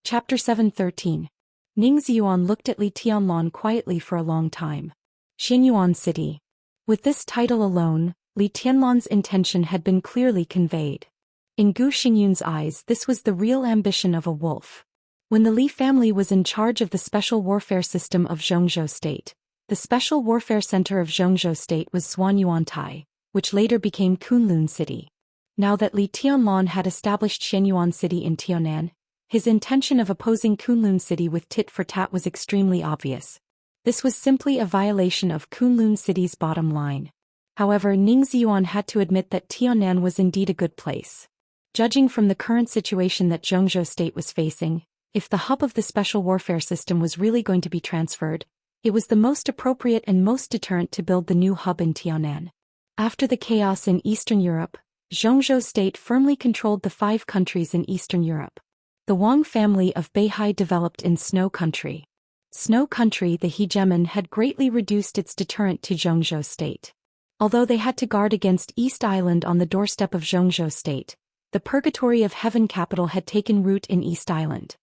Chapter 713. Ning Ziyuan looked at Li Tianlan quietly for a long time. Xianyuan City. With this title alone, Li Tianlan's intention had been clearly conveyed. In Gu Xingyun's eyes, this was the real ambition of a wolf. When the Li family was in charge of the special warfare system of Zhongzhou State, the special warfare center of Zhongzhou State was Xuanyuantai, which later became Kunlun City. Now that Li Tianlan had established Xianyuan City in Tianan, his intention of opposing Kunlun City with tit for tat was extremely obvious. This was simply a violation of Kunlun City's bottom line. However, Ning Ziyuan had to admit that Tianan was indeed a good place. Judging from the current situation that Zhongzhou State was facing, if the hub of the special warfare system was really going to be transferred, it was the most appropriate and most deterrent to build the new hub in Tianan. After the chaos in Eastern Europe, Zhongzhou State firmly controlled the 5 countries in Eastern Europe. The Wang family of Beihai developed in Snow Country. Snow Country, the hegemon, had greatly reduced its deterrent to Zhongzhou State. Although they had to guard against East Island on the doorstep of Zhongzhou State, the Purgatory of Heaven capital had taken root in East Island.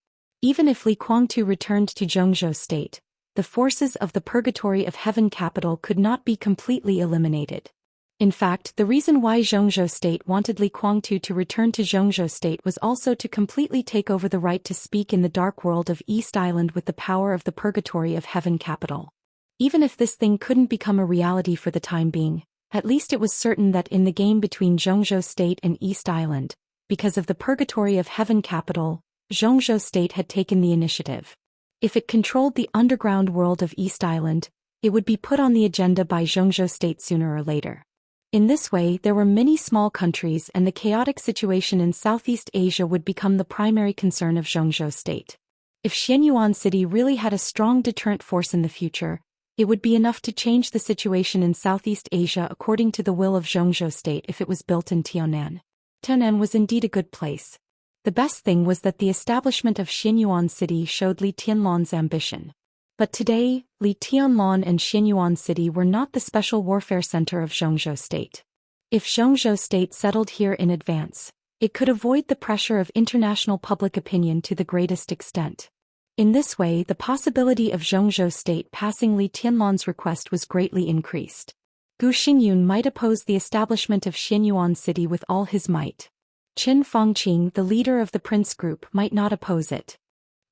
Even if Li Guangtu returned to Zhongzhou State, the forces of the Purgatory of Heaven capital could not be completely eliminated. In fact, the reason why Zhongzhou State wanted Li Guangtu to return to Zhongzhou State was also to completely take over the right to speak in the dark world of East Island with the power of the Purgatory of Heaven capital. Even if this thing couldn't become a reality for the time being, at least it was certain that in the game between Zhongzhou State and East Island, because of the Purgatory of Heaven capital, Zhongzhou State had taken the initiative. If it controlled the underground world of East Island, it would be put on the agenda by Zhongzhou State sooner or later. In this way, there were many small countries, and the chaotic situation in Southeast Asia would become the primary concern of Zhongzhou State. If Xianyuan City really had a strong deterrent force in the future, it would be enough to change the situation in Southeast Asia according to the will of Zhongzhou State if it was built in Tianan. Tianan was indeed a good place. The best thing was that the establishment of Xianyuan City showed Li Tianlan's ambition. But today, Li Tianlan and Xianyuan City were not the special warfare center of Zhongzhou State. If Zhongzhou State settled here in advance, it could avoid the pressure of international public opinion to the greatest extent. In this way, the possibility of Zhongzhou State passing Li Tianlan's request was greatly increased. Gu Xingyun might oppose the establishment of Xianyuan City with all his might. Qin Fangqing, the leader of the Prince Group, might not oppose it.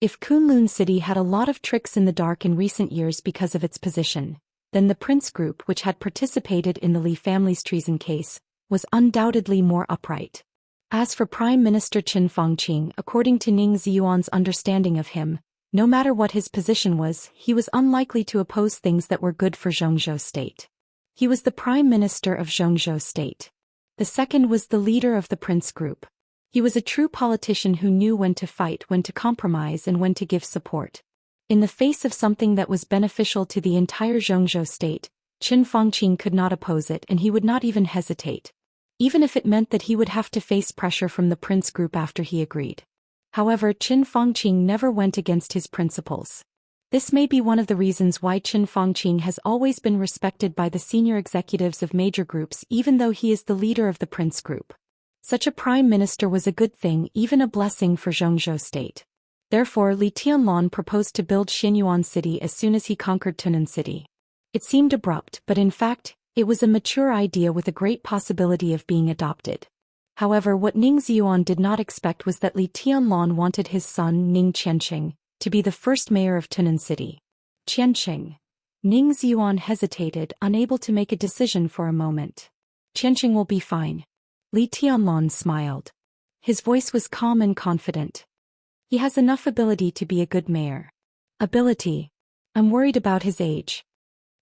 If Kunlun City had a lot of tricks in the dark in recent years because of its position, then the Prince Group, which had participated in the Li family's treason case, was undoubtedly more upright. As for Prime Minister Qin Fangqing, according to Ning Ziyuan's understanding of him, no matter what his position was, he was unlikely to oppose things that were good for Zhongzhou State. He was the Prime Minister of Zhongzhou State. The second was the leader of the Prince Group. He was a true politician who knew when to fight, when to compromise, and when to give support. In the face of something that was beneficial to the entire Zhongzhou State, Qin Fangqing could not oppose it, and he would not even hesitate. Even if it meant that he would have to face pressure from the Prince Group after he agreed. However, Qin Fangqing never went against his principles. This may be one of the reasons why Qin Fangqing has always been respected by the senior executives of major groups, even though he is the leader of the Prince Group. Such a prime minister was a good thing, even a blessing for Zhongzhou State. Therefore, Li Tianlan proposed to build Xianyuan City as soon as he conquered Tunan City. It seemed abrupt, but in fact, it was a mature idea with a great possibility of being adopted. However, what Ning Ziyuan did not expect was that Li Tianlan wanted his son, Ning Qianqing, to be the first mayor of Tunan City. Qianqing. Ning Ziyuan hesitated, unable to make a decision for a moment. Qianqing will be fine. Li Tianlan smiled. His voice was calm and confident. He has enough ability to be a good mayor. Ability? I'm worried about his age.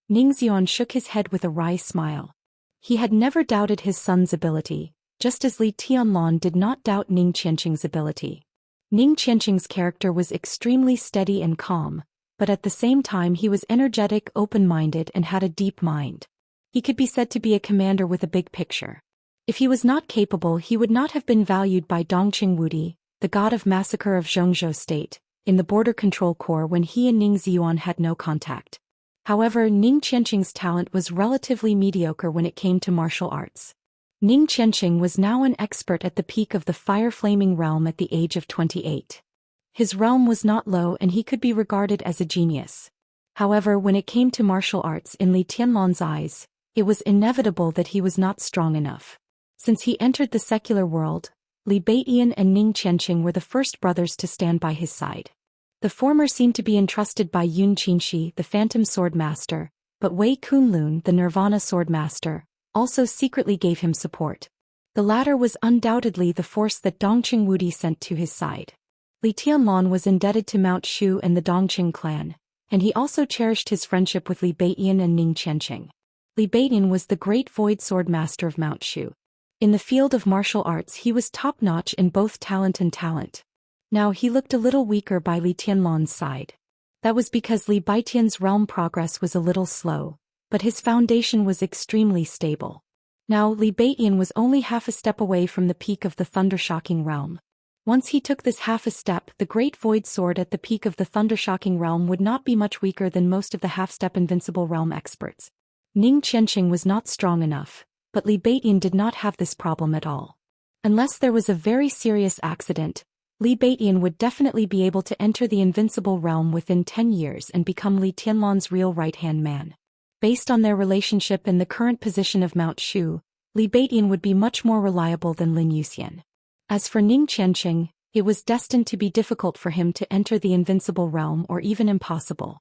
Ning Ziyuan shook his head with a wry smile. He had never doubted his son's ability, just as Li Tianlan did not doubt Ning Qianqing's ability. Ning Qianqing's character was extremely steady and calm, but at the same time he was energetic, open-minded, and had a deep mind. He could be said to be a commander with a big picture. If he was not capable, he would not have been valued by Dongqing Wudi, the god of massacre of Zhongzhou State, in the Border Control Corps when he and Ning Ziyuan had no contact. However, Ning Qianqing's talent was relatively mediocre when it came to martial arts. Ning Qianqing was now an expert at the peak of the fire-flaming realm at the age of 28. His realm was not low and he could be regarded as a genius. However, when it came to martial arts in Li Tianlan's eyes, it was inevitable that he was not strong enough. Since he entered the secular world, Li Baiyan and Ning Qianqing were the first brothers to stand by his side. The former seemed to be entrusted by Yun Qinshi, the Phantom Sword Master, but Wei Kunlun, the Nirvana Sword Master, also secretly gave him support. The latter was undoubtedly the force that Dongqing Wudi sent to his side. Li Tianlan was indebted to Mount Shu and the Dongqing clan, and he also cherished his friendship with Li Baiyan and Ning Qianqing. Li Baiyan was the great Void Sword Master of Mount Shu. In the field of martial arts he was top-notch in both talent and talent. Now he looked a little weaker by Li Tianlan's side. That was because Li Baiyan's realm progress was a little slow, but his foundation was extremely stable. Now Li Baiyan was only half a step away from the peak of the Thundershocking realm. Once he took this half a step, the great void sword at the peak of the Thundershocking realm would not be much weaker than most of the half-step invincible realm experts. Ning Qianqing was not strong enough, but Li Baiyan did not have this problem at all. Unless there was a very serious accident, Li Baiyan would definitely be able to enter the invincible realm within 10 years and become Li Tianlan's real right-hand man. Based on their relationship and the current position of Mount Shu, Li Baiyan would be much more reliable than Lin Yuxian. As for Ning Qianqing, it was destined to be difficult for him to enter the invincible realm or even impossible.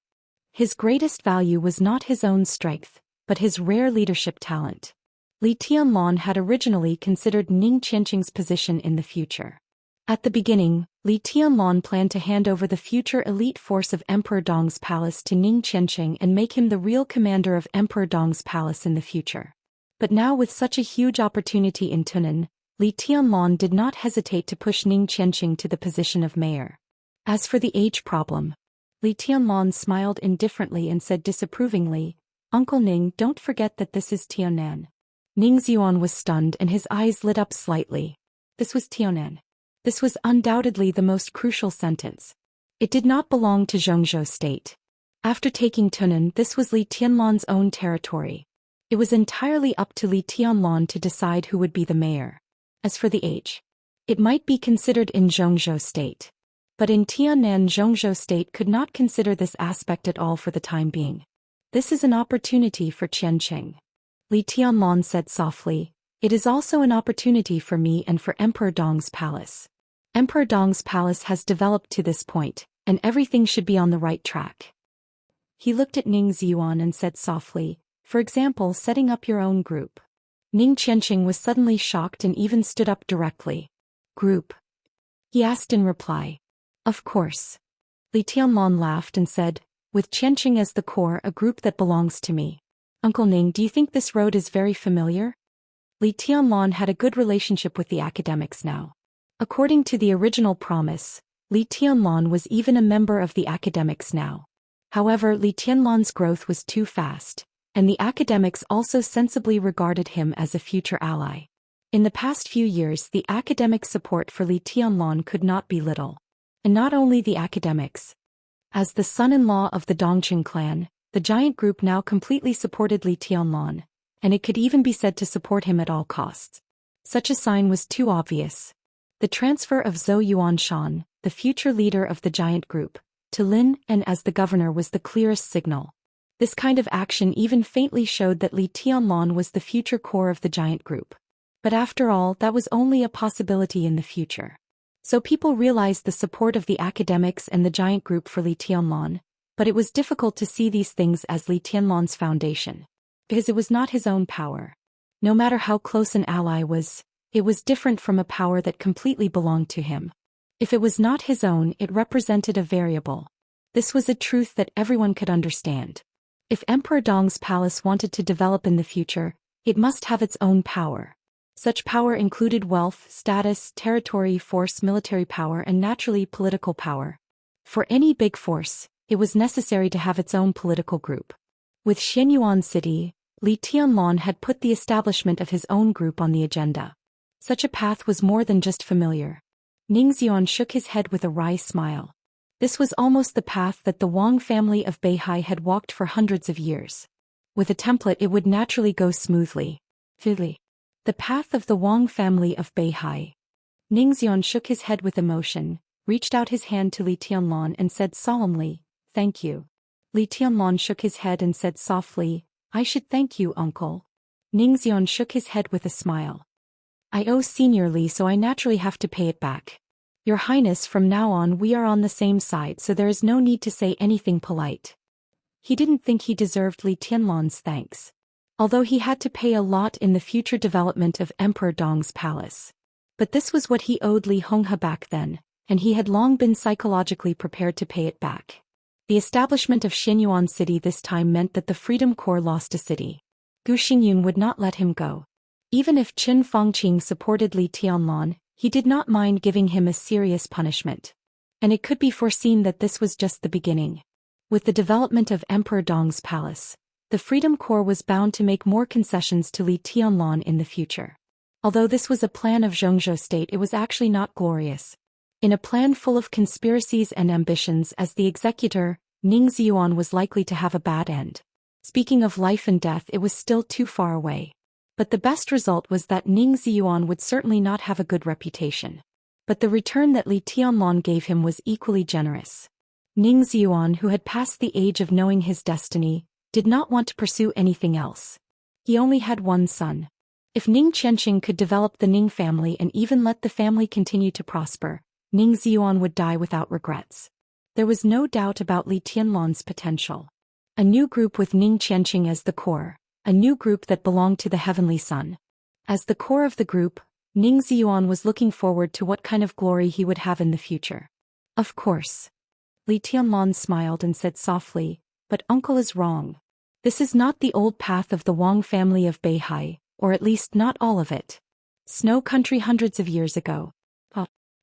His greatest value was not his own strength, but his rare leadership talent. Li Tianlan had originally considered Ning Qianqing's position in the future. At the beginning, Li Tianlan planned to hand over the future elite force of Emperor Dong's palace to Ning Qianqing and make him the real commander of Emperor Dong's palace in the future. But now with such a huge opportunity in Tunan, Li Tianlan did not hesitate to push Ning Qianqing to the position of mayor. As for the age problem, Li Tianlan smiled indifferently and said disapprovingly, "Uncle Ning, don't forget that this is Tianan." Ning Xuan was stunned and his eyes lit up slightly. This was Tianan. This was undoubtedly the most crucial sentence. It did not belong to Zhongzhou state. After taking Tunan, this was Li Tianlan's own territory. It was entirely up to Li Tianlan to decide who would be the mayor. As for the age, it might be considered in Zhongzhou state. But in Tianan, Zhongzhou state could not consider this aspect at all for the time being. This is an opportunity for Qianqing. Li Tianlan said softly, "It is also an opportunity for me and for Emperor Dong's palace. Emperor Dong's palace has developed to this point, and everything should be on the right track." He looked at Ning Xuan and said softly, "For example, setting up your own group." Ning Qianqing was suddenly shocked and even stood up directly. "Group?" he asked in reply. "Of course." Li Tianlan laughed and said, "With Qianqing as the core, a group that belongs to me. Uncle Ning, do you think this road is very familiar?" Li Tianlan had a good relationship with the academics now. According to the original promise, Li Tianlan was even a member of the academics now. However, Li Tianlan's growth was too fast, and the academics also sensibly regarded him as a future ally. In the past few years, the academic support for Li Tianlan could not be little. And not only the academics. As the son-in-law of the Dongqing clan, the giant group now completely supported Li Tianlan, and it could even be said to support him at all costs. Such a sign was too obvious. The transfer of Zhou Yuanshan, the future leader of the giant group, to Lin and as the governor was the clearest signal. This kind of action even faintly showed that Li Tianlan was the future core of the giant group. But after all, that was only a possibility in the future. So people realized the support of the academics and the giant group for Li Tianlan, but it was difficult to see these things as Li Tianlan's foundation. Because it was not his own power. No matter how close an ally was, it was different from a power that completely belonged to him. If it was not his own, it represented a variable. This was a truth that everyone could understand. If Emperor Dong's palace wanted to develop in the future, it must have its own power. Such power included wealth, status, territory, force, military power, and naturally political power. For any big force, it was necessary to have its own political group. With Xianyuan City, Li Tianlan had put the establishment of his own group on the agenda. Such a path was more than just familiar. Ning Xuan shook his head with a wry smile. This was almost the path that the Wang family of Beihai had walked for hundreds of years. With a template it would naturally go smoothly. The path of the Wang family of Beihai. Ning Xuan shook his head with emotion. reached out his hand to Li Tianlan and said solemnly, "Thank you." Li Tianlan shook his head and said softly, "I should thank you, uncle." Ningxian shook his head with a smile. "I owe Senior Li, so I naturally have to pay it back. Your Highness, from now on we are on the same side, so there is no need to say anything polite." He didn't think he deserved Li Tianlan's thanks, although he had to pay a lot in the future development of Emperor Dong's palace. But this was what he owed Li Honghe back then, and he had long been psychologically prepared to pay it back. The establishment of Xianyuan City this time meant that the Freedom Corps lost a city. Gu Xingyun would not let him go. Even if Qin Fangqing supported Li Tianlan, he did not mind giving him a serious punishment. And it could be foreseen that this was just the beginning. With the development of Emperor Dong's palace, the Freedom Corps was bound to make more concessions to Li Tianlan in the future. Although this was a plan of Zhou State, it was actually not glorious. In a plan full of conspiracies and ambitions as the executor, Ning Ziyuan was likely to have a bad end. Speaking of life and death, it was still too far away. But the best result was that Ning Ziyuan would certainly not have a good reputation. But the return that Li Tianlan gave him was equally generous. Ning Ziyuan, who had passed the age of knowing his destiny, did not want to pursue anything else. He only had one son. If Ning Qianxing could develop the Ning family and even let the family continue to prosper, Ning Ziyuan would die without regrets. There was no doubt about Li Tianlan's potential. A new group with Ning Qianxing as the core, a new group that belonged to the Heavenly Sun. As the core of the group, Ning Ziyuan was looking forward to what kind of glory he would have in the future. Of course. Li Tianlan smiled and said softly, "But uncle is wrong. This is not the old path of the Wang family of Beihai, or at least not all of it. Snow country hundreds of years ago."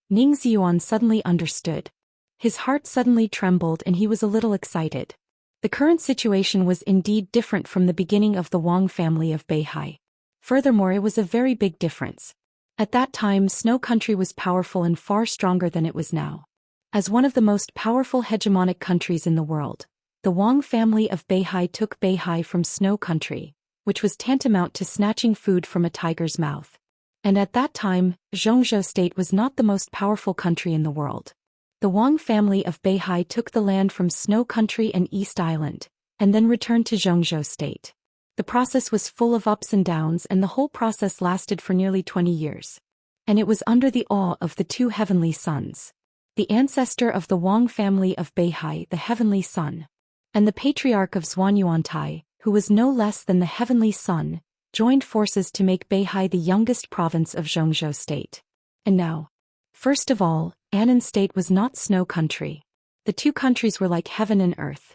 Ning Ziyuan suddenly understood. His heart suddenly trembled and he was a little excited. The current situation was indeed different from the beginning of the Wang family of Beihai. Furthermore, it was a very big difference. At that time, Snow Country was powerful and far stronger than it was now. As one of the most powerful hegemonic countries in the world, the Wang family of Beihai took Beihai from Snow Country, which was tantamount to snatching food from a tiger's mouth. And at that time, Zhou State was not the most powerful country in the world. The Wang family of Beihai took the land from Snow Country and East Island, and then returned to Zhou State. The process was full of ups and downs, and the whole process lasted for nearly 20 years. And it was under the awe of the two heavenly sons. The ancestor of the Wang family of Beihai, the Heavenly Sun, and the patriarch of Zhuanyuantai, who was no less than the Heavenly Sun, joined forces to make Beihai the youngest province of Zhou State. And now, first of all, Annan State was not Snow Country. The two countries were like heaven and earth.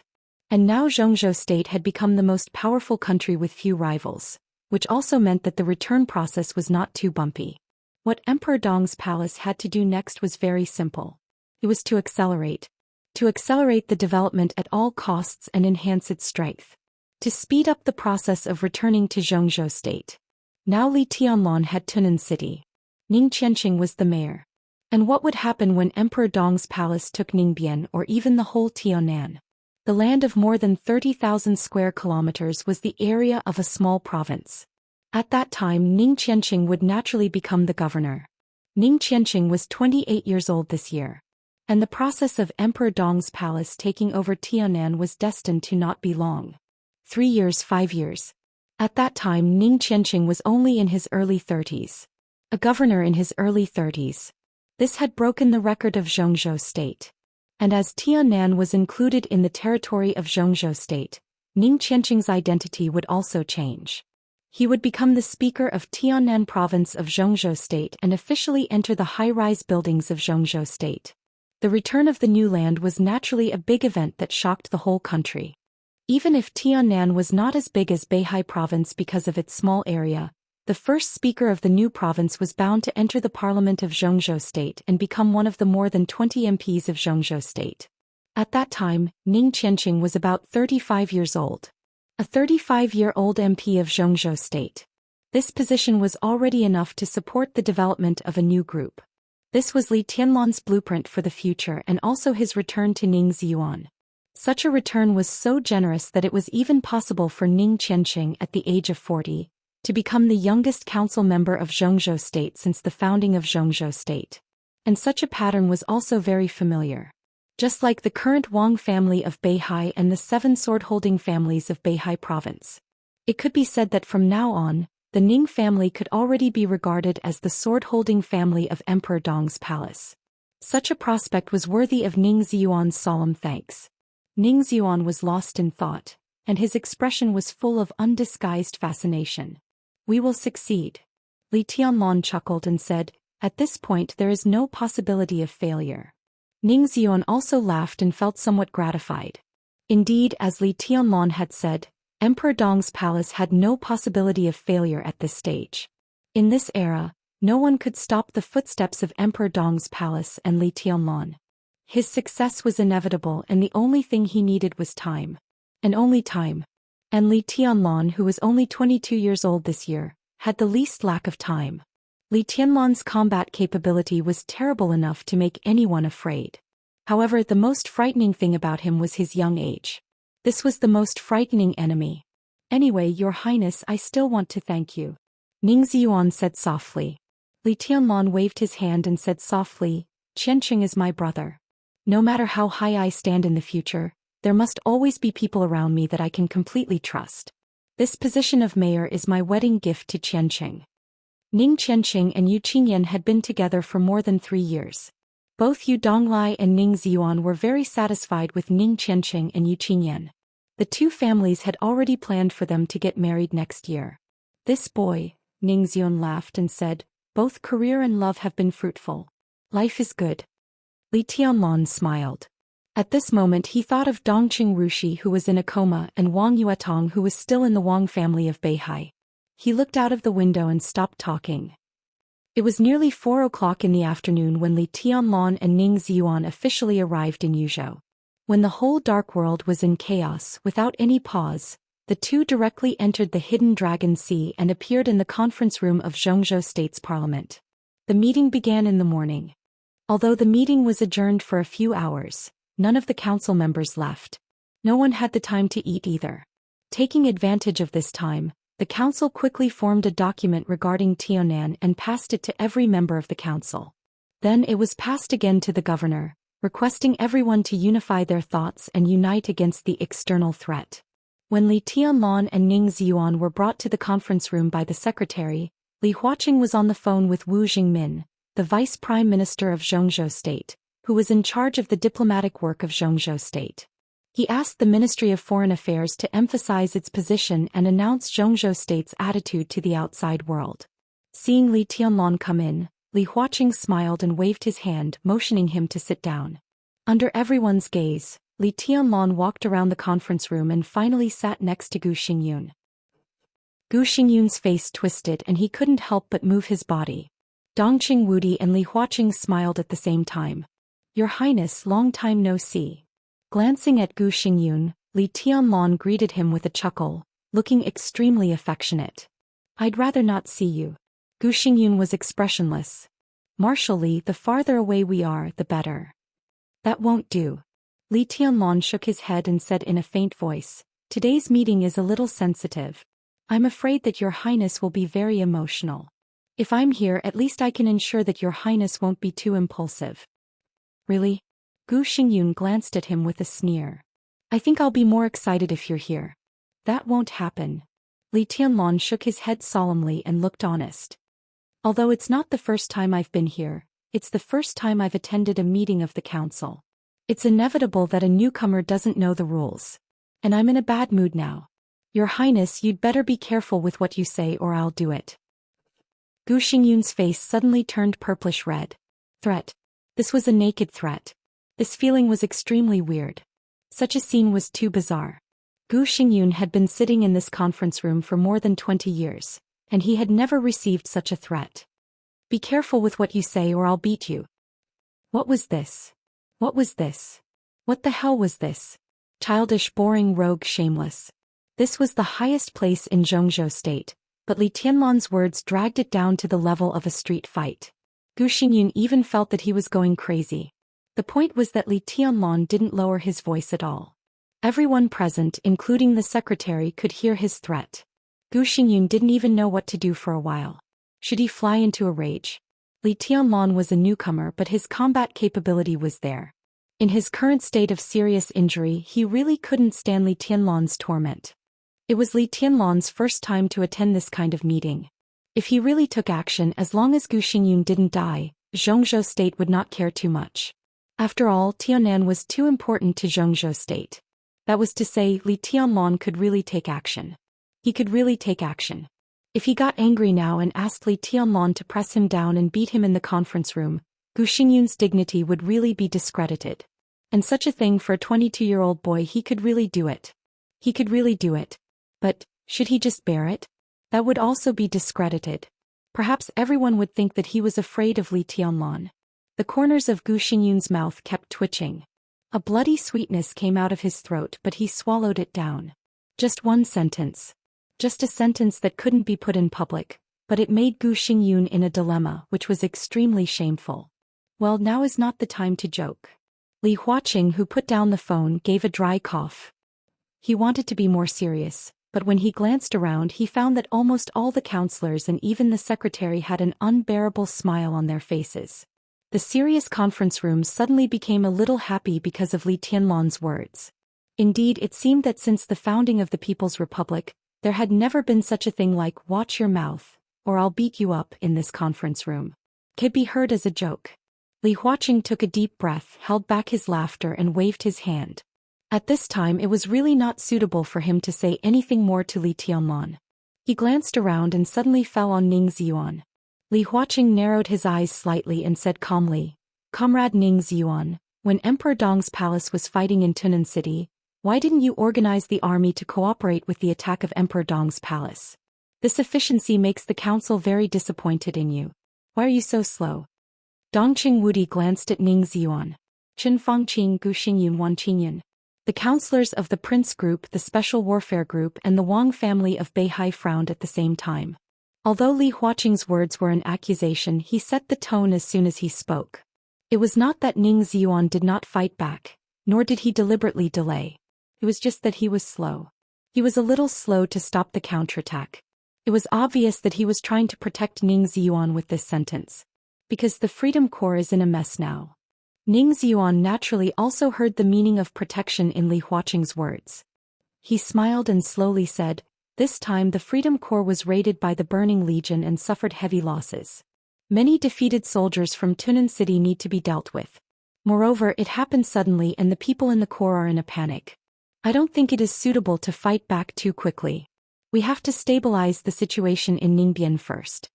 And now Zhou State had become the most powerful country with few rivals, which also meant that the return process was not too bumpy. What Emperor Dong's palace had to do next was very simple. It was to accelerate the development at all costs and enhance its strength. To speed up the process of returning to Zhou State. Now Li Tianlan had Tunan City. Ning Qianxing was the mayor. And what would happen when Emperor Dong's palace took Ningbian or even the whole Tianan? The land of more than 30,000 square kilometers was the area of a small province. At that time, Ning Qianxing would naturally become the governor. Ning Qianxing was 28 years old this year. And the process of Emperor Dong's palace taking over Tianan was destined to not be long. 3 years, 5 years. At that time, Ning Qianxing was only in his early 30s. A governor in his early 30s. This had broken the record of Zhou State. And as Tianan was included in the territory of Zhou State, Ning Qianxing's identity would also change. He would become the speaker of Tianan province of Zhou State and officially enter the high-rise buildings of Zhou State. The return of the new land was naturally a big event that shocked the whole country. Even if Tianan was not as big as Beihai province because of its small area, the first speaker of the new province was bound to enter the parliament of Zhou State and become one of the more than 20 MPs of Zhou State. At that time, Ning Qianxing was about 35 years old. A 35-year-old MP of Zhou State. This position was already enough to support the development of a new group. This was Li Tianlan's blueprint for the future and also his return to Ning Ziyuan. Such a return was so generous that it was even possible for Ning Qianxing at the age of 40, to become the youngest council member of Zhou State since the founding of Zhou State. And such a pattern was also very familiar. Just like the current Wang family of Beihai and the 7 sword-holding families of Beihai province. It could be said that from now on, the Ning family could already be regarded as the sword-holding family of Emperor Dong's palace. Such a prospect was worthy of Ning Ziyuan's solemn thanks. Ning Ziyuan was lost in thought, and his expression was full of undisguised fascination. We will succeed. Li Tianlong chuckled and said, at this point there is no possibility of failure. Ning Ziyuan also laughed and felt somewhat gratified. Indeed, as Li Tianlong had said, Emperor Dong's palace had no possibility of failure at this stage. In this era, no one could stop the footsteps of Emperor Dong's palace and Li Tianlong. His success was inevitable and the only thing he needed was time. And only time. And Li Tianlong, who was only 22 years old this year, had the least lack of time. Li Tianlong's combat capability was terrible enough to make anyone afraid. However, the most frightening thing about him was his young age. This was the most frightening enemy. Anyway, Your Highness, I still want to thank you. Ning Ziyuan said softly. Li Tianlong waved his hand and said softly, Qianqing is my brother. No matter how high I stand in the future, there must always be people around me that I can completely trust. This position of mayor is my wedding gift to Qianqing. Ning Qianqing and Yu Qingyan had been together for more than 3 years. Both Yu Donglai and Ning Ziyuan were very satisfied with Ning Qianqing and Yu Qingyan. The 2 families had already planned for them to get married next year. This boy, Ning Ziyuan laughed and said, both career and love have been fruitful. Life is good. Li Tianlong smiled. At this moment he thought of Dongqing Rushi, who was in a coma, and Wang Yuetong, who was still in the Wang family of Beihai. He looked out of the window and stopped talking. It was nearly 4 o'clock in the afternoon when Li Tianlong and Ning Ziyuan officially arrived in Yuzhou. When the whole dark world was in chaos, without any pause, the 2 directly entered the hidden Dragon Sea and appeared in the conference room of Zhongzhou State's parliament. The meeting began in the morning. Although the meeting was adjourned for a few hours, none of the council members left. No one had the time to eat either. Taking advantage of this time, the council quickly formed a document regarding Tianan and passed it to every member of the council. Then it was passed again to the governor, requesting everyone to unify their thoughts and unite against the external threat. When Li Tianlong and Ning Ziyuan were brought to the conference room by the secretary, Li Huaqing was on the phone with Wu Jingmin, the vice prime minister of Zhongzhou State, who was in charge of the diplomatic work of Zhongzhou State. He asked the Ministry of Foreign Affairs to emphasize its position and announce Zhongzhou State's attitude to the outside world. Seeing Li Tianlong come in, Li Huaqing smiled and waved his hand, motioning him to sit down. Under everyone's gaze, Li Tianlong walked around the conference room and finally sat next to Gu Xingyun. Gu Xingyun's face twisted and he couldn't help but move his body. Dongqing Wudi and Li Huaqing smiled at the same time. Your Highness, long time no see. Glancing at Gu Xingyun, Li Tianlong greeted him with a chuckle, looking extremely affectionate. I'd rather not see you. Gu Xingyun was expressionless. Marshal Li, the farther away we are, the better. That won't do. Li Tianlong shook his head and said in a faint voice, today's meeting is a little sensitive. I'm afraid that Your Highness will be very emotional. If I'm here, at least I can ensure that Your Highness won't be too impulsive. Really? Gu Xingyun glanced at him with a sneer. I think I'll be more excited if you're here. That won't happen. Li Tianlong shook his head solemnly and looked honest. Although it's not the first time I've been here, it's the first time I've attended a meeting of the council. It's inevitable that a newcomer doesn't know the rules. And I'm in a bad mood now. Your Highness, you'd better be careful with what you say or I'll do it. Gu Xingyun's face suddenly turned purplish red. Threat. This was a naked threat. This feeling was extremely weird. Such a scene was too bizarre. Gu Xingyun had been sitting in this conference room for more than 20 years, and he had never received such a threat. Be careful with what you say or I'll beat you. What was this? What was this? What the hell was this? Childish, boring, rogue, shameless. This was the highest place in Zhongzhou State, but Li Tianlong's words dragged it down to the level of a street fight. Gu Xingyun even felt that he was going crazy. The point was that Li Tianlong didn't lower his voice at all. Everyone present, including the secretary, could hear his threat. Gu Xingyun didn't even know what to do for a while. Should he fly into a rage? Li Tianlan was a newcomer, but his combat capability was there. In his current state of serious injury, he really couldn't stand Li Tianlan's torment. It was Li Tianlan's first time to attend this kind of meeting. If he really took action, as long as Gu Xingyun didn't die, Zhongzhou state would not care too much. After all, Tianan was too important to Zhongzhou state. That was to say, Li Tianlan could really take action. He could really take action. If he got angry now and asked Li Tianlan to press him down and beat him in the conference room, Gu Xingyun's dignity would really be discredited. And such a thing for a 22-year-old boy, he could really do it. He could really do it. But, should he just bear it? That would also be discredited. Perhaps everyone would think that he was afraid of Li Tianlan. The corners of Gu Xingyun's mouth kept twitching. A bloody sweetness came out of his throat, but he swallowed it down. Just one sentence. Just a sentence that couldn't be put in public, but it made Gu Xingyun in a dilemma, which was extremely shameful. Well, now is not the time to joke. Li Huaqing, who put down the phone, gave a dry cough. He wanted to be more serious, but when he glanced around, he found that almost all the counselors and even the secretary had an unbearable smile on their faces. The serious conference room suddenly became a little happy because of Li Tianlan's words. Indeed, it seemed that since the founding of the People's Republic, there had never been such a thing like "watch your mouth, or I'll beat you up" in this conference room. Could be heard as a joke. Li Huaqing took a deep breath, held back his laughter and waved his hand. At this time it was really not suitable for him to say anything more to Li Tianlan. He glanced around and suddenly fell on Ning Ziyuan. Li Huaqing narrowed his eyes slightly and said calmly, "Comrade Ning Ziyuan, when Emperor Dong's palace was fighting in Tunan City, why didn't you organize the army to cooperate with the attack of Emperor Dong's palace? This efficiency makes the council very disappointed in you. Why are you so slow?" Dongqing Wudi glanced at Ning Ziyuan. Chen Fangqing, Gu Xingyun, Wan Qingyun. The counselors of the Prince Group, the Special Warfare Group and the Wang family of Beihai frowned at the same time. Although Li Huaqing's words were an accusation, he set the tone as soon as he spoke. It was not that Ning Ziyuan did not fight back, nor did he deliberately delay. It was just that he was slow. He was a little slow to stop the counterattack. It was obvious that he was trying to protect Ning Ziyuan with this sentence. Because the Freedom Corps is in a mess now. Ning Ziyuan naturally also heard the meaning of protection in Li Huaqing's words. He smiled and slowly said, "This time the Freedom Corps was raided by the Burning Legion and suffered heavy losses. Many defeated soldiers from Tunan City need to be dealt with. Moreover, it happened suddenly and the people in the Corps are in a panic. I don't think it is suitable to fight back too quickly. We have to stabilize the situation in Ningbian first."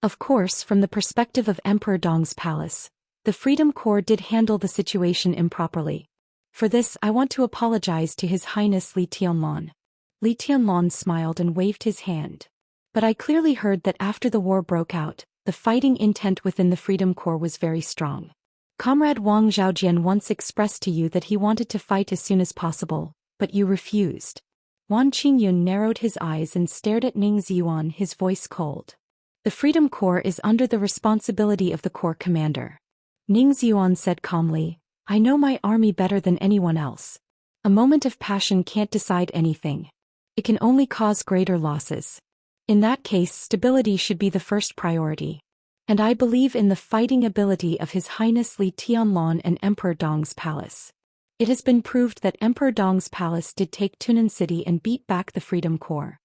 Of course, from the perspective of Emperor Dong's palace, the Freedom Corps did handle the situation improperly. For this, I want to apologize to His Highness Li Tianlan. Li Tianlan smiled and waved his hand. But I clearly heard that after the war broke out, the fighting intent within the Freedom Corps was very strong. Comrade Wang Zhaojian once expressed to you that he wanted to fight as soon as possible, but you refused. Wan Qingyun narrowed his eyes and stared at Ning Ziyuan, his voice cold. The Freedom Corps is under the responsibility of the Corps commander. Ning Ziyuan said calmly, "I know my army better than anyone else. A moment of passion can't decide anything. It can only cause greater losses. In that case, stability should be the first priority. And I believe in the fighting ability of His Highness Li Tianlan and Emperor Dong's palace. It has been proved that Emperor Dong's palace did take Tunan City and beat back the Freedom Corps.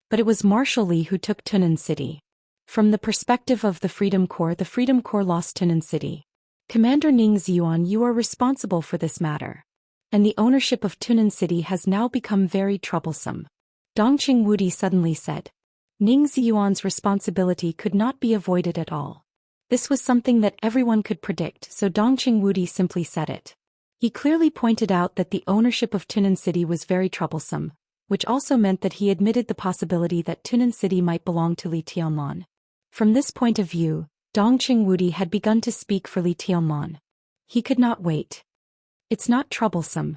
But it was Marshal Li who took Tunan City. From the perspective of the Freedom Corps lost Tunan City. Commander Ning Ziyuan, you are responsible for this matter. And the ownership of Tunan City has now become very troublesome." Dongqing Wudi suddenly said. Ning Ziyuan's responsibility could not be avoided at all. This was something that everyone could predict, so Dongqing Wudi simply said it. He clearly pointed out that the ownership of Tunan City was very troublesome, which also meant that he admitted the possibility that Tunan City might belong to Li Tianlan. From this point of view, Dongqing Wudi had begun to speak for Li Tianlan. He could not wait. "It's not troublesome."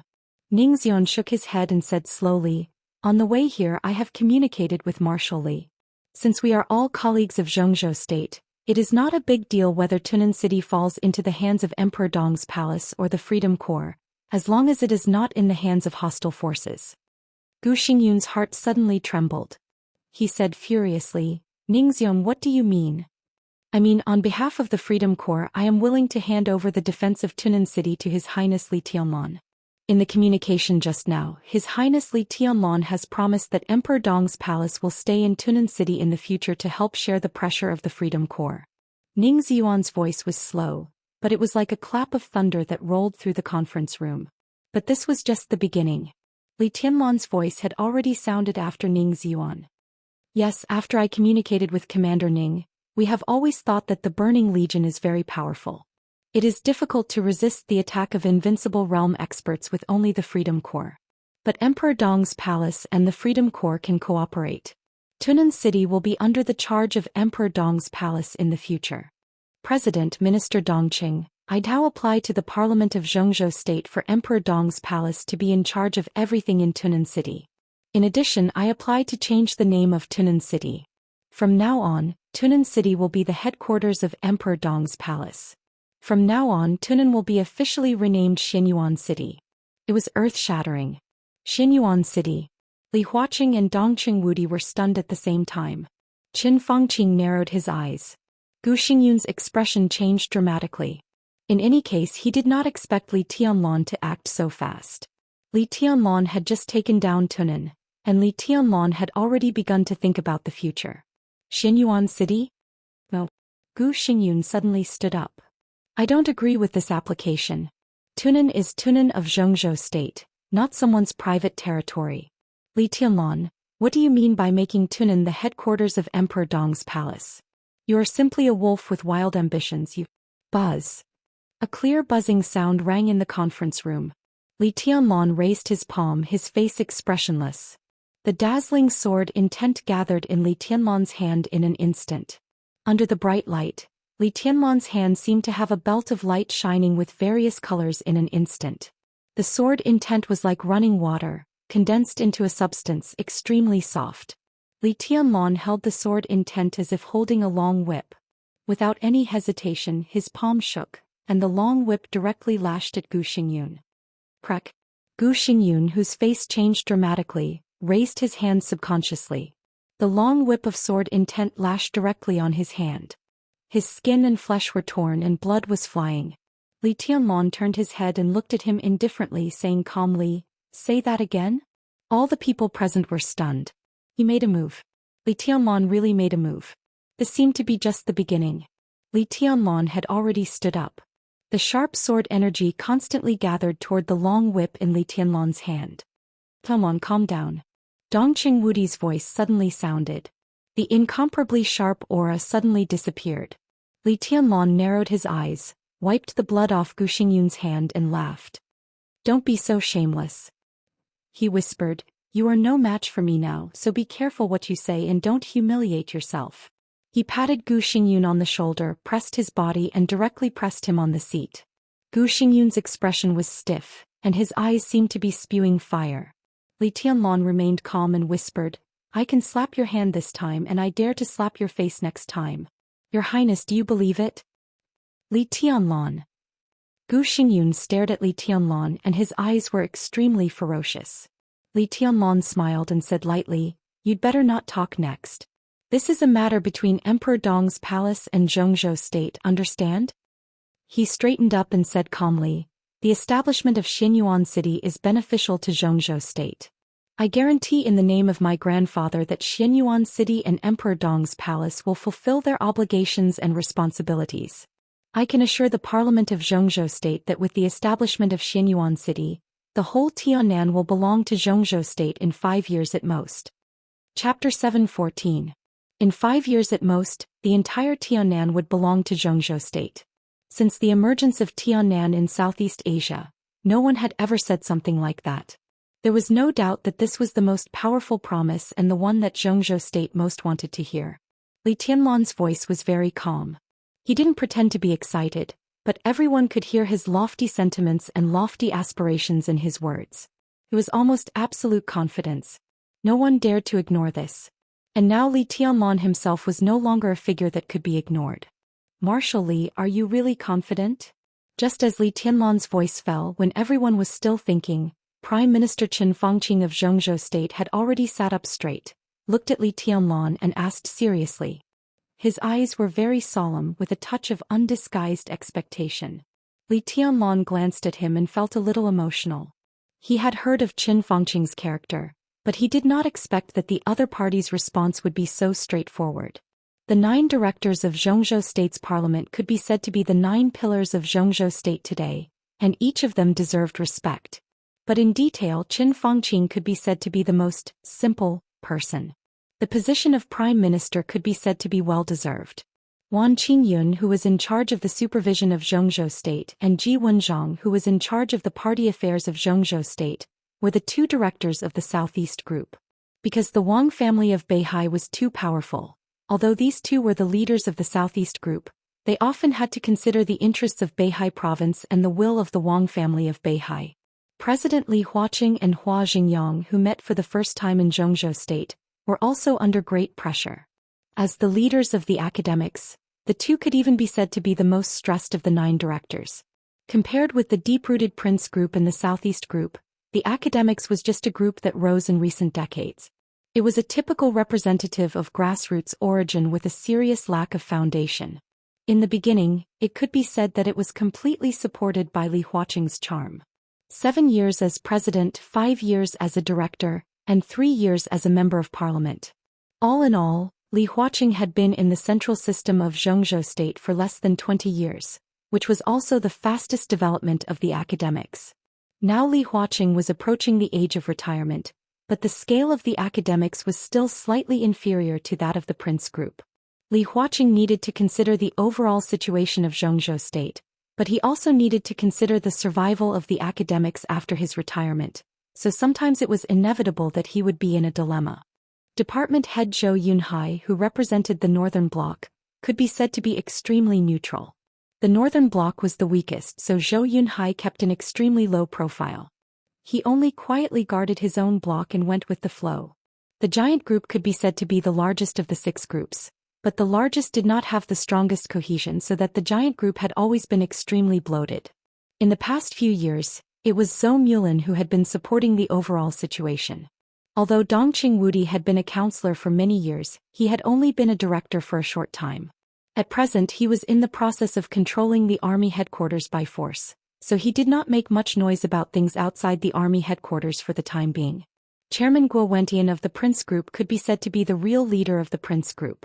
Ning Ziyuan shook his head and said slowly, "On the way here I have communicated with Marshal Li. Since we are all colleagues of Zhongzhou State, it is not a big deal whether Tunan City falls into the hands of Emperor Dong's palace or the Freedom Corps, as long as it is not in the hands of hostile forces." Gu Xingyun's heart suddenly trembled. He said furiously, "Ning Ziyuan, what do you mean? I mean, on behalf of the Freedom Corps, I am willing to hand over the defense of Tunan City to His Highness Li Tianlan. In the communication just now, His Highness Li Tianlan has promised that Emperor Dong's palace will stay in Tunan City in the future to help share the pressure of the Freedom Corps. Ning Ziyuan's voice was slow, but it was like a clap of thunder that rolled through the conference room. But this was just the beginning. Li Tianlan's voice had already sounded after Ning Ziyuan. Yes, after I communicated with Commander Ning, we have always thought that the Burning Legion is very powerful. It is difficult to resist the attack of invincible realm experts with only the Freedom Corps. But Emperor Dong's palace and the Freedom Corps can cooperate. Tunan City will be under the charge of Emperor Dong's palace in the future. President Minister Dongqing, I now apply to the Parliament of Zhou State for Emperor Dong's palace to be in charge of everything in Tunan City. In addition, I apply to change the name of Tunan City. From now on, Tunan City will be the headquarters of Emperor Dong's palace. From now on, Tunan will be officially renamed Xianyuan City. It was earth-shattering. Xianyuan City. Li Huaqing and Dongqing Wudi were stunned at the same time. Qin Fangqing narrowed his eyes. Gu Xingyun's expression changed dramatically. In any case, he did not expect Li Tianlan to act so fast. Li Tianlan had just taken down Tunan, and Li Tianlan had already begun to think about the future. Xianyuan City? No. Gu Xingyun suddenly stood up. I don't agree with this application. Tunan is Tunan of Zhou State, not someone's private territory. Li Tianlan, what do you mean by making Tunan the headquarters of Emperor Dong's palace? You are simply a wolf with wild ambitions, you... Buzz. A clear buzzing sound rang in the conference room. Li Tianlan raised his palm, his face expressionless. The dazzling sword intent gathered in Li Tianlan's hand in an instant. Under the bright light, Li Tianlan's hand seemed to have a belt of light shining with various colors in an instant. The sword intent was like running water, condensed into a substance extremely soft. Li Tianlan held the sword intent as if holding a long whip. Without any hesitation, his palm shook, and the long whip directly lashed at Gu Xingyun. Crack. Gu Xingyun, whose face changed dramatically, raised his hand subconsciously. The long whip of sword intent lashed directly on his hand. His skin and flesh were torn and blood was flying. Li Tianlan turned his head and looked at him indifferently, saying calmly, "Say that again?" All the people present were stunned. He made a move. Li Tianlan really made a move. This seemed to be just the beginning. Li Tianlan had already stood up. The sharp sword energy constantly gathered toward the long whip in Li Tianlan's hand. "Tianlan, calm down." Dongqing Wudi's voice suddenly sounded. The incomparably sharp aura suddenly disappeared. Li Tianlan narrowed his eyes, wiped the blood off Gu Xingyun's hand and laughed. "Don't be so shameless," he whispered. "You are no match for me now, so be careful what you say and don't humiliate yourself." He patted Gu Xingyun on the shoulder, pressed his body and directly pressed him on the seat. Gu Xingyun's expression was stiff, and his eyes seemed to be spewing fire. Li Tianlan remained calm and whispered, "I can slap your hand this time and I dare to slap your face next time. Your Highness, do you believe it?" Li Tianlan. Gu Xingyun stared at Li Tianlan and his eyes were extremely ferocious. Li Tianlan smiled and said lightly, "You'd better not talk next. This is a matter between Emperor Dong's palace and Zhou State, understand?" He straightened up and said calmly, "The establishment of Xianyuan City is beneficial to Zhou State. I guarantee in the name of my grandfather that Xianyuan City and Emperor Dong's palace will fulfill their obligations and responsibilities. I can assure the Parliament of Zhou State that with the establishment of Xianyuan City, the whole Tiannan will belong to Zhou State in 5 years at most." Chapter 7:14. In 5 years at most, the entire Tiannan would belong to Zhou State. Since the emergence of Tiannan in Southeast Asia, no one had ever said something like that. There was no doubt that this was the most powerful promise and the one that Zhou State most wanted to hear. Li Tianlan's voice was very calm. He didn't pretend to be excited, but everyone could hear his lofty sentiments and lofty aspirations in his words. It was almost absolute confidence. No one dared to ignore this. And now Li Tianlan himself was no longer a figure that could be ignored. "Marshal Li, are you really confident?" Just as Li Tianlan's voice fell when everyone was still thinking, Prime Minister Qin Fangqing of Zhou State had already sat up straight, looked at Li Tianlan and asked seriously. His eyes were very solemn with a touch of undisguised expectation. Li Tianlong glanced at him and felt a little emotional. He had heard of Qin Fangqing's character, but he did not expect that the other party's response would be so straightforward. The 9 directors of Zhongzhou State's parliament could be said to be the 9 pillars of Zhongzhou State today, and each of them deserved respect. But in detail, Qin Fangqing could be said to be the most simple person. The position of prime minister could be said to be well-deserved. Wan Qingyun, who was in charge of the supervision of Zhongzhou State, and Ji Wenzhang, who was in charge of the party affairs of Zhongzhou State, were the 2 directors of the Southeast Group. Because the Wang family of Beihai was too powerful, although these 2 were the leaders of the Southeast Group, they often had to consider the interests of Beihai province and the will of the Wang family of Beihai. President Li Huaqing and Hua Xingyang, who met for the first time in Zhongzhou State, were also under great pressure. As the leaders of the academics, the 2 could even be said to be the most stressed of the 9 directors. Compared with the deep-rooted Prince Group and the Southeast Group, the academics was just a group that rose in recent decades. It was a typical representative of grassroots origin with a serious lack of foundation. In the beginning, it could be said that it was completely supported by Li Huaqing's charm. 7 years as president, 5 years as a director, and 3 years as a member of parliament. All in all, Li Huaqing had been in the central system of Zhongzhou State for less than 20 years, which was also the fastest development of the academics. Now Li Huaqing was approaching the age of retirement, but the scale of the academics was still slightly inferior to that of the Prince Group. Li Huaqing needed to consider the overall situation of Zhongzhou State, but he also needed to consider the survival of the academics after his retirement, so sometimes it was inevitable that he would be in a dilemma. Department head Zhou Yunhai, who represented the Northern Bloc, could be said to be extremely neutral. The Northern Bloc was the weakest, so Zhou Yunhai kept an extremely low profile. He only quietly guarded his own bloc and went with the flow. The giant group could be said to be the largest of the 6 groups, but the largest did not have the strongest cohesion, so that the giant group had always been extremely bloated. In the past few years, it was Zhou Mulin who had been supporting the overall situation. Although Dongqing Wudi had been a counselor for many years, he had only been a director for a short time. At present he was in the process of controlling the army headquarters by force, so he did not make much noise about things outside the army headquarters for the time being. Chairman Guo Wentian of the Prince Group could be said to be the real leader of the Prince Group.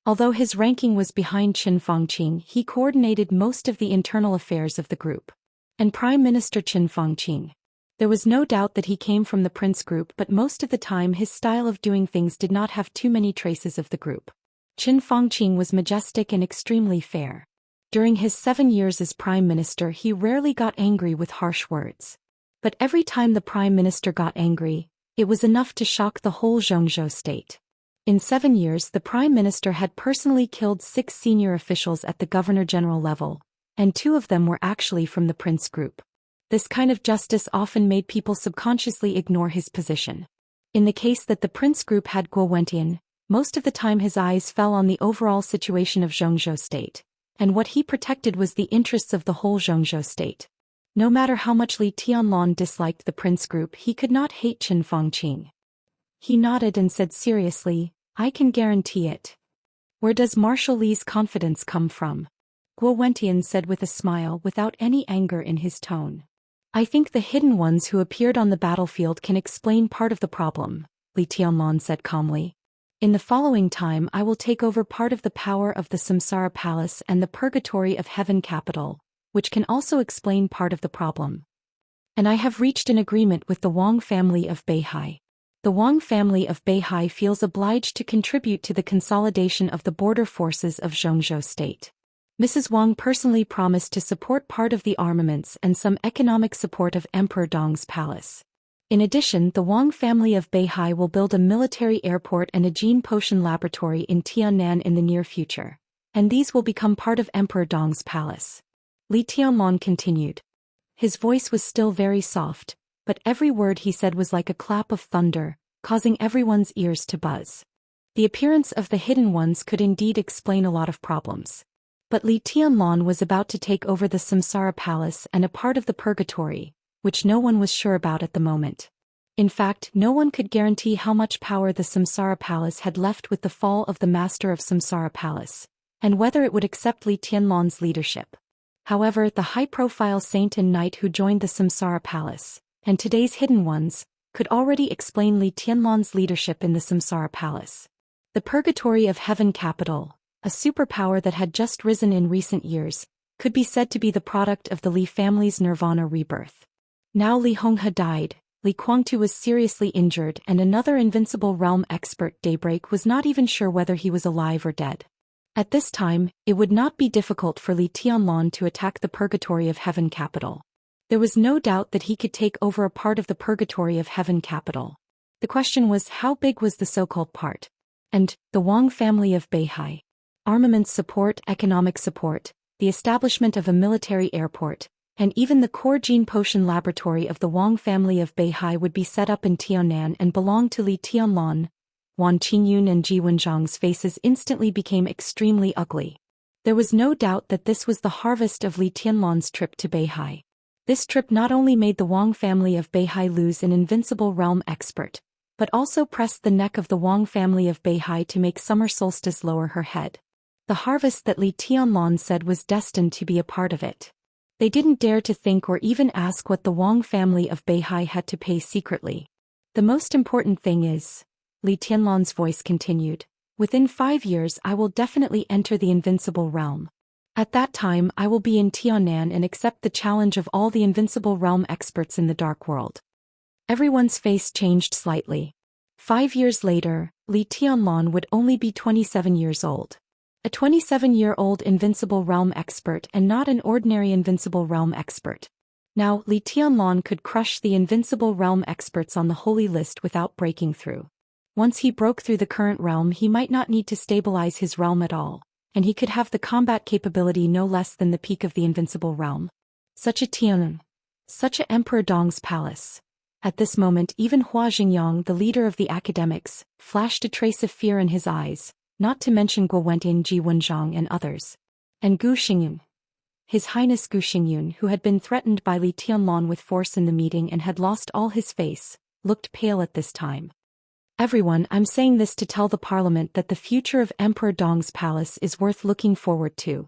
Although his ranking was behind Qin Fangqing, he coordinated most of the internal affairs of the group. And Prime Minister Qin Fangqing. There was no doubt that he came from the Prince Group, but most of the time his style of doing things did not have too many traces of the group. Qin Fangqing was majestic and extremely fair. During his 7 years as Prime Minister he rarely got angry with harsh words. But every time the Prime Minister got angry, it was enough to shock the whole Zhongzhou State. In 7 years the Prime Minister had personally killed 6 senior officials at the Governor-General level, and 2 of them were actually from the Prince Group. This kind of justice often made people subconsciously ignore his position. In the case that the Prince Group had Guo Wentian, most of the time his eyes fell on the overall situation of Zhongzhou State, and what he protected was the interests of the whole Zhongzhou State. No matter how much Li Tianlong disliked the Prince Group, he could not hate Qin Fangqing. He nodded and said seriously, "I can guarantee it." "Where does Marshal Li's confidence come from?" Guo Wentian said with a smile without any anger in his tone. "I think the hidden ones who appeared on the battlefield can explain part of the problem," Li Tianlong said calmly. "In the following time I will take over part of the power of the Samsara Palace and the Purgatory of Heaven capital, which can also explain part of the problem. And I have reached an agreement with the Wang family of Beihai. The Wang family of Beihai feels obliged to contribute to the consolidation of the border forces of Zhongzhou State. Mrs. Wang personally promised to support part of the armaments and some economic support of Emperor Dong's palace. In addition, the Wang family of Beihai will build a military airport and a gene potion laboratory in Tiannan in the near future, and these will become part of Emperor Dong's palace." Li Tianlong continued. His voice was still very soft, but every word he said was like a clap of thunder, causing everyone's ears to buzz. The appearance of the hidden ones could indeed explain a lot of problems. But Li Tianlong was about to take over the Samsara Palace and a part of the Purgatory, which no one was sure about at the moment. In fact, no one could guarantee how much power the Samsara Palace had left with the fall of the Master of Samsara Palace, and whether it would accept Li Tianlan's leadership. However, the high-profile saint and knight who joined the Samsara Palace, and today's hidden ones, could already explain Li Tianlan's leadership in the Samsara Palace. The Purgatory of Heaven Capital, a superpower that had just risen in recent years, could be said to be the product of the Li family's nirvana rebirth. Now Li Honghe died, Li Guangtu was seriously injured, and another invincible realm expert, Daybreak, was not even sure whether he was alive or dead. At this time, it would not be difficult for Li Tianlan to attack the Purgatory of Heaven Capital. There was no doubt that he could take over a part of the Purgatory of Heaven Capital. The question was, how big was the so-called part? And the Wang family of Beihai. Armaments support, economic support, the establishment of a military airport, and even the core gene potion laboratory of the Wang family of Beihai would be set up in Tianan and belong to Li Tianlan. Wan Qingyun and Ji Wenzhang's faces instantly became extremely ugly. There was no doubt that this was the harvest of Li Tianlan's trip to Beihai. This trip not only made the Wang family of Beihai lose an invincible realm expert, but also pressed the neck of the Wang family of Beihai to make summer solstice lower her head. The harvest that Li Tianlan said was destined to be a part of it. They didn't dare to think or even ask what the Wang family of Beihai had to pay secretly. The most important thing is, Li Tianlan's voice continued, within 5 years I will definitely enter the invincible realm. At that time I will be in Tianan and accept the challenge of all the invincible realm experts in the dark world. Everyone's face changed slightly. 5 years later, Li Tianlan would only be 27 years old. A 27-year-old invincible realm expert and not an ordinary invincible realm expert. Now, Li Tianlan could crush the invincible realm experts on the holy list without breaking through. Once he broke through the current realm, he might not need to stabilize his realm at all, and he could have the combat capability no less than the peak of the invincible realm. Such a Tianan. Such a Emperor Dong's palace. At this moment even Hua Xingyang, the leader of the academics, flashed a trace of fear in his eyes, not to mention Guo Wentin, Ji Wenzhang and others. And Gu Xingyun. His Highness Gu Xingyun, who had been threatened by Li Tianlan with force in the meeting and had lost all his face, looked pale at this time. Everyone, I'm saying this to tell the parliament that the future of Emperor Dong's palace is worth looking forward to.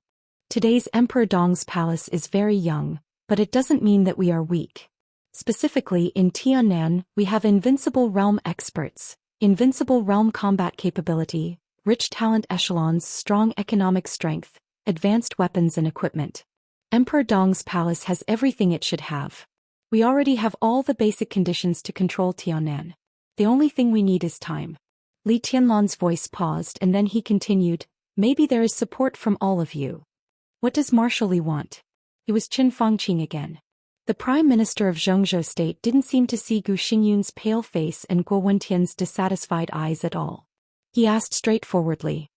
Today's Emperor Dong's palace is very young, but it doesn't mean that we are weak. Specifically, in Tianan, we have invincible realm experts, invincible realm combat capability, rich talent echelons, strong economic strength, advanced weapons and equipment. Emperor Dong's palace has everything it should have. We already have all the basic conditions to control Tianan. The only thing we need is time. Li Tianlan's voice paused and then he continued, maybe there is support from all of you. What does Marshal Li want? It was Qin Fangqing again. The Prime Minister of Zhongzhou State didn't seem to see Gu Xingyun's pale face and Guo Wentian's dissatisfied eyes at all. He asked straightforwardly.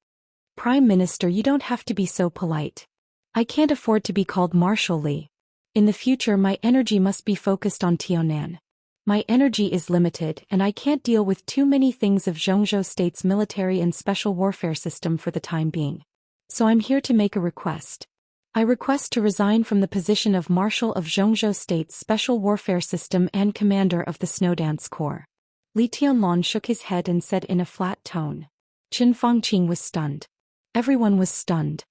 Prime Minister, you don't have to be so polite. I can't afford to be called Marshal Li. In the future my energy must be focused on Tianan. My energy is limited and I can't deal with too many things of Zhongzhou State's military and special warfare system for the time being. So I'm here to make a request. I request to resign from the position of Marshal of Zhongzhou State's Special Warfare System and Commander of the Snowdance Corps. Li Tianlan shook his head and said in a flat tone. Qin Fangqing was stunned. Everyone was stunned.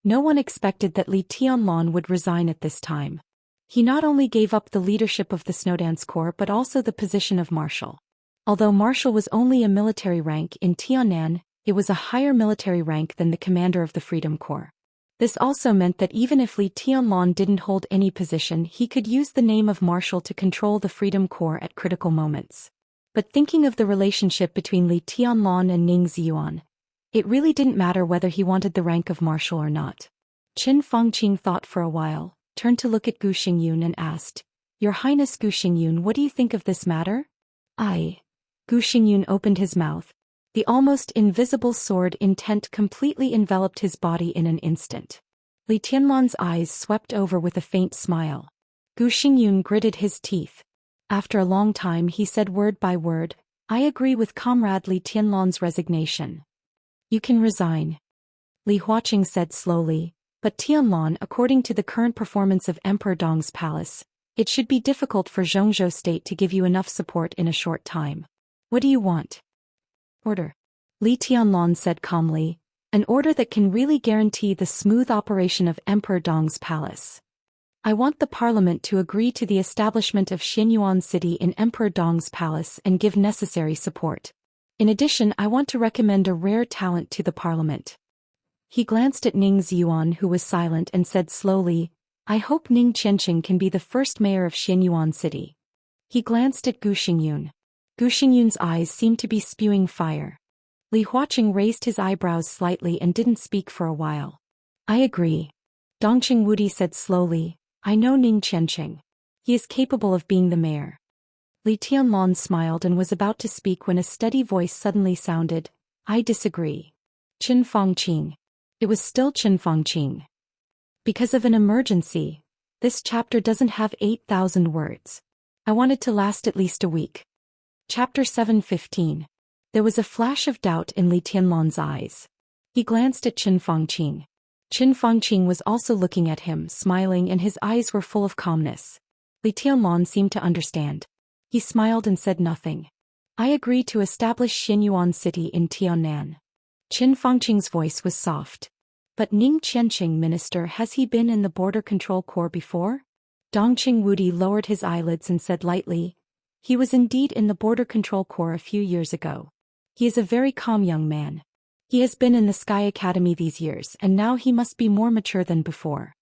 No one expected that Li Tianlan would resign at this time. He not only gave up the leadership of the Snowdance Corps but also the position of Marshal. Although Marshal was only a military rank in Tianan, it was a higher military rank than the commander of the Freedom Corps. This also meant that even if Li Tianlan didn't hold any position, he could use the name of Marshal to control the Freedom Corps at critical moments. But thinking of the relationship between Li Tianlan and Ning Ziyuan, it really didn't matter whether he wanted the rank of Marshal or not. Qin Fangqing thought for a while, turned to look at Gu Xingyun and asked, Your Highness Gu Xingyun, what do you think of this matter? Gu Xingyun opened his mouth. The almost invisible sword intent completely enveloped his body in an instant. Li Tianlan's eyes swept over with a faint smile. Gu Xingyun gritted his teeth. After a long time he said word by word, I agree with Comrade Li Tianlan's resignation. You can resign. Li Huaqing said slowly, but Tianlan, according to the current performance of Emperor Dong's palace, It should be difficult for Xianxia State to give you enough support in a short time. What do you want? Order. Li Tianlan said calmly, an order that can really guarantee the smooth operation of Emperor Dong's palace. I want the parliament to agree to the establishment of Xianyuan City in Emperor Dong's palace and give necessary support. In addition, I want to recommend a rare talent to the parliament. He glanced at Ning Ziyuan, who was silent, and said slowly, I hope Ning Qianqing can be the first mayor of Xianyuan City. He glanced at Gu Xingyun. Gu Xingyun's eyes seemed to be spewing fire. Li Huaqing raised his eyebrows slightly and didn't speak for a while. I agree. Dongqing Wudi said slowly, I know Ning Qianqing. He is capable of being the mayor. Li Tianlan smiled and was about to speak when a steady voice suddenly sounded, I disagree. Qin Fangqing. It was still Qin Fangqing. Because of an emergency, this chapter doesn't have 8,000 words. I want it to last at least a week. Chapter 7:15. There was a flash of doubt in Li Tianlan's eyes. He glanced at Qin Fangqing. Qin Fangqing was also looking at him, smiling, and his eyes were full of calmness. Li Tianlan seemed to understand. He smiled and said nothing. I agree to establish Xianyuan City in Tiannan. Qin Fangqing's voice was soft. But Ning Qianqing, minister, has he been in the Border Control Corps before? Dongqing Wudi lowered his eyelids and said lightly, he was indeed in the Border Control Corps a few years ago. He is a very calm young man. He has been in the Sky Academy these years, and now he must be more mature than before.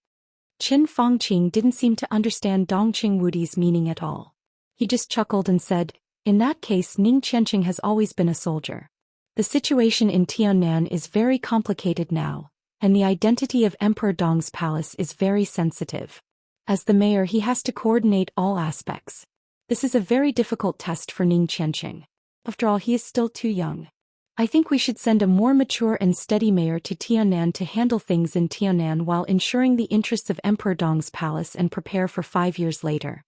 Qin Fangqing didn't seem to understand Dongqing Wudi's meaning at all. He just chuckled and said, in that case Ning Qianqing has always been a soldier. The situation in Tiannan is very complicated now, and the identity of Emperor Dong's palace is very sensitive. As the mayor, he has to coordinate all aspects. This is a very difficult test for Ning Qianqing. After all, he is still too young. I think we should send a more mature and steady mayor to Tiannan to handle things in Tiannan while ensuring the interests of Emperor Dong's palace and prepare for 5 years later.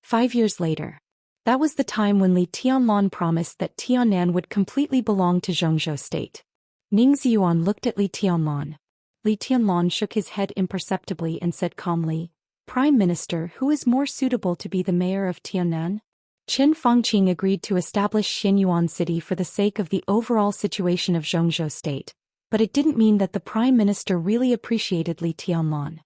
5 years later. That was the time when Li Tianlan promised that Tiannan would completely belong to Xianxia State. Ning Ziyuan looked at Li Tianlan. Li Tianlan shook his head imperceptibly and said calmly, Prime Minister, who is more suitable to be the mayor of Tiannan? Qin Fangqing agreed to establish Xianyuan City for the sake of the overall situation of Xianxia State, but it didn't mean that the Prime Minister really appreciated Li Tianlan.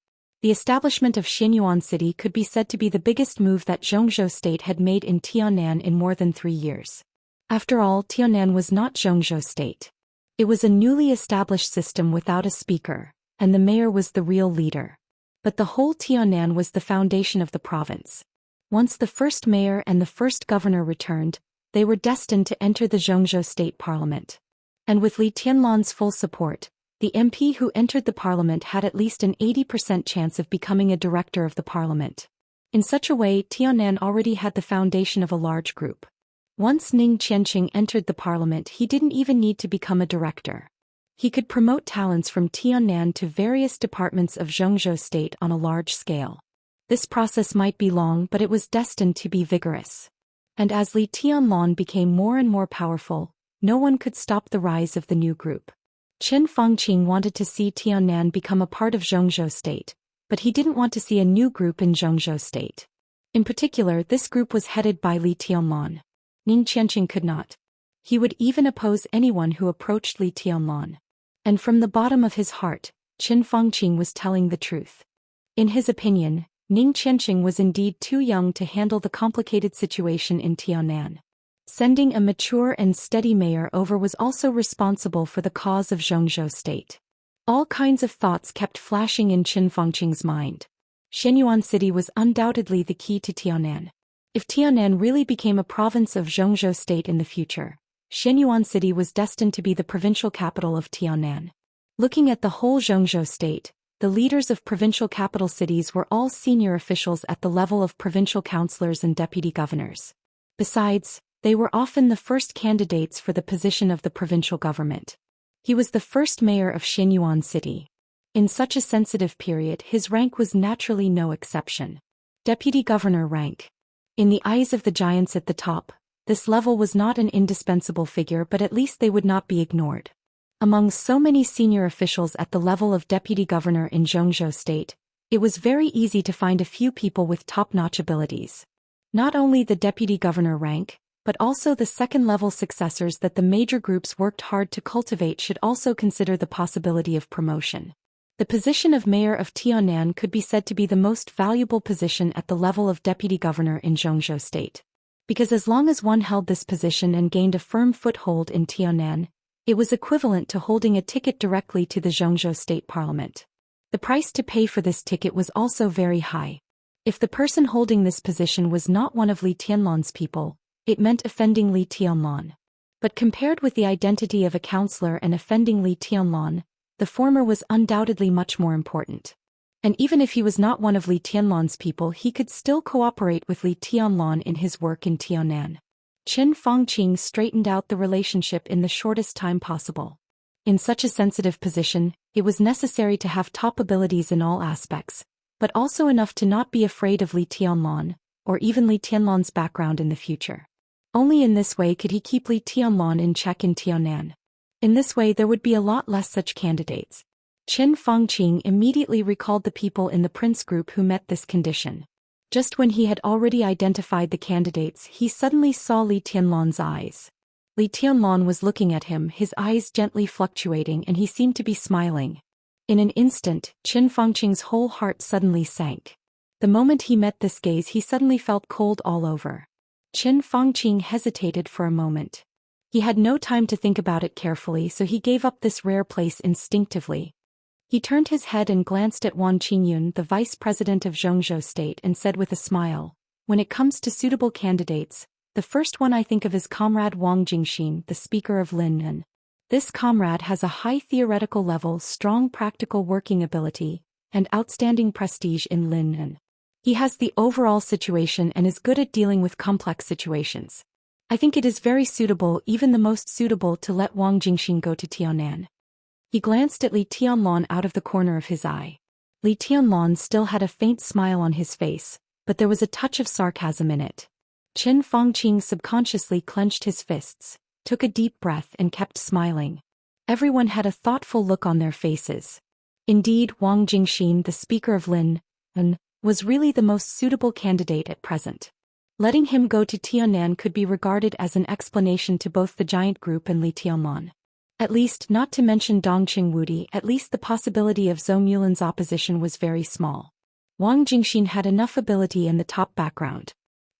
The establishment of Xianyuan City could be said to be the biggest move that Xianxia State had made in Tiannan in more than 3 years. After all, Tiannan was not Xianxia State. It was a newly established system without a speaker, and the mayor was the real leader. But the whole Tiannan was the foundation of the province. Once the first mayor and the first governor returned, they were destined to enter the Xianxia State Parliament. And with Li Tianlan's full support, the MP who entered the parliament had at least an 80% chance of becoming a director of the parliament. In such a way, Tiannan already had the foundation of a large group. Once Ning Qianqing entered the parliament, he didn't even need to become a director. He could promote talents from Tiannan to various departments of Xianxia State on a large scale. This process might be long, but it was destined to be vigorous. And as Li Tianlan became more and more powerful, no one could stop the rise of the new group. Qin Fangqing wanted to see Tiannan become a part of Xianxia State, but he didn't want to see a new group in Xianxia State. In particular, this group was headed by Li Tianlan. Ning Qianqing could not. He would even oppose anyone who approached Li Tianlan. And from the bottom of his heart, Qin Fangqing was telling the truth. In his opinion, Ning Qianqing was indeed too young to handle the complicated situation in Tiannan. Sending a mature and steady mayor over was also responsible for the cause of Xianxia State. All kinds of thoughts kept flashing in Qin Fangqing's mind. Xianyuan City was undoubtedly the key to Tiannan. If Tiannan really became a province of Xianxia State in the future, Xianyuan City was destined to be the provincial capital of Tiannan. Looking at the whole Xianxia State, the leaders of provincial capital cities were all senior officials at the level of provincial councillors and deputy governors. Besides, they were often the first candidates for the position of the provincial government. He was the first mayor of Xianyuan City. In such a sensitive period, his rank was naturally no exception. Deputy governor rank. In the eyes of the giants at the top, this level was not an indispensable figure, but at least they would not be ignored. Among so many senior officials at the level of deputy governor in Xianxia State, It was very easy to find a few people with top-notch abilities. Not only the deputy governor rank, but also the second-level successors that the major groups worked hard to cultivate should also consider the possibility of promotion. The position of mayor of Tianan could be said to be the most valuable position at the level of deputy governor in Zhou state. Because as long as one held this position and gained a firm foothold in Tianan, it was equivalent to holding a ticket directly to the Zhou state parliament. The price to pay for this ticket was also very high. If the person holding this position was not one of Li Tianlan's people, it meant offending Li Tianlan. But compared with the identity of a counselor and offending Li Tianlan, the former was undoubtedly much more important. And even if he was not one of Li Tianlan's people, he could still cooperate with Li Tianlan in his work in Tianan. Qin Fangqing straightened out the relationship in the shortest time possible. In such a sensitive position, it was necessary to have top abilities in all aspects, but also enough to not be afraid of Li Tianlan, or even Li Tianlan's background in the future. Only in this way could he keep Li Tianlan in check in Tianan. In this way there would be a lot less such candidates. Qin Fangqing immediately recalled the people in the prince group who met this condition. Just when he had already identified the candidates, he suddenly saw Li Tianlan's eyes. Li Tianlan was looking at him, his eyes gently fluctuating, and he seemed to be smiling. In an instant, Qin Fangqing's whole heart suddenly sank. The moment he met this gaze, he suddenly felt cold all over. Qin Fangqing hesitated for a moment. He had no time to think about it carefully, so he gave up this rare place instinctively. He turned his head and glanced at Wang Qingyun, the vice president of Zhou state, and said with a smile, "When it comes to suitable candidates, the first one I think of is Comrade Wang Jingxin, the speaker of Linnan. This comrade has a high theoretical level, strong practical working ability, and outstanding prestige in Linnan. He has the overall situation and is good at dealing with complex situations. I think it is very suitable, even the most suitable, to let Wang Jingxin go to Tianan." He glanced at Li Tianlan out of the corner of his eye. Li Tianlan still had a faint smile on his face, but there was a touch of sarcasm in it. Qin Fangqing subconsciously clenched his fists, took a deep breath, and kept smiling. Everyone had a thoughtful look on their faces. Indeed, Wang Jingxin, the speaker of Linnan, was really the most suitable candidate at present. Letting him go to Tianan could be regarded as an explanation to both the giant group and Li Tianlan. At least, not to mention Dongqing Wudi, at least the possibility of Zhou Mulan's opposition was very small. Wang Jingxin had enough ability and the top background.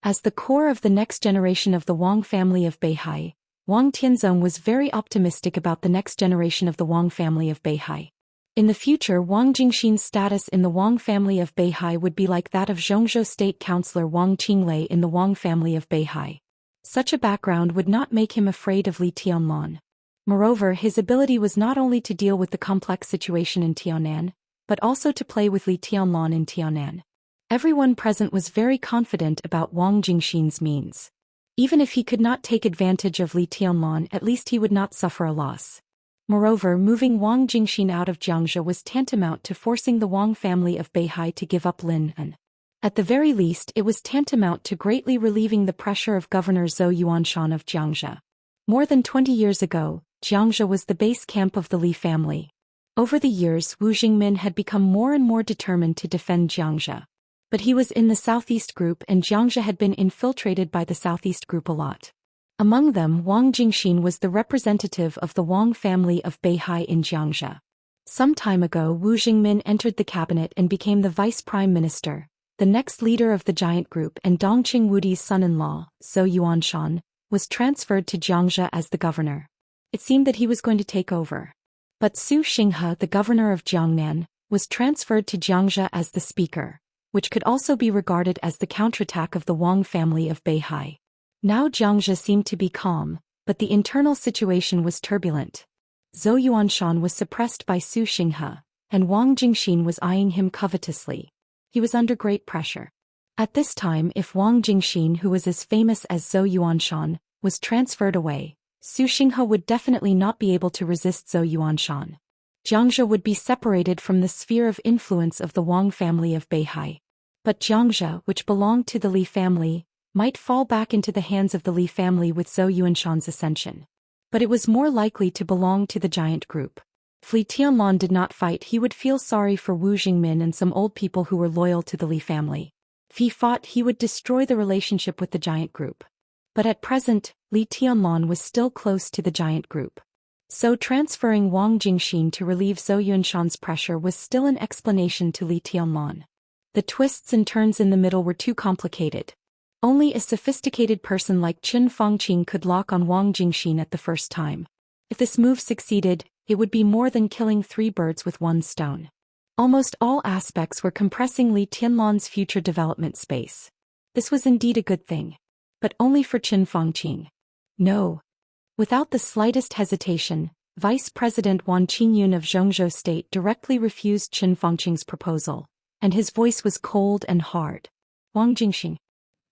As the core of the next generation of the Wang family of Beihai, Wang Tianzong was very optimistic about the next generation of the Wang family of Beihai. In the future, Wang Jingxin's status in the Wang family of Beihai would be like that of Zhongzhou State Councillor Wang Qinglei in the Wang family of Beihai. Such a background would not make him afraid of Li Tianlan. Moreover, his ability was not only to deal with the complex situation in Tianan, but also to play with Li Tianlan in Tianan. Everyone present was very confident about Wang Jingxin's means. Even if he could not take advantage of Li Tianlan, at least he would not suffer a loss. Moreover, moving Wang Jingxin out of Jiangzhou was tantamount to forcing the Wang family of Beihai to give up Linnan. At the very least, it was tantamount to greatly relieving the pressure of Governor Zhou Yuanshan of Jiangzhou. More than 20 years ago, Jiangzhou was the base camp of the Li family. Over the years, Wu Jingmin had become more and more determined to defend Jiangzhou. But he was in the Southeast Group, and Jiangzhou had been infiltrated by the Southeast Group a lot. Among them, Wang Jingxin was the representative of the Wang family of Beihai in Xianxia. Some time ago, Wu Jingmin entered the cabinet and became the vice prime minister, the next leader of the giant group, and Dongqing Wudi's son-in-law, Zhou Yuanshan, was transferred to Jiangzhou as the governor. It seemed that he was going to take over. But Zhou Xian, the governor of Jiangnan, was transferred to Jiangzhou as the speaker, which could also be regarded as the counterattack of the Wang family of Beihai. Now Jiangzhou seemed to be calm, but the internal situation was turbulent. Zhou Yuanshan was suppressed by Zhou Xian, and Wang Jingxin was eyeing him covetously. He was under great pressure. At this time, if Wang Jingxin, who was as famous as Zhou Yuanshan, was transferred away, Zhou Xian would definitely not be able to resist Zhou Yuanshan. Jiangzhou would be separated from the sphere of influence of the Wang family of Beihai. But Jiangzhou, which belonged to the Li family, might fall back into the hands of the Li family with Zhou Yuanshan's ascension. But it was more likely to belong to the giant group. If Li Tianlan did not fight, he would feel sorry for Wu Jingmin and some old people who were loyal to the Li family. If he fought, he would destroy the relationship with the giant group. But at present, Li Tianlan was still close to the giant group. So transferring Wang Jingxin to relieve Zhou Yuanshan's pressure was still an explanation to Li Tianlan. The twists and turns in the middle were too complicated. Only a sophisticated person like Qin Fangqing could lock on Wang Jingxin at the first time. If this move succeeded, it would be more than killing 3 birds with 1 stone. Almost all aspects were compressing Li Tianlan's future development space. This was indeed a good thing. But only for Qin Fangqing. No. Without the slightest hesitation, Vice President Wan Qingyun of Zhongzhou State directly refused Qin Fangqing's proposal, and his voice was cold and hard. Wang Jingxin.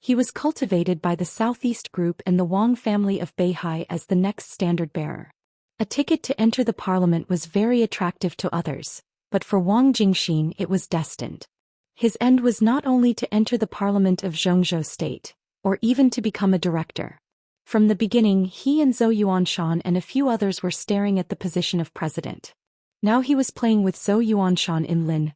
He was cultivated by the Southeast Group and the Wang family of Beihai as the next standard-bearer. A ticket to enter the parliament was very attractive to others, but for Wang Jingxin it was destined. His end was not only to enter the parliament of Zhongzhou State, or even to become a director. From the beginning, he and Zhou Yuanshan and a few others were staring at the position of president. Now he was playing with Zhou Yuanshan in Lin.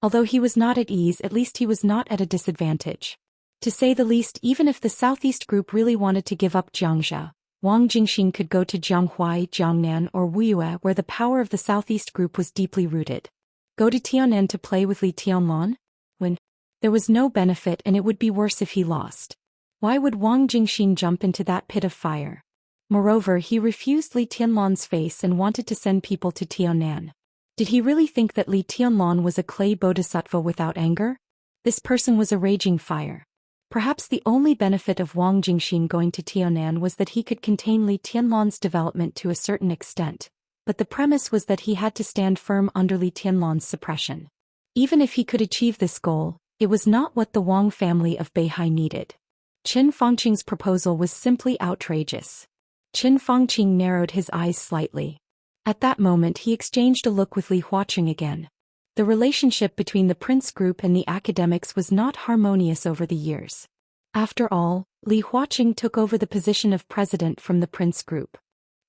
Although he was not at ease, at least he was not at a disadvantage. To say the least, even if the Southeast Group really wanted to give up Xianxia, Wang Jingxin could go to Jianghuai, Jiangnan or Wuxia, where the power of the Southeast Group was deeply rooted. Go to Tianan to play with Li Tianlan? When there was no benefit, and it would be worse if he lost. Why would Wang Jingxin jump into that pit of fire? Moreover, he refused Li Tianlan's face and wanted to send people to Tianan. Did he really think that Li Tianlan was a clay bodhisattva without anger? This person was a raging fire. Perhaps the only benefit of Wang Jingxin going to Tianan was that he could contain Li Tianlan's development to a certain extent, but the premise was that he had to stand firm under Li Tianlan's suppression. Even if he could achieve this goal, it was not what the Wang family of Beihai needed. Qin Fangqing's proposal was simply outrageous. Qin Fangqing narrowed his eyes slightly. At that moment he exchanged a look with Li Huaqing again. The relationship between the Prince Group and the academics was not harmonious over the years. After all, Li Huaqing took over the position of president from the Prince Group.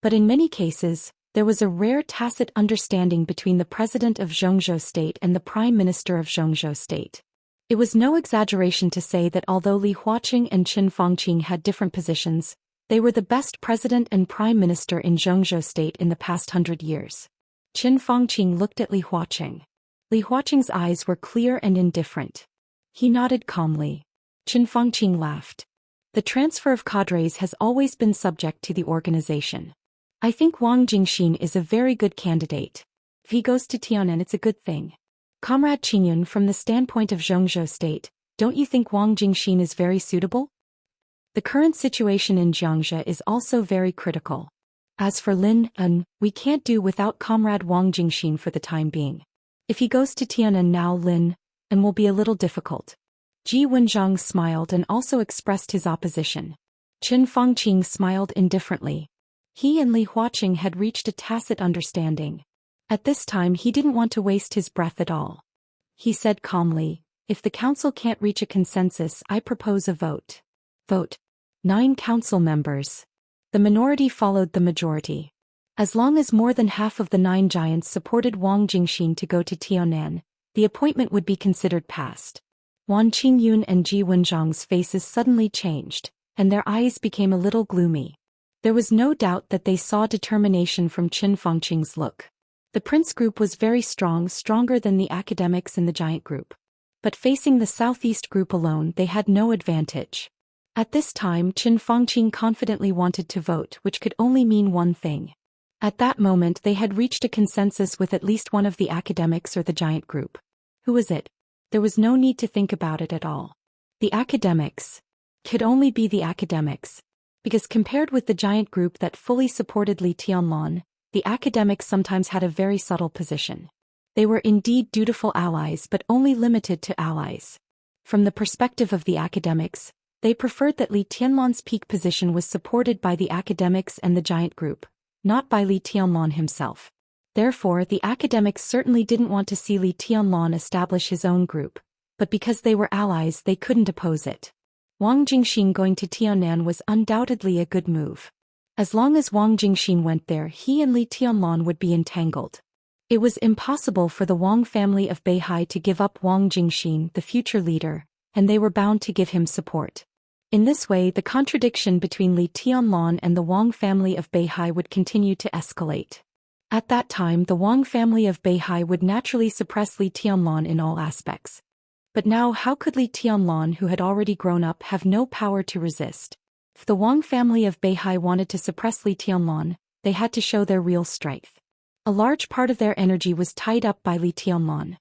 But in many cases, there was a rare tacit understanding between the president of Zhongzhou State and the prime minister of Zhongzhou State. It was no exaggeration to say that although Li Huaqing and Qin Fangqing had different positions, they were the best president and prime minister in Zhongzhou State in the past 100 years. Qin Fangqing looked at Li Huaqing. Li Huaqing's eyes were clear and indifferent. He nodded calmly. Qin Fangqing laughed. The transfer of cadres has always been subject to the organization. I think Wang Jingxin is a very good candidate. If he goes to Tianan, it's a good thing. Comrade Qingyun, from the standpoint of Zhongzhou State, don't you think Wang Jingxin is very suitable? The current situation in Xianxia is also very critical. As for Lin, we can't do without Comrade Wang Jingxin for the time being. If he goes to Tianan now, Lin will be a little difficult. Ji Wenzhang smiled and also expressed his opposition. Qin Fangqing smiled indifferently. He and Li Huaqing had reached a tacit understanding. At this time he didn't want to waste his breath at all. He said calmly, if the council can't reach a consensus, I propose a vote. Vote. 9 council members. The minority followed the majority. As long as more than half of the 9 giants supported Wang Jingxin to go to Tianan, the appointment would be considered passed. Wan Qingyun and Ji Wenzhang's faces suddenly changed, and their eyes became a little gloomy. There was no doubt that they saw determination from Qin Fangqing's look. The Prince Group was very strong, stronger than the academics in the Giant Group. But facing the Southeast Group alone, they had no advantage. At this time, Qin Fangqing confidently wanted to vote, which could only mean one thing. At that moment they had reached a consensus with at least one of the academics or the Giant Group. Who was it? There was no need to think about it at all. The academics. Could only be the academics. Because compared with the Giant Group that fully supported Li Tianlan, the academics sometimes had a very subtle position. They were indeed dutiful allies, but only limited to allies. From the perspective of the academics, they preferred that Li Tianlan's peak position was supported by the academics and the Giant Group, not by Li Tianlan himself. Therefore, the academics certainly didn't want to see Li Tianlan establish his own group, but because they were allies they couldn't oppose it. Wang Jingxin going to Tianan was undoubtedly a good move. As long as Wang Jingxin went there, he and Li Tianlan would be entangled. It was impossible for the Wang family of Beihai to give up Wang Jingxin, the future leader, and they were bound to give him support. In this way, the contradiction between Li Tianlan and the Wang family of Beihai would continue to escalate. At that time, the Wang family of Beihai would naturally suppress Li Tianlan in all aspects. But now, how could Li Tianlan, who had already grown up, have no power to resist? If the Wang family of Beihai wanted to suppress Li Tianlan, they had to show their real strength. A large part of their energy was tied up by Li Tianlan.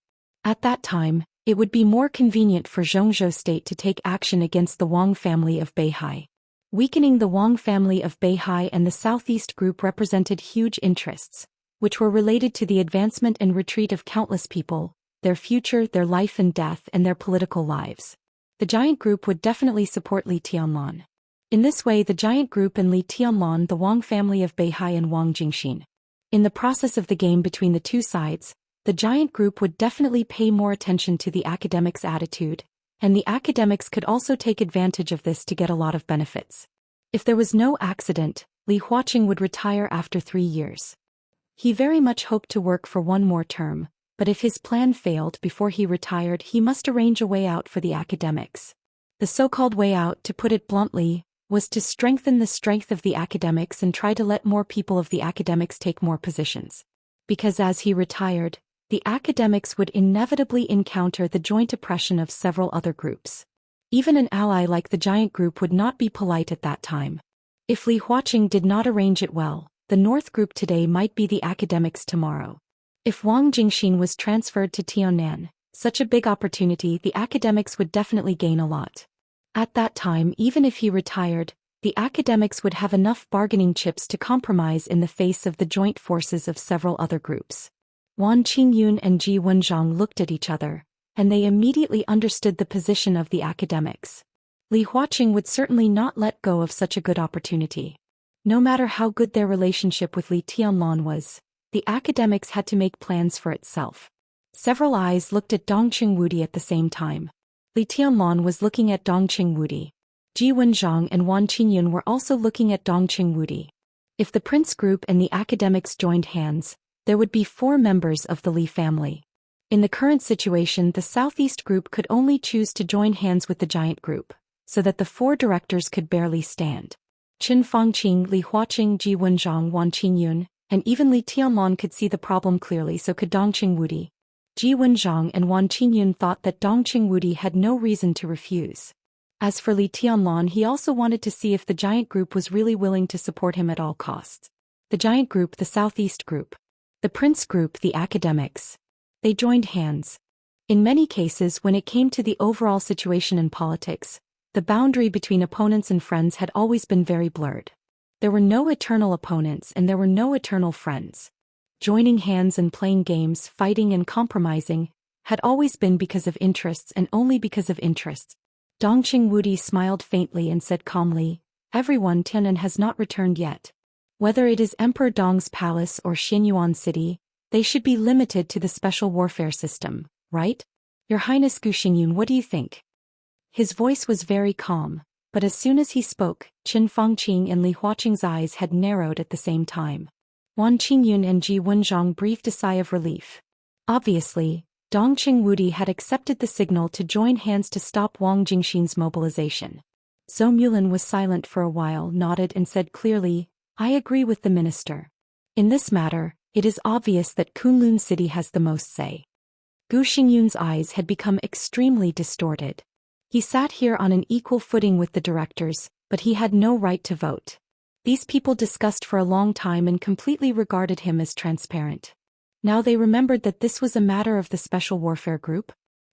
At that time, it would be more convenient for Zhou state to take action against the Wang family of Beihai. Weakening the Wang family of Beihai and the Southeast Group represented huge interests, which were related to the advancement and retreat of countless people, their future, their life and death, and their political lives. The Giant Group would definitely support Li Tianlan. In this way, the Giant Group and Li Tianlan, the Wang family of Beihai and Wang Jingxin. In the process of the game between the two sides, the Giant Group would definitely pay more attention to the academics' attitude, and the academics could also take advantage of this to get a lot of benefits. If there was no accident, Li Huaqing would retire after 3 years. He very much hoped to work for one more term, but if his plan failed before he retired, he must arrange a way out for the academics. The so-called way out, to put it bluntly, was to strengthen the strength of the academics and try to let more people of the academics take more positions. Because as he retired, the academics would inevitably encounter the joint oppression of several other groups. Even an ally like the Giant Group would not be polite at that time. If Li Huaqing did not arrange it well, the North Group today might be the academics tomorrow. If Wang Jingxin was transferred to Tiannan, such a big opportunity, the academics would definitely gain a lot. At that time, even if he retired, the academics would have enough bargaining chips to compromise in the face of the joint forces of several other groups. Wan Qingyun and Ji Wenzhang looked at each other, and they immediately understood the position of the academics. Li Huaqing would certainly not let go of such a good opportunity. No matter how good their relationship with Li Tianlan was, the academics had to make plans for itself. Several eyes looked at Dongqing Wudi at the same time. Li Tianlan was looking at Dongqing Wudi. Ji Wenzhang and Wan Qingyun were also looking at Dongqing Wudi. If the Prince Group and the academics joined hands, there would be 4 members of the Li family. In the current situation, the Southeast Group could only choose to join hands with the Giant Group, so that the 4 directors could barely stand. Qin Fangqing, Li Huaqing, Ji Wenzhang, Wan Qingyun, and even Li Tianlan could see the problem clearly, so could Dongqing Wudi. Ji Wenzhang and Wan Qingyun thought that Dongqing Wudi had no reason to refuse. As for Li Tianlan, he also wanted to see if the Giant Group was really willing to support him at all costs. The Giant Group, the Southeast Group. The Prince Group, the academics. They joined hands. In many cases, when it came to the overall situation in politics, the boundary between opponents and friends had always been very blurred. There were no eternal opponents and there were no eternal friends. Joining hands and playing games, fighting and compromising, had always been because of interests and only because of interests. Dongqing Wudi smiled faintly and said calmly, "Everyone, Tiannan has not returned yet. Whether it is Emperor Dong's palace or Xianyuan city, they should be limited to the special warfare system, right? Your Highness Gu Xingyun, what do you think?" His voice was very calm, but as soon as he spoke, Qin Fangqing and Li Huaqing's eyes had narrowed at the same time. Wan Qingyun and Ji Wenzhang breathed a sigh of relief. Obviously, Dongqing Wudi had accepted the signal to join hands to stop Wang Jingxin's mobilization. Zhou Mulan was silent for a while, nodded and said clearly, "I agree with the minister. In this matter, it is obvious that Kunlun City has the most say." Gu Xingyun's eyes had become extremely distorted. He sat here on an equal footing with the directors, but he had no right to vote. These people discussed for a long time and completely regarded him as transparent. Now they remembered that this was a matter of the Special Warfare Group.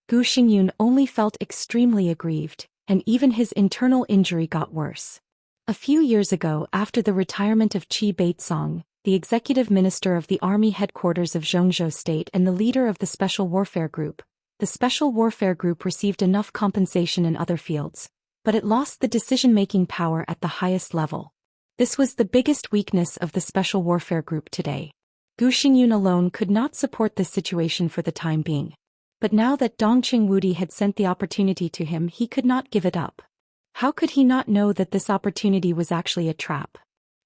Gu Xingyun only felt extremely aggrieved, and even his internal injury got worse. A few years ago, after the retirement of Qi Baitsong, the executive minister of the army headquarters of Zhou State and the leader of the Special Warfare Group, the Special Warfare Group received enough compensation in other fields, but it lost the decision-making power at the highest level. This was the biggest weakness of the Special Warfare Group today. Gu Xingyun alone could not support this situation for the time being. But now that Dongqing Wudi had sent the opportunity to him, he could not give it up. How could he not know that this opportunity was actually a trap?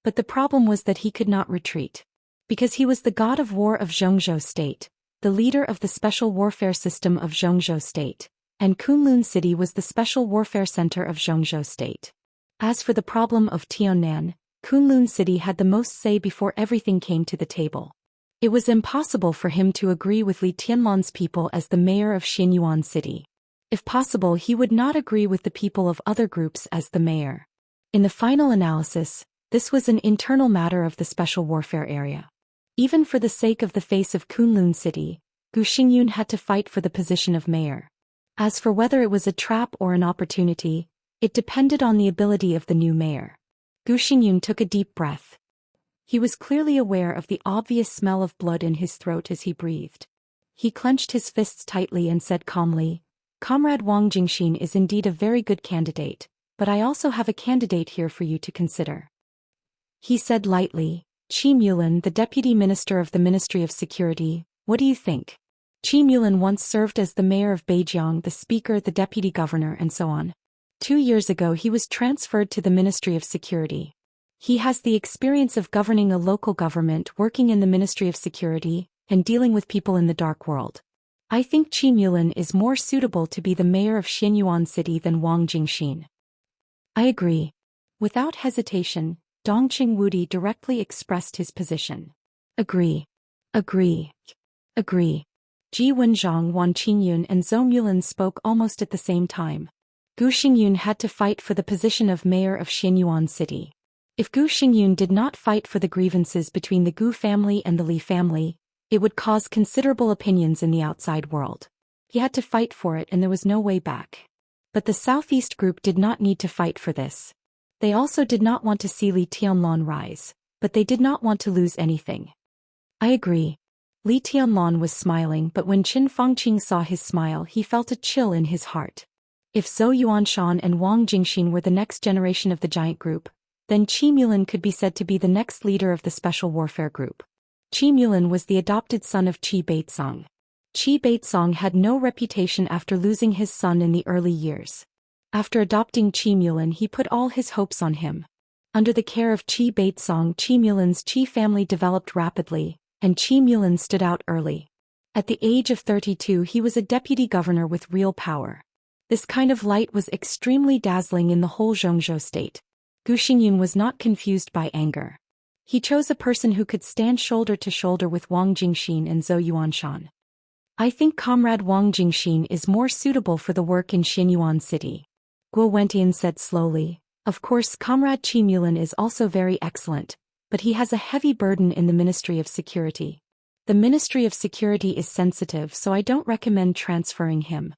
But the problem was that he could not retreat. Because he was the god of war of Zhongzhou State, the leader of the special warfare system of Zhongzhou State, and Kunlun City was the special warfare center of Zhongzhou State. As for the problem of Tiannan, Kunlun City had the most say before everything came to the table. It was impossible for him to agree with Li Tianlan's people as the mayor of Xianyuan City. If possible, he would not agree with the people of other groups as the mayor. In the final analysis, this was an internal matter of the special warfare area. Even for the sake of the face of Kunlun City, Gu Xingyun had to fight for the position of mayor. As for whether it was a trap or an opportunity, it depended on the ability of the new mayor. Gu Xingyun took a deep breath. He was clearly aware of the obvious smell of blood in his throat as he breathed. He clenched his fists tightly and said calmly, "Comrade Wang Jingxin is indeed a very good candidate, but I also have a candidate here for you to consider." He said lightly, "Qi Mulin, the Deputy Minister of the Ministry of Security, what do you think?" Qi Mulin once served as the mayor of Beijiang, the speaker, the deputy governor, and so on. 2 years ago he was transferred to the Ministry of Security. He has the experience of governing a local government, working in the Ministry of Security, and dealing with people in the dark world. I think Qi Mulin is more suitable to be the mayor of Xianyuan City than Wang Jingxin. I agree. Without hesitation, Dongqing Wudi directly expressed his position. Agree. Agree. Agree. Ji Wenxiang, Wan Qinyun and Zhou Mulin spoke almost at the same time. Gu Xingyun had to fight for the position of mayor of Xianyuan City. If Gu Xingyun did not fight for the grievances between the Gu family and the Li family, it would cause considerable opinions in the outside world. He had to fight for it and there was no way back. But the Southeast group did not need to fight for this. They also did not want to see Li Tianlan rise, but they did not want to lose anything. I agree. Li Tianlan was smiling, but when Qin Fangqing saw his smile he felt a chill in his heart. If Zhou Yuanshan and Wang Jingxin were the next generation of the giant group, then Qi Mulin could be said to be the next leader of the special warfare group. Qi Mulin was the adopted son of Qi Beizong. Qi Beizong had no reputation after losing his son in the early years. After adopting Qi Mulin he put all his hopes on him. Under the care of Qi Beizong, Qi Mulin's Qi family developed rapidly, and Qi Mulin stood out early. At the age of 32 he was a deputy governor with real power. This kind of light was extremely dazzling in the whole Zhongzhou state. Gu Xingyun was not confused by anger. He chose a person who could stand shoulder to shoulder with Wang Jingxin and Zhou Yuanshan. I think Comrade Wang Jingxin is more suitable for the work in Xianyuan City. Guo Wentian said slowly, of course Comrade Qi Mulin is also very excellent, but he has a heavy burden in the Ministry of Security. The Ministry of Security is sensitive, so I don't recommend transferring him.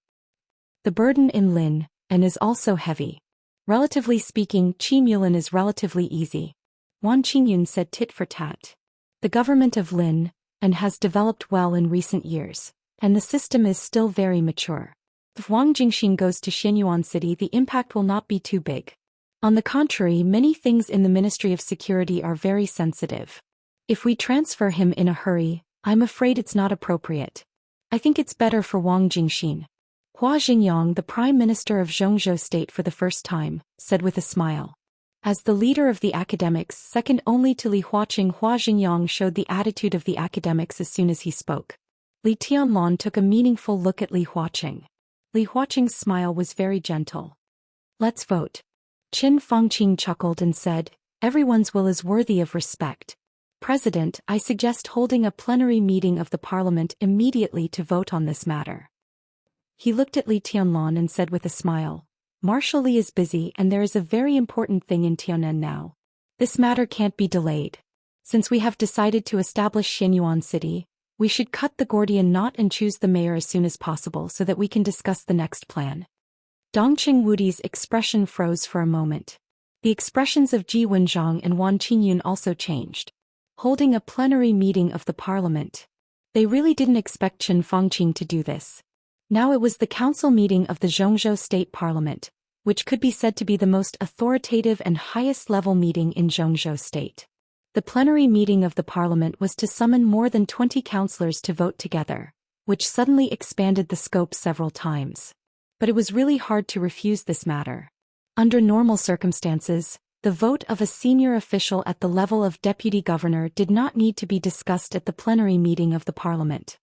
The burden in Lin, and is also heavy. Relatively speaking, Qi Mulin is relatively easy. Wan Qingyun said tit for tat. The government of Lin, and has developed well in recent years, and the system is still very mature. If Wang Jingxin goes to Xianyuan City the impact will not be too big. On the contrary, many things in the Ministry of Security are very sensitive. If we transfer him in a hurry, I'm afraid it's not appropriate. I think it's better for Wang Jingxin. Hua Xingyang, the Prime Minister of Zhongzhou State for the first time, said with a smile. As the leader of the academics, second only to Li Huaqing, Hua Xingyang showed the attitude of the academics as soon as he spoke. Li Tianlan took a meaningful look at Li Huaqing. Li Huaqing's smile was very gentle. Let's vote. Qin Fangqing chuckled and said, everyone's will is worthy of respect. President, I suggest holding a plenary meeting of the parliament immediately to vote on this matter. He looked at Li Tianlan and said with a smile, Marshal Li is busy and there is a very important thing in Tiannan now. This matter can't be delayed. Since we have decided to establish Xianyuan City, we should cut the Gordian knot and choose the mayor as soon as possible so that we can discuss the next plan. Dongqing Wudi's expression froze for a moment. The expressions of Ji Wenxiang and Wan Qinyun also changed. Holding a plenary meeting of the parliament. They really didn't expect Qin Fangqing to do this. Now it was the council meeting of the Zhongzhou State Parliament, which could be said to be the most authoritative and highest-level meeting in Zhongzhou State. The plenary meeting of the parliament was to summon more than 20 councillors to vote together, which suddenly expanded the scope several times. But it was really hard to refuse this matter. Under normal circumstances, The vote of a senior official at the level of deputy governor did not need to be discussed at the plenary meeting of the parliament.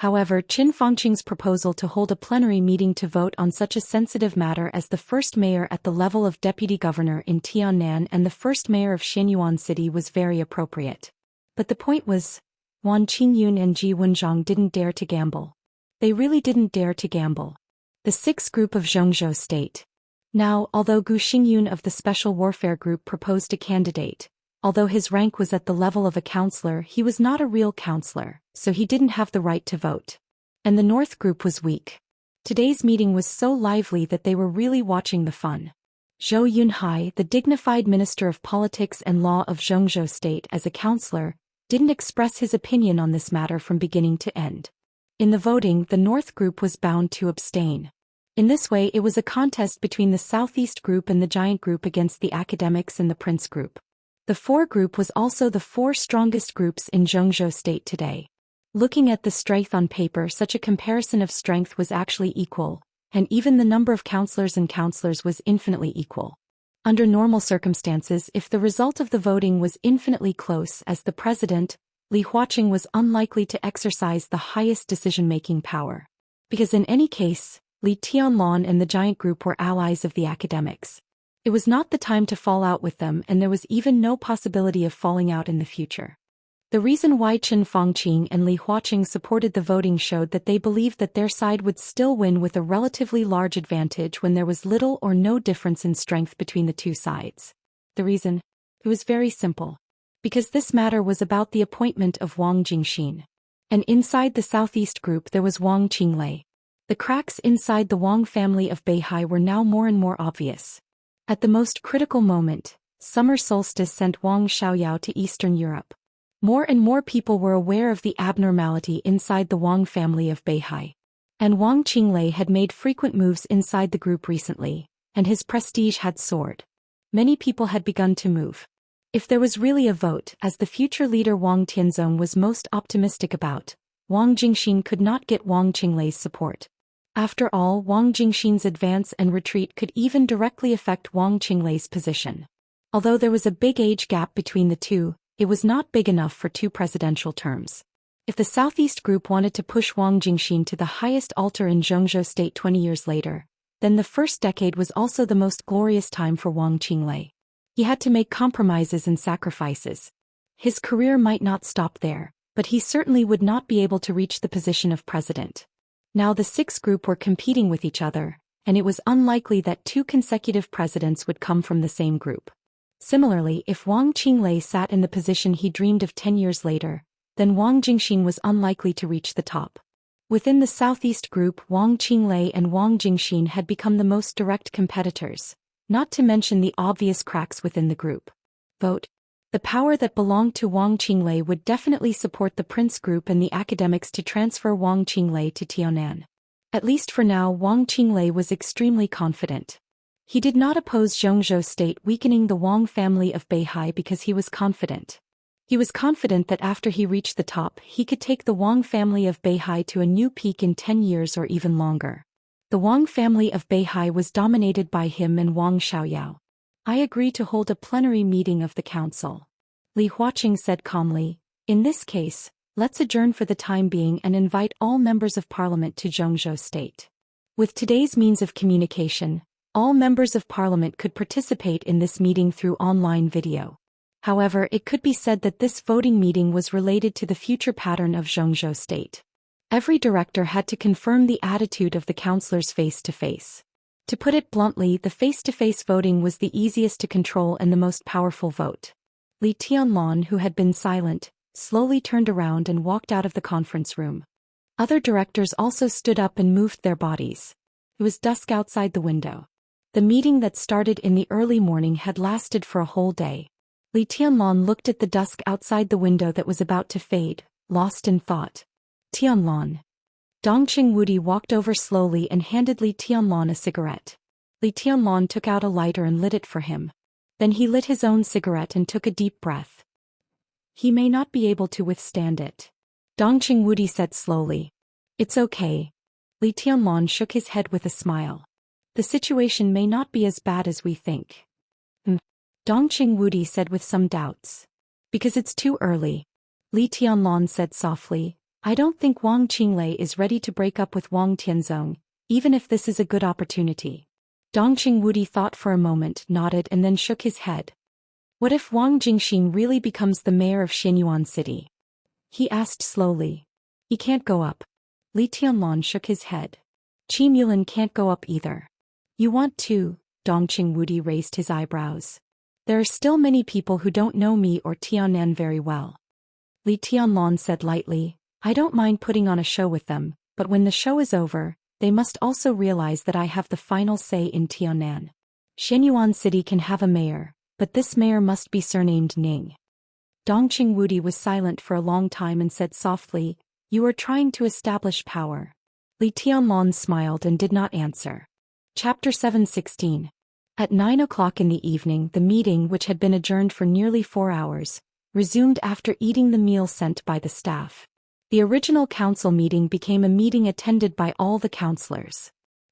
However, Qin Fangqing's proposal to hold a plenary meeting to vote on such a sensitive matter as the first mayor at the level of deputy governor in Tiannan and the first mayor of Xianyuan City was very appropriate. But the point was, Wan Qingyun and Ji Wenzhong didn't dare to gamble. They really didn't dare to gamble. The sixth group of Zhongzhou State. Now, although Gu Xingyun of the Special Warfare Group proposed a candidate, although his rank was at the level of a counselor, he was not a real counselor, so he didn't have the right to vote. And the North Group was weak. Today's meeting was so lively that they were really watching the fun. Zhou Yunhai, the dignified Minister of Politics and Law of Zhongzhou State as a counselor, didn't express his opinion on this matter from beginning to end. In the voting, the North Group was bound to abstain. In this way, it was a contest between the Southeast Group and the Giant Group against the Academics and the Prince Group. The Four Group was also the four strongest groups in Zhongzhou State today. Looking at the strength on paper, such a comparison of strength was actually equal, and even the number of counselors was infinitely equal. Under normal circumstances, if the result of the voting was infinitely close, as the president, Li Huaqing was unlikely to exercise the highest decision-making power. Because in any case, Li Tianlong and the Giant Group were allies of the Academics. It was not the time to fall out with them, and there was even no possibility of falling out in the future. The reason why Qin Fangqing and Li Huaqing supported the voting showed that they believed that their side would still win with a relatively large advantage when there was little or no difference in strength between the two sides. The reason? It was very simple. Because this matter was about the appointment of Wang Jingxin. And inside the Southeast Group there was Wang Qinglei. The cracks inside the Wang family of Beihai were now more and more obvious. At the most critical moment, summer solstice sent Wang Xiaoyao to Eastern Europe. More and more people were aware of the abnormality inside the Wang family of Beihai. And Wang Qinglei had made frequent moves inside the group recently, and his prestige had soared. Many people had begun to move. If there was really a vote, as the future leader Wang Tianzong was most optimistic about, Wang Jingxin could not get Wang Qinglei's support. After all, Wang Jingxin's advance and retreat could even directly affect Wang Qinglei's position. Although there was a big age gap between the two, it was not big enough for 2 presidential terms. If the Southeast Group wanted to push Wang Jingxin to the highest altar in Zhongzhou State 20 years later, then the first decade was also the most glorious time for Wang Qinglei. He had to make compromises and sacrifices. His career might not stop there, but he certainly would not be able to reach the position of president. Now the 6th group were competing with each other, and it was unlikely that 2 consecutive presidents would come from the same group. Similarly, if Wang Qinglei sat in the position he dreamed of 10 years later, then Wang Jingxin was unlikely to reach the top. Within the Southeast Group, Wang Qinglei and Wang Jingxin had become the most direct competitors, not to mention the obvious cracks within the group. Vote. The power that belonged to Wang Qinglei would definitely support the Prince Group and the Academics to transfer Wang Qinglei to Tiannan. At least for now, Wang Qinglei was extremely confident. He did not oppose Zhongzhou State weakening the Wang family of Beihai because he was confident. He was confident that after he reached the top, he could take the Wang family of Beihai to a new peak in 10 years or even longer. The Wang family of Beihai was dominated by him and Wang Xiaoyao. I agree to hold a plenary meeting of the council. Li Huaqing said calmly, in this case, let's adjourn for the time being and invite all members of parliament to Zhongzhou State. With today's means of communication, all members of parliament could participate in this meeting through online video. However, it could be said that this voting meeting was related to the future pattern of Zhongzhou State. Every director had to confirm the attitude of the councillors face-to-face. To put it bluntly, the face-to-face voting was the easiest to control and the most powerful vote. Li Tianlong, who had been silent, slowly turned around and walked out of the conference room. Other directors also stood up and moved their bodies. It was dusk outside the window. The meeting that started in the early morning had lasted for a whole day. Li Tianlong looked at the dusk outside the window that was about to fade, lost in thought. Tianlong. Dongqing Wudi walked over slowly and handed Li Tianlong a cigarette. Li Tianlong took out a lighter and lit it for him. Then he lit his own cigarette and took a deep breath. He may not be able to withstand it. Dongqing Wudi said slowly. It's okay. Li Tianlong shook his head with a smile. The situation may not be as bad as we think. Dongqing Wudi said with some doubts. Because it's too early. Li Tianlan said softly, I don't think Wang Qinglei is ready to break up with Wang Tianzong, even if this is a good opportunity. Dongqing Wudi thought for a moment, nodded and then shook his head. What if Wang Jingxin really becomes the mayor of Xianyuan City? He asked slowly. He can't go up. Li Tianlan shook his head. Qi Mulan can't go up either. You want to? Dongqing Wudi raised his eyebrows. There are still many people who don't know me or Tiannan very well. Li Tianlan said lightly, I don't mind putting on a show with them, but when the show is over, they must also realize that I have the final say in Tiannan. Xianyuan City can have a mayor, but this mayor must be surnamed Ning. Dongqing Wudi was silent for a long time and said softly, You are trying to establish power. Li Tianlan smiled and did not answer. Chapter 7:16. At 9 o'clock in the evening, the meeting, which had been adjourned for nearly 4 hours, resumed after eating the meal sent by the staff. The original council meeting became a meeting attended by all the councillors.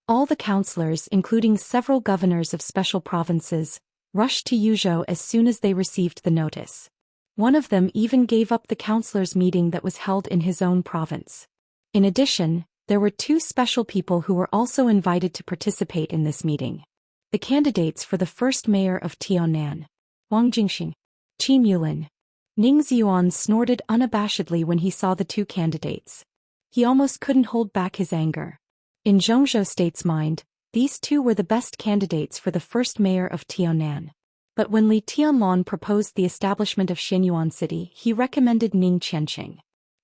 All the councillors, including several governors of special provinces, rushed to Yuzhou as soon as they received the notice. One of them even gave up the councillors' meeting that was held in his own province. In addition, there were 2 special people who were also invited to participate in this meeting. The candidates for the first mayor of Tiannan. Wang Jingxin. Qi Mulan. Ning Ziyuan snorted unabashedly when he saw the 2 candidates. He almost couldn't hold back his anger. In Zhongzhou State's mind, these 2 were the best candidates for the first mayor of Tiannan. But when Li Tianlan proposed the establishment of Xianyuan City, he recommended Ning Qianqing.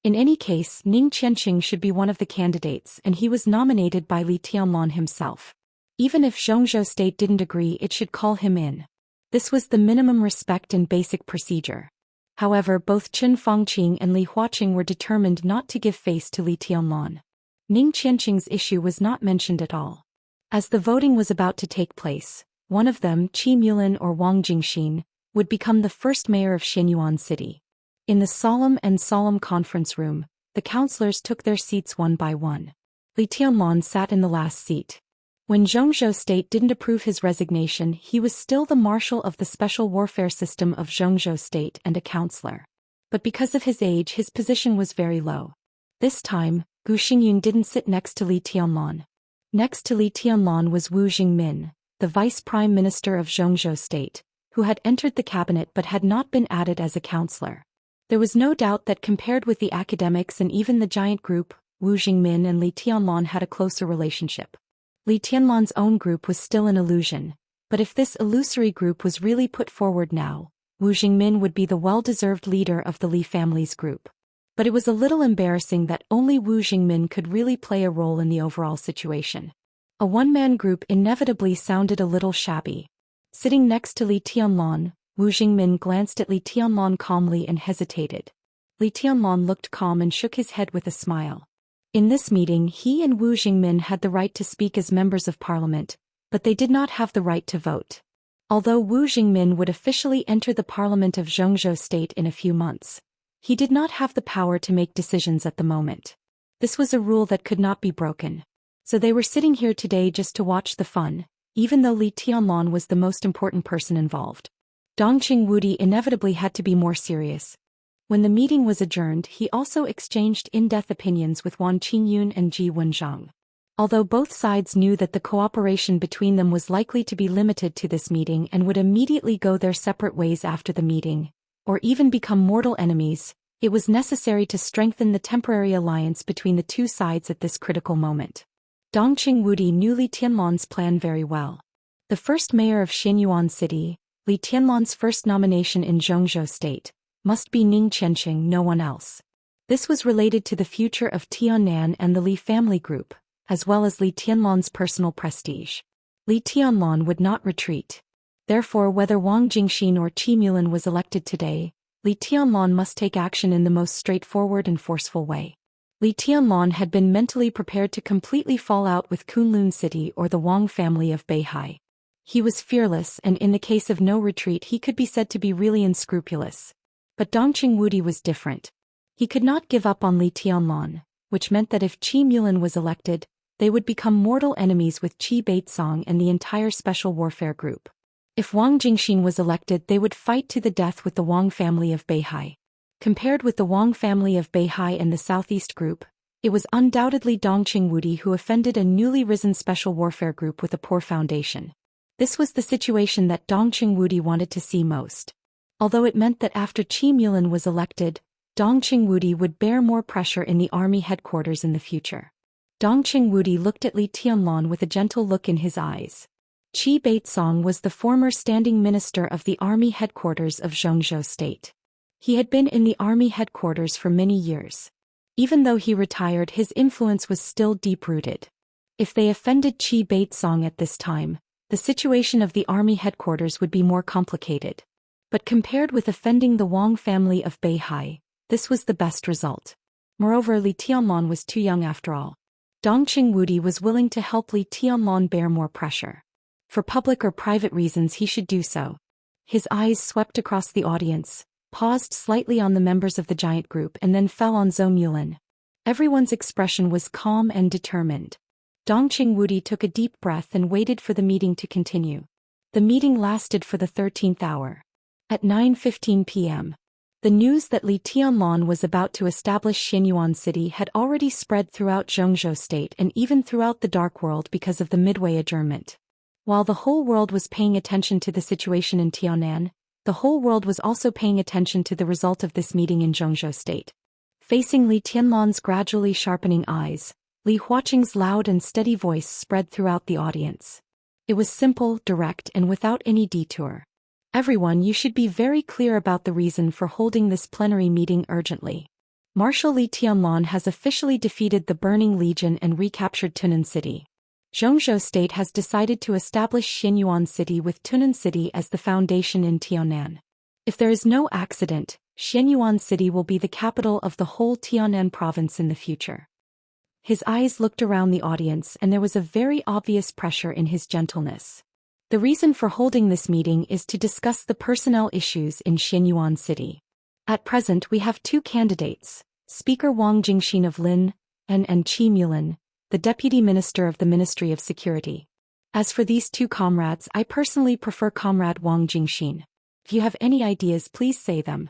In any case, Ning Qianqing should be one of the candidates, and he was nominated by Li Tianlan himself. Even if Zhongzhou State didn't agree, it should call him in. This was the minimum respect and basic procedure. However, both Chen Fangqing and Li Huaqing were determined not to give face to Li Tianlan. Ning Qianqing's issue was not mentioned at all. As the voting was about to take place, one of them, Qi Mulan or Wang Jingxin, would become the first mayor of Xianyuan City. In the solemn conference room, the councillors took their seats one by one. Li Tianlan sat in the last seat. When Zhongzhou State didn't approve his resignation, he was still the marshal of the special warfare system of Zhongzhou State and a councillor. But because of his age, his position was very low. This time, Gu Xingyun didn't sit next to Li Tianlan. Next to Li Tianlan was Wu Jingmin, the vice prime minister of Zhongzhou State, who had entered the cabinet but had not been added as a councillor. There was no doubt that compared with the academics and even the giant group, Wu Jingmin and Li Tianlan had a closer relationship. Li Tianlan's own group was still an illusion, but if this illusory group was really put forward now, Wu Jingmin would be the well-deserved leader of the Li family's group. But it was a little embarrassing that only Wu Jingmin could really play a role in the overall situation. A one-man group inevitably sounded a little shabby. Sitting next to Li Tianlan, Wu Jingmin glanced at Li Tianlan calmly and hesitated. Li Tianlan looked calm and shook his head with a smile. In this meeting, he and Wu Jingmin had the right to speak as members of parliament, but they did not have the right to vote. Although Wu Jingmin would officially enter the parliament of Zhongzhou State in a few months, he did not have the power to make decisions at the moment. This was a rule that could not be broken. So they were sitting here today just to watch the fun, even though Li Tianlan was the most important person involved. Dongqing Wudi inevitably had to be more serious. When the meeting was adjourned, he also exchanged in-depth opinions with Wan Qingyun and Ji Wenzhang. Although both sides knew that the cooperation between them was likely to be limited to this meeting and would immediately go their separate ways after the meeting, or even become mortal enemies, it was necessary to strengthen the temporary alliance between the 2 sides at this critical moment. Dongqing Wudi knew Li Tianlan's plan very well. The first mayor of Xianyuan City, Li Tianlan's first nomination in Zhongzhou State, must be Ning Qianqing, no one else. This was related to the future of Tiannan and the Li family group, as well as Li Tianlan's personal prestige. Li Tianlan would not retreat. Therefore, whether Wang Jingxin or Qi Mulan was elected today, Li Tianlan must take action in the most straightforward and forceful way. Li Tianlan had been mentally prepared to completely fall out with Kunlun City or the Wang family of Beihai. He was fearless, and in the case of no retreat he could be said to be really unscrupulous. But Dongqing Wudi was different. He could not give up on Li Tianlan, which meant that if Qi Mulan was elected, they would become mortal enemies with Qi Baitsong and the entire special warfare group. If Wang Jingxin was elected, they would fight to the death with the Wang family of Beihai. Compared with the Wang family of Beihai and the Southeast Group, it was undoubtedly Dongqing Wudi who offended a newly risen special warfare group with a poor foundation. This was the situation that Dongqing Wudi wanted to see most. Although it meant that after Qi Mulan was elected, Dongqing Wudi would bear more pressure in the army headquarters in the future. Dongqing Wudi looked at Li Tianlan with a gentle look in his eyes. Qi Baitsong was the former standing minister of the army headquarters of Zhongzhou State. He had been in the army headquarters for many years. Even though he retired, his influence was still deep-rooted. If they offended Qi Baitsong at this time, the situation of the army headquarters would be more complicated. But compared with offending the Wang family of Beihai, this was the best result. Moreover, Li Tianlan was too young after all. Dongqing Wudi was willing to help Li Tianlan bear more pressure. For public or private reasons he should do so. His eyes swept across the audience, paused slightly on the members of the giant group and then fell on Zhou Mulan. Everyone's expression was calm and determined. Dongqing Wudi took a deep breath and waited for the meeting to continue. The meeting lasted for the 13th hour. At 9:15 p.m., the news that Li Tianlan was about to establish Xianyuan City had already spread throughout Zhongzhou State and even throughout the Dark World because of the midway adjournment. While the whole world was paying attention to the situation in Tianan, the whole world was also paying attention to the result of this meeting in Zhongzhou State. Facing Li Tianlan's gradually sharpening eyes, Li Huaqing's loud and steady voice spread throughout the audience. It was simple, direct, and without any detour. Everyone, you should be very clear about the reason for holding this plenary meeting urgently. Marshal Li Tianlan has officially defeated the Burning Legion and recaptured Tunan City. Zhongzhou State has decided to establish Xianyuan City with Tunan City as the foundation in Tianan. If there is no accident, Xianyuan City will be the capital of the whole Tianan province in the future. His eyes looked around the audience and there was a very obvious pressure in his gentleness. The reason for holding this meeting is to discuss the personnel issues in Xianyuan City. At present we have two candidates, Speaker Wang Jingxin of Lin, and Qi Mulan, the Deputy Minister of the Ministry of Security. As for these two comrades, I personally prefer Comrade Wang Jingxin. If you have any ideas, please say them.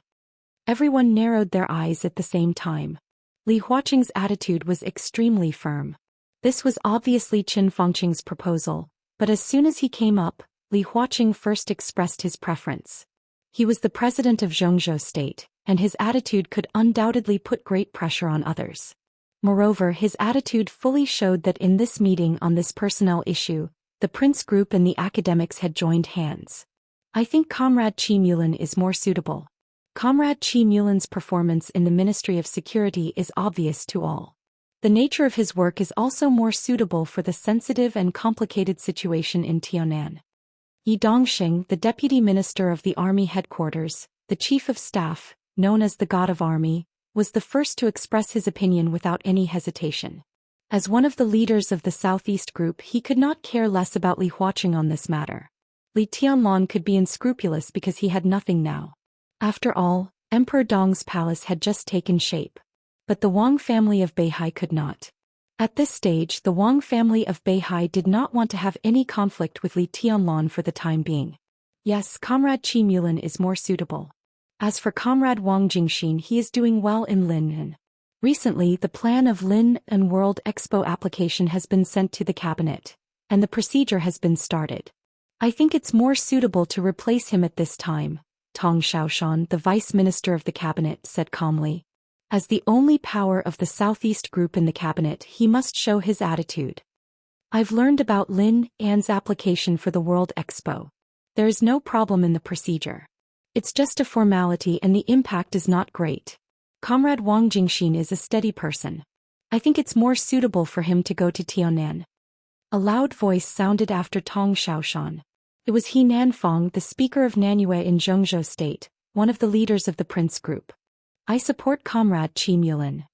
Everyone narrowed their eyes at the same time. Li Huaqing's attitude was extremely firm. This was obviously Qin Fangqing's proposal, but as soon as he came up, Li Huaqing first expressed his preference. He was the president of Zhongzhou State, and his attitude could undoubtedly put great pressure on others. Moreover, his attitude fully showed that in this meeting on this personnel issue, the Prince Group and the academics had joined hands. I think Comrade Qi Mulan is more suitable. Comrade Qi Mulan's performance in the Ministry of Security is obvious to all. The nature of his work is also more suitable for the sensitive and complicated situation in Tianan. Yi Dongxing, the Deputy Minister of the Army Headquarters, the Chief of Staff, known as the God of Army, was the first to express his opinion without any hesitation. As one of the leaders of the Southeast Group, he could not care less about Li Huaqing on this matter. Li Tianlan could be unscrupulous because he had nothing now. After all, Emperor Dong's palace had just taken shape. But the Wang family of Beihai could not. At this stage, the Wang family of Beihai did not want to have any conflict with Li Tianlan for the time being. Yes, Comrade Qi Mulan is more suitable. As for Comrade Wang Jingxin, he is doing well in Lin. Recently, the plan of Lin and World Expo application has been sent to the cabinet, and the procedure has been started. I think it's more suitable to replace him at this time, Tong Xiaoshan, the vice minister of the cabinet, said calmly. As the only power of the Southeast Group in the cabinet, he must show his attitude. I've learned about Lin An's application for the World Expo. There is no problem in the procedure. It's just a formality and the impact is not great. Comrade Wang Jingxin is a steady person. I think it's more suitable for him to go to Tianan. A loud voice sounded after Tong Xiaoshan. It was He Nanfang, the speaker of Nanyue in Zhongzhou State, one of the leaders of the Prince Group. I support Comrade Qi Mulan.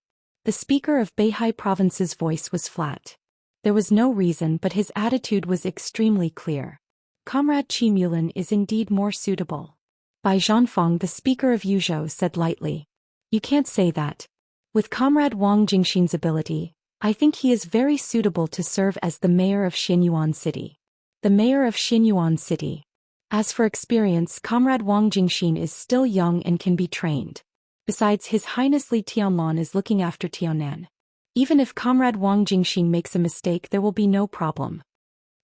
The speaker of Beihai province's voice was flat. There was no reason, but his attitude was extremely clear. Comrade Qi Mulan is indeed more suitable. Bai Zhanfang, the speaker of Yuzhou, said lightly. You can't say that. With Comrade Wang Jingxin's ability, I think he is very suitable to serve as the mayor of Xianyuan City. The mayor of Xianyuan City. As for experience, Comrade Wang Jingxin is still young and can be trained. Besides, His Highness Li Tianlan is looking after Tianan. Even if Comrade Wang Jingxin makes a mistake, there will be no problem.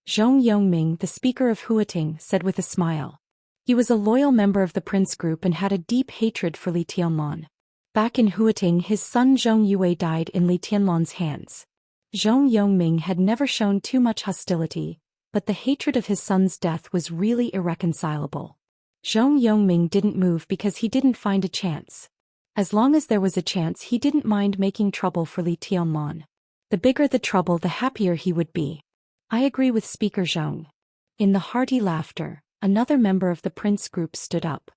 Zhong Yongming, the speaker of Huating, said with a smile. He was a loyal member of the Prince Group and had a deep hatred for Li Tianlan. Back in Huating, his son Zhong Yue died in Li Tianlan's hands. Zhong Yongming had never shown too much hostility, but the hatred of his son's death was really irreconcilable. Zhong Yongming didn't move because he didn't find a chance. As long as there was a chance, he didn't mind making trouble for Li Tianlan. The bigger the trouble, the happier he would be. I agree with Speaker Zhong. In the hearty laughter, another member of the Prince Group stood up.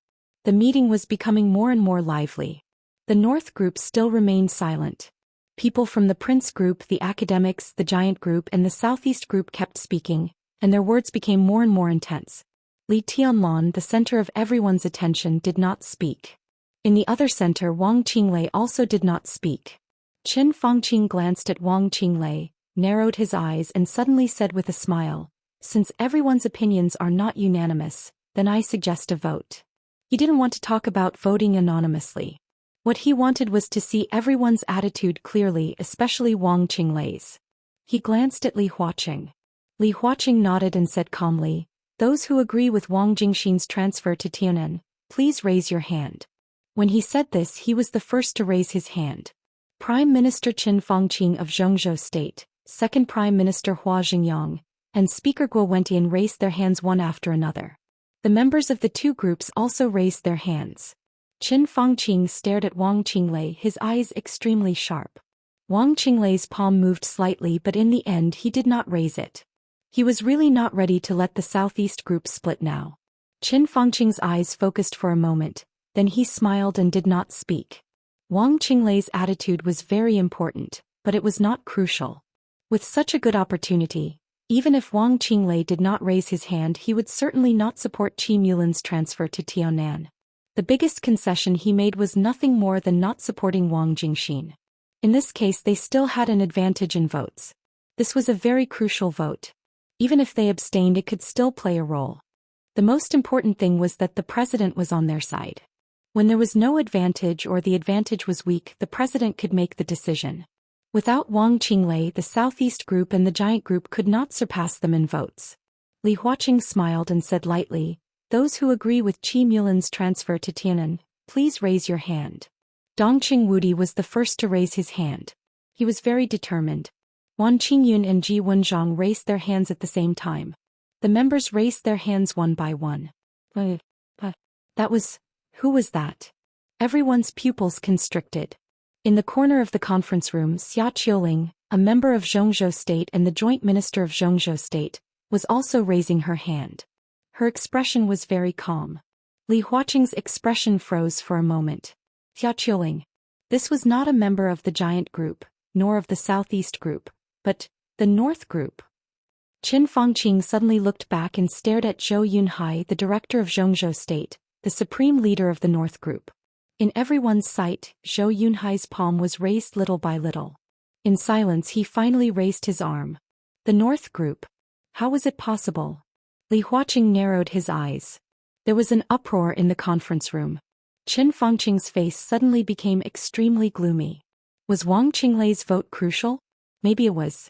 The meeting was becoming more and more lively. The North Group still remained silent. People from the Prince Group, the Academics, the Giant Group and the Southeast Group kept speaking, and their words became more and more intense. Li Tianlan, the center of everyone's attention, did not speak. In the other center, Wang Qinglei also did not speak. Qin Fangqing glanced at Wang Qinglei, narrowed his eyes and suddenly said with a smile, "Since everyone's opinions are not unanimous, then I suggest a vote." He didn't want to talk about voting anonymously. What he wanted was to see everyone's attitude clearly, especially Wang Qinglei's. He glanced at Li Huaqing. Li Huaqing nodded and said calmly, "Those who agree with Wang Jingxin's transfer to Tianan, please raise your hand." When he said this, he was the first to raise his hand. Prime Minister Qin Fangqing of Zhongzhou State, Second Prime Minister Hua Xingyang, and Speaker Guo Wentian raised their hands one after another. The members of the two groups also raised their hands. Qin Fangqing stared at Wang Qinglei, his eyes extremely sharp. Wang Qinglei's palm moved slightly, but in the end he did not raise it. He was really not ready to let the Southeast Group split now. Qin Fangqing's eyes focused for a moment, then he smiled and did not speak. Wang Qinglei's attitude was very important, but it was not crucial. With such a good opportunity, even if Wang Qinglei did not raise his hand, he would certainly not support Qi Mulin's transfer to Tianan. The biggest concession he made was nothing more than not supporting Wang Jingxin. In this case, they still had an advantage in votes. This was a very crucial vote. Even if they abstained, it could still play a role. The most important thing was that the president was on their side. When there was no advantage or the advantage was weak, the president could make the decision. Without Wang Qinglei, the Southeast Group and the Giant Group could not surpass them in votes. Li Huaqing smiled and said lightly, "Those who agree with Qi Mulin's transfer to Tianan, please raise your hand." Dongqing Wudi was the first to raise his hand. He was very determined. Wan Qingyun and Ji Wenzhang raised their hands at the same time. The members raised their hands one by one. Who was that? Everyone's pupils constricted. In the corner of the conference room, Xia Qiuling, a member of Zhongzhou State and the Joint Minister of Zhongzhou State, was also raising her hand. Her expression was very calm. Li Huaqing's expression froze for a moment. Xia Qiuling. This was not a member of the Giant Group, nor of the Southeast Group, but the North Group. Qin Fangqing suddenly looked back and stared at Zhou Yunhai, the director of Zhongzhou State, the supreme leader of the North Group. In everyone's sight, Zhou Yunhai's palm was raised little by little. In silence, he finally raised his arm. The North Group. How was it possible? Li Huaqing narrowed his eyes. There was an uproar in the conference room. Qin Fangqing's face suddenly became extremely gloomy. Was Wang Qinglei's vote crucial? Maybe it was.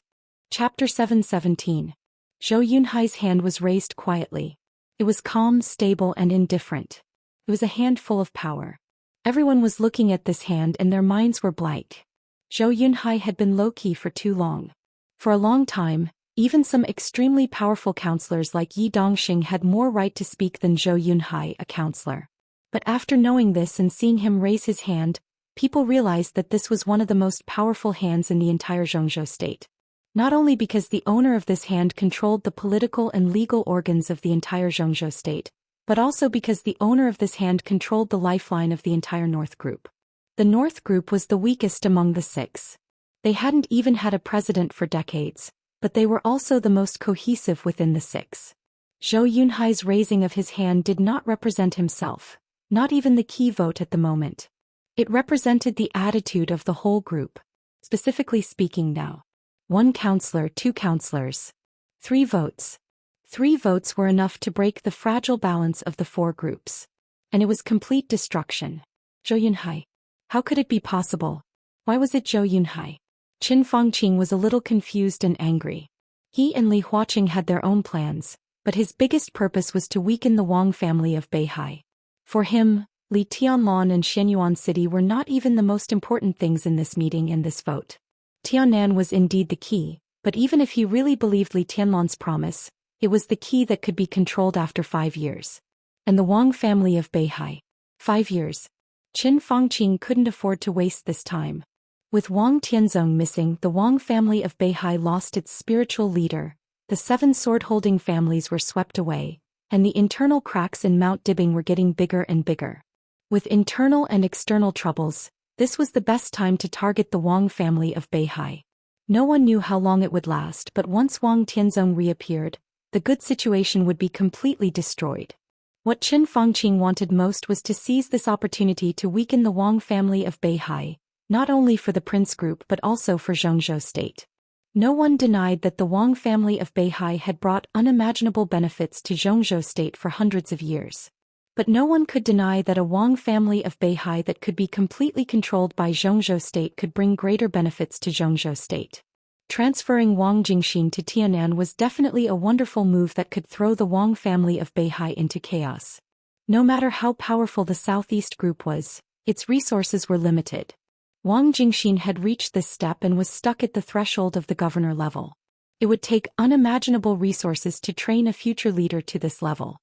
Chapter 717. Zhou Yunhai's hand was raised quietly. It was calm, stable, and indifferent. It was a hand full of power. Everyone was looking at this hand and their minds were blank. Zhou Yunhai had been low-key for too long. For a long time, even some extremely powerful counselors like Yi Dongxing had more right to speak than Zhou Yunhai, a counselor. But after knowing this and seeing him raise his hand, people realized that this was one of the most powerful hands in the entire Zhongzhou State. Not only because the owner of this hand controlled the political and legal organs of the entire Zhongzhou State, but also because the owner of this hand controlled the lifeline of the entire North Group. The North Group was the weakest among the six. They hadn't even had a president for decades, but they were also the most cohesive within the six. Zhou Yunhai's raising of his hand did not represent himself, not even the key vote at the moment. It represented the attitude of the whole group. Specifically speaking now. 1 counselor, 2 counselors. 3 votes. 3 votes were enough to break the fragile balance of the 4 groups. And it was complete destruction. Zhou Yunhai. How could it be possible? Why was it Zhou Yunhai? Qin Fangqing was a little confused and angry. He and Li Huaqing had their own plans, but his biggest purpose was to weaken the Wang family of Beihai. For him, Li Tianlan and Xianyuan City were not even the most important things in this meeting and this vote. Tianan was indeed the key, but even if he really believed Li Tianlan's promise, it was the key that could be controlled after 5 years. And the Wang family of Beihai. 5 years. Qin Fangqing couldn't afford to waste this time. With Wang Tianzong missing, the Wang family of Beihai lost its spiritual leader, the 7 sword-holding families were swept away, and the internal cracks in Mount Dibing were getting bigger and bigger. With internal and external troubles, this was the best time to target the Wang family of Beihai. No one knew how long it would last, but once Wang Tianzong reappeared, the good situation would be completely destroyed. What Qin Fangqing wanted most was to seize this opportunity to weaken the Wang family of Beihai, not only for the Prince Group but also for Zhou State. No one denied that the Wang family of Beihai had brought unimaginable benefits to Zhou State for hundreds of years. But no one could deny that a Wang family of Beihai that could be completely controlled by Zhou State could bring greater benefits to Zhou State. Transferring Wang Jingxin to Tianan was definitely a wonderful move that could throw the Wang family of Beihai into chaos. No matter how powerful the Southeast Group was, its resources were limited. Wang Jingxin had reached this step and was stuck at the threshold of the governor level. It would take unimaginable resources to train a future leader to this level.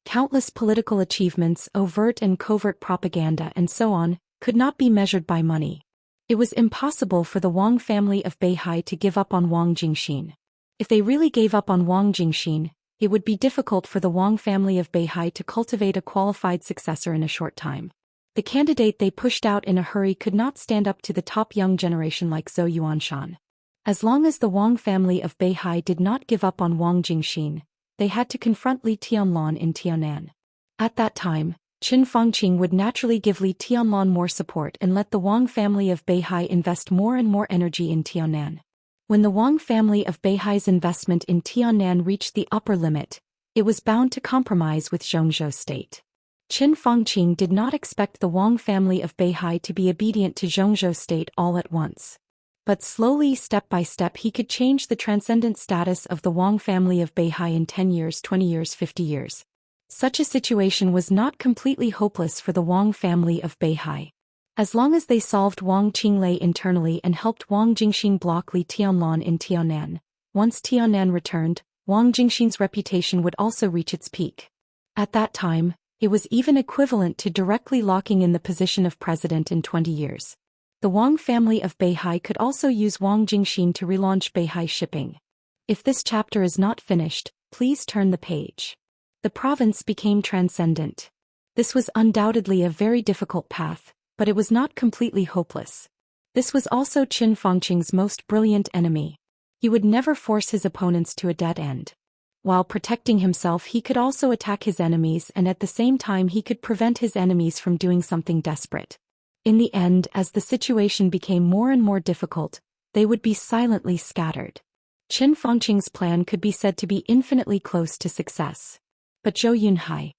Countless political achievements, overt and covert propaganda and so on, could not be measured by money. It was impossible for the Wang family of Beihai to give up on Wang Jingxin. If they really gave up on Wang Jingxin, it would be difficult for the Wang family of Beihai to cultivate a qualified successor in a short time. The candidate they pushed out in a hurry could not stand up to the top young generation like Zhou Yuanshan. As long as the Wang family of Beihai did not give up on Wang Jingxin, they had to confront Li Tianlan in Tianan. At that time, Qin Fangqing would naturally give Li Tianlan more support and let the Wang family of Beihai invest more and more energy in Tianan. When the Wang family of Beihai's investment in Tianan reached the upper limit, it was bound to compromise with Zhou State. Qin Fangqing did not expect the Wang family of Beihai to be obedient to Zhou State all at once. But slowly, step by step, he could change the transcendent status of the Wang family of Beihai in 10 years, 20 years, 50 years. Such a situation was not completely hopeless for the Wang family of Beihai. As long as they solved Wang Qinglei internally and helped Wang Jingxin block Li Tianlan in Tianan, once Tianan returned, Wang Jingxin's reputation would also reach its peak. At that time, it was even equivalent to directly locking in the position of president in 20 years. The Wang family of Beihai could also use Wang Jingxin to relaunch Beihai shipping. If this chapter is not finished, please turn the page. The province became transcendent. This was undoubtedly a very difficult path, but it was not completely hopeless. This was also Qin Fangqing's most brilliant enemy. He would never force his opponents to a dead end. While protecting himself, he could also attack his enemies, and at the same time he could prevent his enemies from doing something desperate. In the end, as the situation became more and more difficult, they would be silently scattered. Qin Fangqing's plan could be said to be infinitely close to success. But Zhou Yunhai.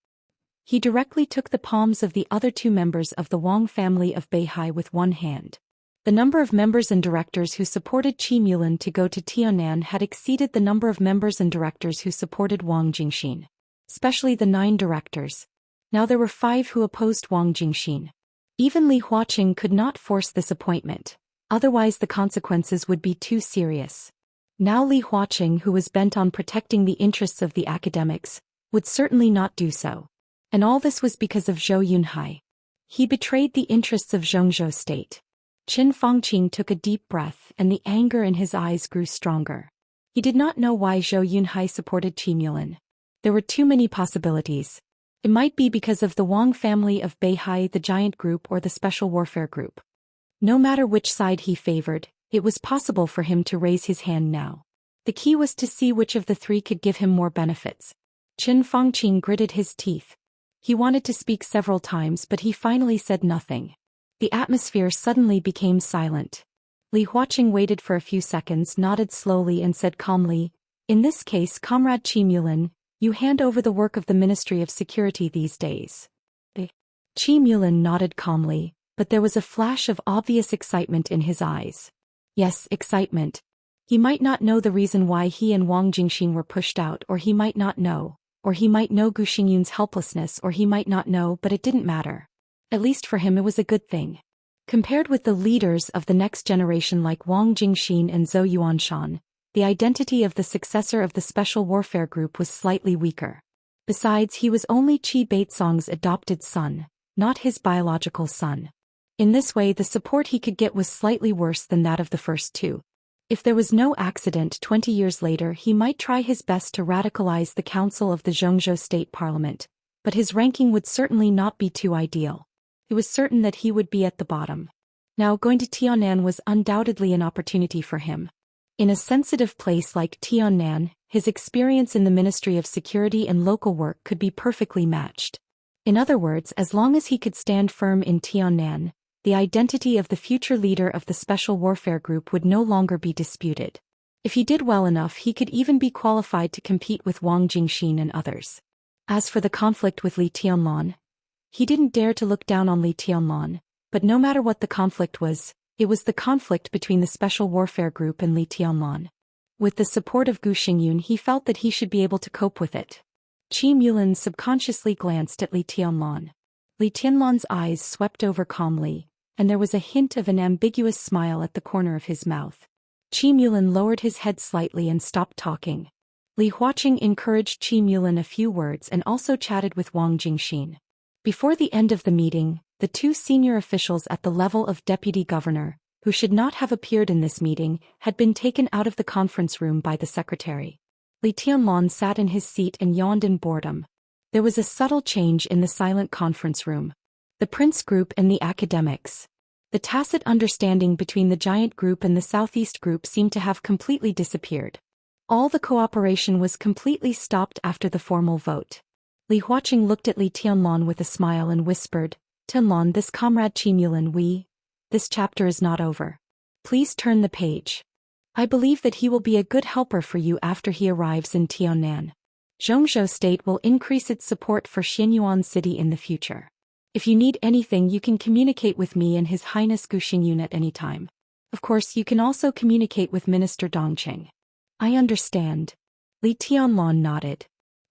He directly took the palms of the other 2 members of the Wang family of Beihai with one hand. The number of members and directors who supported Qi Mulan to go to Tianan had exceeded the number of members and directors who supported Wang Jingxin. Especially the 9 directors. Now there were 5 who opposed Wang Jingxin. Even Li Huaqing could not force this appointment, otherwise the consequences would be too serious. Now Li Huaqing, who was bent on protecting the interests of the academics, would certainly not do so. And all this was because of Zhou Yunhai. He betrayed the interests of Zhou State. Qin Fangqing took a deep breath, and the anger in his eyes grew stronger. He did not know why Zhou Yunhai supported Qi Mulan. There were too many possibilities. It might be because of the Wang family of Beihai, the giant group, or the special warfare group. No matter which side he favored, it was possible for him to raise his hand now. The key was to see which of the 3 could give him more benefits. Qin Fangqing gritted his teeth. He wanted to speak several times, but he finally said nothing. The atmosphere suddenly became silent. Li Huaqing waited for a few seconds, nodded slowly and said calmly, "In this case, Comrade Qi Mulan, You hand over the work of the Ministry of Security these days. Qi Mulin nodded calmly, but there was a flash of obvious excitement in his eyes. Yes, excitement. He might not know the reason why he and Wang Jingxin were pushed out, or he might not know. Or he might know Gu Xingyun's helplessness, or he might not know, but it didn't matter. At least for him it was a good thing. Compared with the leaders of the next generation like Wang Jingxin and Zhou Xian, the identity of the successor of the Special Warfare Group was slightly weaker. Besides, he was only Qi Baitsong's adopted son, not his biological son. In this way, the support he could get was slightly worse than that of the first two. If there was no accident 20 years later, he might try his best to radicalize the council of the Zhongzhou State Parliament, but his ranking would certainly not be too ideal. It was certain that he would be at the bottom. Now, going to Tiannan was undoubtedly an opportunity for him. In a sensitive place like Tiannan, his experience in the Ministry of Security and local work could be perfectly matched. In other words, as long as he could stand firm in Tiannan, the identity of the future leader of the Special Warfare Group would no longer be disputed. If he did well enough, he could even be qualified to compete with Wang Jingxin and others. As for the conflict with Li Tianlan, he didn't dare to look down on Li Tianlan, but no matter what the conflict was, it was the conflict between the Special Warfare Group and Li Tianlan. With the support of Gu Xingyun, he felt that he should be able to cope with it. Qi Mulin subconsciously glanced at Li Tianlan. Li Tianlan's eyes swept over calmly, and there was a hint of an ambiguous smile at the corner of his mouth. Qi Mulin lowered his head slightly and stopped talking. Li Huaqing encouraged Qi Mulin a few words and also chatted with Wang Jingxin. Before the end of the meeting, the two senior officials at the level of deputy governor, who should not have appeared in this meeting, had been taken out of the conference room by the secretary. Li Tianlan sat in his seat and yawned in boredom. There was a subtle change in the silent conference room. The Prince Group and the academics. The tacit understanding between the Giant Group and the Southeast Group seemed to have completely disappeared. All the cooperation was completely stopped after the formal vote. Li Huaqing looked at Li Tianlan with a smile and whispered, "Tianlan, this comrade Qi Mulin, this chapter is not over. Please turn the page. I believe that he will be a good helper for you after he arrives in Tiannan. Zhongzhou State will increase its support for Xianyuan City in the future. If you need anything, you can communicate with me and His Highness Gu Xingyun at any time. Of course, you can also communicate with Minister Dongqing." "I understand." Li Tianlan nodded.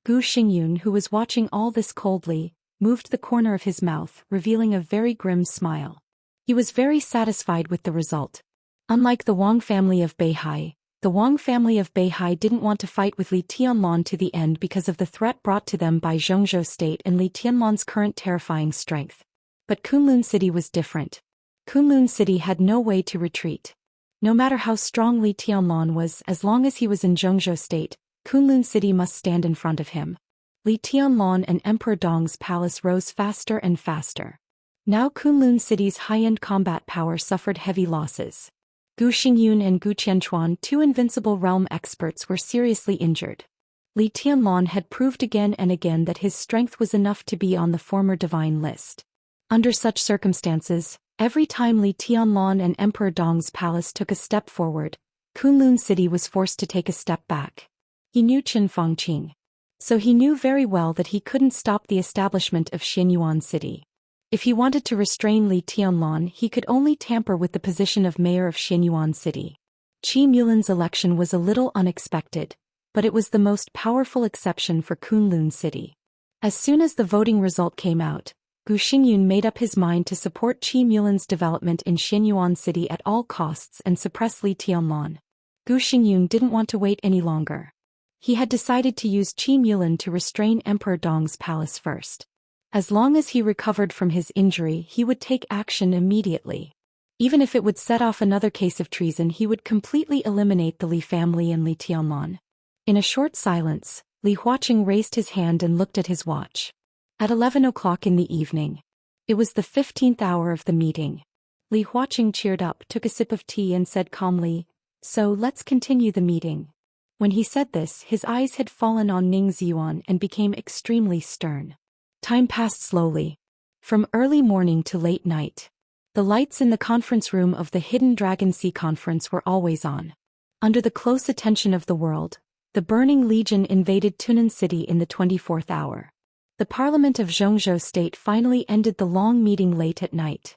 Gu Xingyun, who was watching all this coldly, moved the corner of his mouth, revealing a very grim smile. He was very satisfied with the result. Unlike the Wang family of Beihai, the Wang family of Beihai didn't want to fight with Li Tianlan to the end because of the threat brought to them by Zhongzhou State and Li Tianlan's current terrifying strength. But Kunlun City was different. Kunlun City had no way to retreat. No matter how strong Li Tianlan was, as long as he was in Zhongzhou State, Kunlun City must stand in front of him. Li Tianlan and Emperor Dong's palace rose faster and faster. Now Kunlun City's high-end combat power suffered heavy losses. Gu Xingyun and Gu Qianchuan, two invincible realm experts, were seriously injured. Li Tianlan had proved again and again that his strength was enough to be on the former divine list. Under such circumstances, every time Li Tianlan and Emperor Dong's palace took a step forward, Kunlun City was forced to take a step back. He knew Qin Fangqing. So he knew very well that he couldn't stop the establishment of Xianyuan City. If he wanted to restrain Li Tianlan, he could only tamper with the position of mayor of Xianyuan City. Qi Mulin's election was a little unexpected, but it was the most powerful exception for Kunlun City. As soon as the voting result came out, Gu Xingyun made up his mind to support Qi Mulin's development in Xianyuan City at all costs and suppress Li Tianlan. Gu Xingyun didn't want to wait any longer. He had decided to use Qi Mulin to restrain Emperor Dong's palace first. As long as he recovered from his injury, he would take action immediately. Even if it would set off another case of treason, he would completely eliminate the Li family and Li Tianlan. In a short silence, Li Huaqing raised his hand and looked at his watch. At 11 o'clock in the evening. It was the 15th hour of the meeting. Li Huaqing cheered up, took a sip of tea and said calmly, "So let's continue the meeting." When he said this, his eyes had fallen on Ning Ziyuan and became extremely stern. Time passed slowly. From early morning to late night. The lights in the conference room of the Hidden Dragon Sea Conference were always on. Under the close attention of the world, The Burning Legion invaded Tunan City in the 24th hour. The Parliament of Zhou State finally ended the long meeting late at night.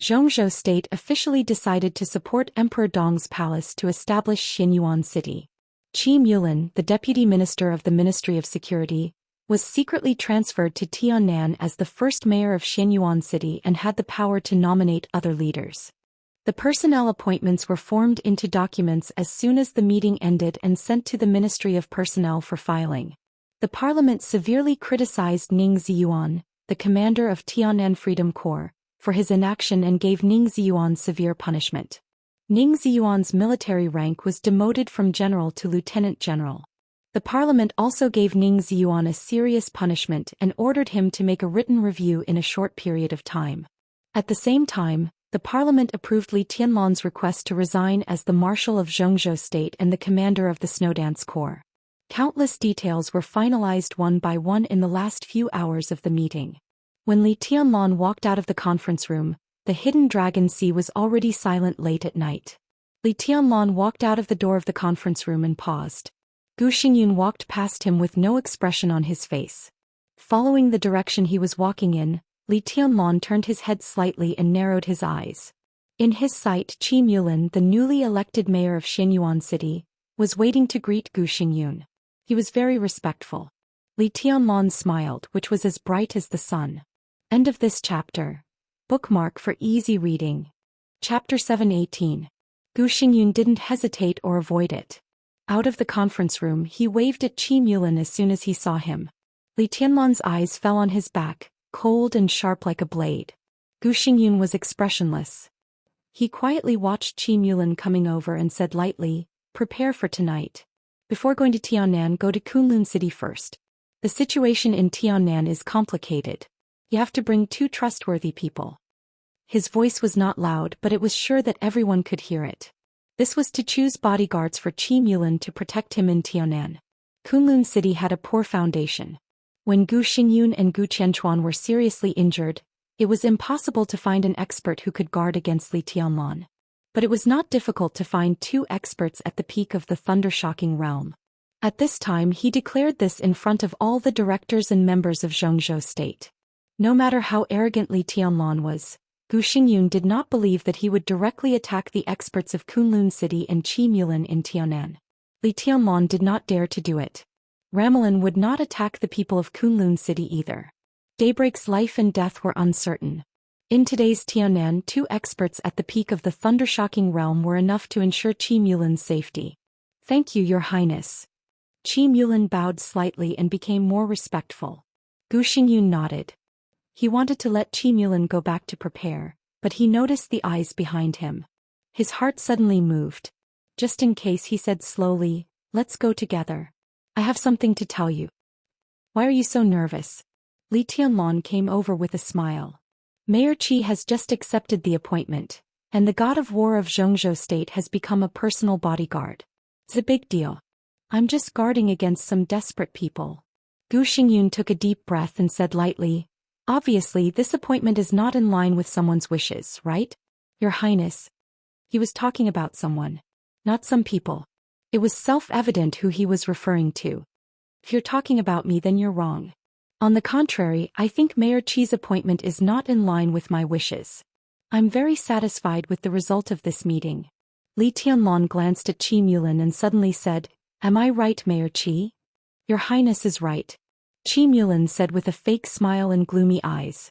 Zhou State officially decided to support Emperor Dong's palace to establish Xianyuan City. Qi Mulin, the deputy minister of the Ministry of Security, was secretly transferred to Tiannan as the first mayor of Xianyuan City and had the power to nominate other leaders. The personnel appointments were formed into documents as soon as the meeting ended and sent to the Ministry of Personnel for filing. The parliament severely criticized Ning Ziyuan, the commander of Tiannan Freedom Corps, for his inaction and gave Ning Ziyuan severe punishment. Ning Ziyuan's military rank was demoted from general to lieutenant general. The parliament also gave Ning Ziyuan a serious punishment and ordered him to make a written review in a short period of time. At the same time, the parliament approved Li Tianlan's request to resign as the Marshal of Zhou State and the commander of the Snowdance Corps. Countless details were finalized one by one in the last few hours of the meeting. When Li Tianlan walked out of the conference room, the hidden dragon sea was already silent late at night. Li Tianlan walked out of the door of the conference room and paused. Gu Xingyun walked past him with no expression on his face. Following the direction he was walking in, Li Tianlan turned his head slightly and narrowed his eyes. In his sight, Qi Mulin, the newly elected mayor of Xianyuan City, was waiting to greet Gu Xingyun. He was very respectful. Li Tianlan smiled, which was as bright as the sun. End of this chapter. Bookmark for easy reading. Chapter 7:18. Gu Xingyun didn't hesitate or avoid it. Out of the conference room, he waved at Qi Mulin as soon as he saw him. Li Tianlan's eyes fell on his back, cold and sharp like a blade. Gu Xingyun was expressionless. He quietly watched Qi Mulin coming over and said lightly, "Prepare for tonight. Before going to Tiannan, go to Kunlun City first. The situation in Tiannan is complicated. You have to bring 2 trustworthy people." His voice was not loud, but it was sure that everyone could hear it. This was to choose bodyguards for Qi Mulin to protect him in Tiannan. Kunlun City had a poor foundation. When Gu Xingyun and Gu Qianchuan were seriously injured, it was impossible to find an expert who could guard against Li Tianlan. But it was not difficult to find 2 experts at the peak of the thunder-shocking realm. At this time he declared this in front of all the directors and members of Zhou State. No matter how arrogant Li Tianlan was, Gu Xingyun did not believe that he would directly attack the experts of Kunlun City and Qi Mulin in Tiannan. Li Tianlan did not dare to do it. Ramelin would not attack the people of Kunlun City either. Daybreak's life and death were uncertain. In today's Tiannan, 2 experts at the peak of the thunder-shocking realm were enough to ensure Qi Mulin's safety. "Thank you, Your Highness." Qi Mulin bowed slightly and became more respectful. Gu Xingyun nodded. He wanted to let Qi Mulin go back to prepare, but he noticed the eyes behind him. His heart suddenly moved. Just in case, he said slowly, "Let's go together. I have something to tell you." "Why are you so nervous?" Li Tianlan came over with a smile. "Mayor Qi has just accepted the appointment, and the god of war of Zhou State has become a personal bodyguard. It's a big deal. I'm just guarding against some desperate people." Gu Xingyun took a deep breath and said lightly, "Obviously this appointment is not in line with someone's wishes, right? Your Highness." He was talking about someone, not some people. It was self-evident who he was referring to. "If you're talking about me, then you're wrong. On the contrary, I think Mayor Qi's appointment is not in line with my wishes. I'm very satisfied with the result of this meeting." Li Tianlan glanced at Qi Mulin and suddenly said, "Am I right, Mayor Qi?" "Your Highness is right," Qi Mulin said with a fake smile and gloomy eyes.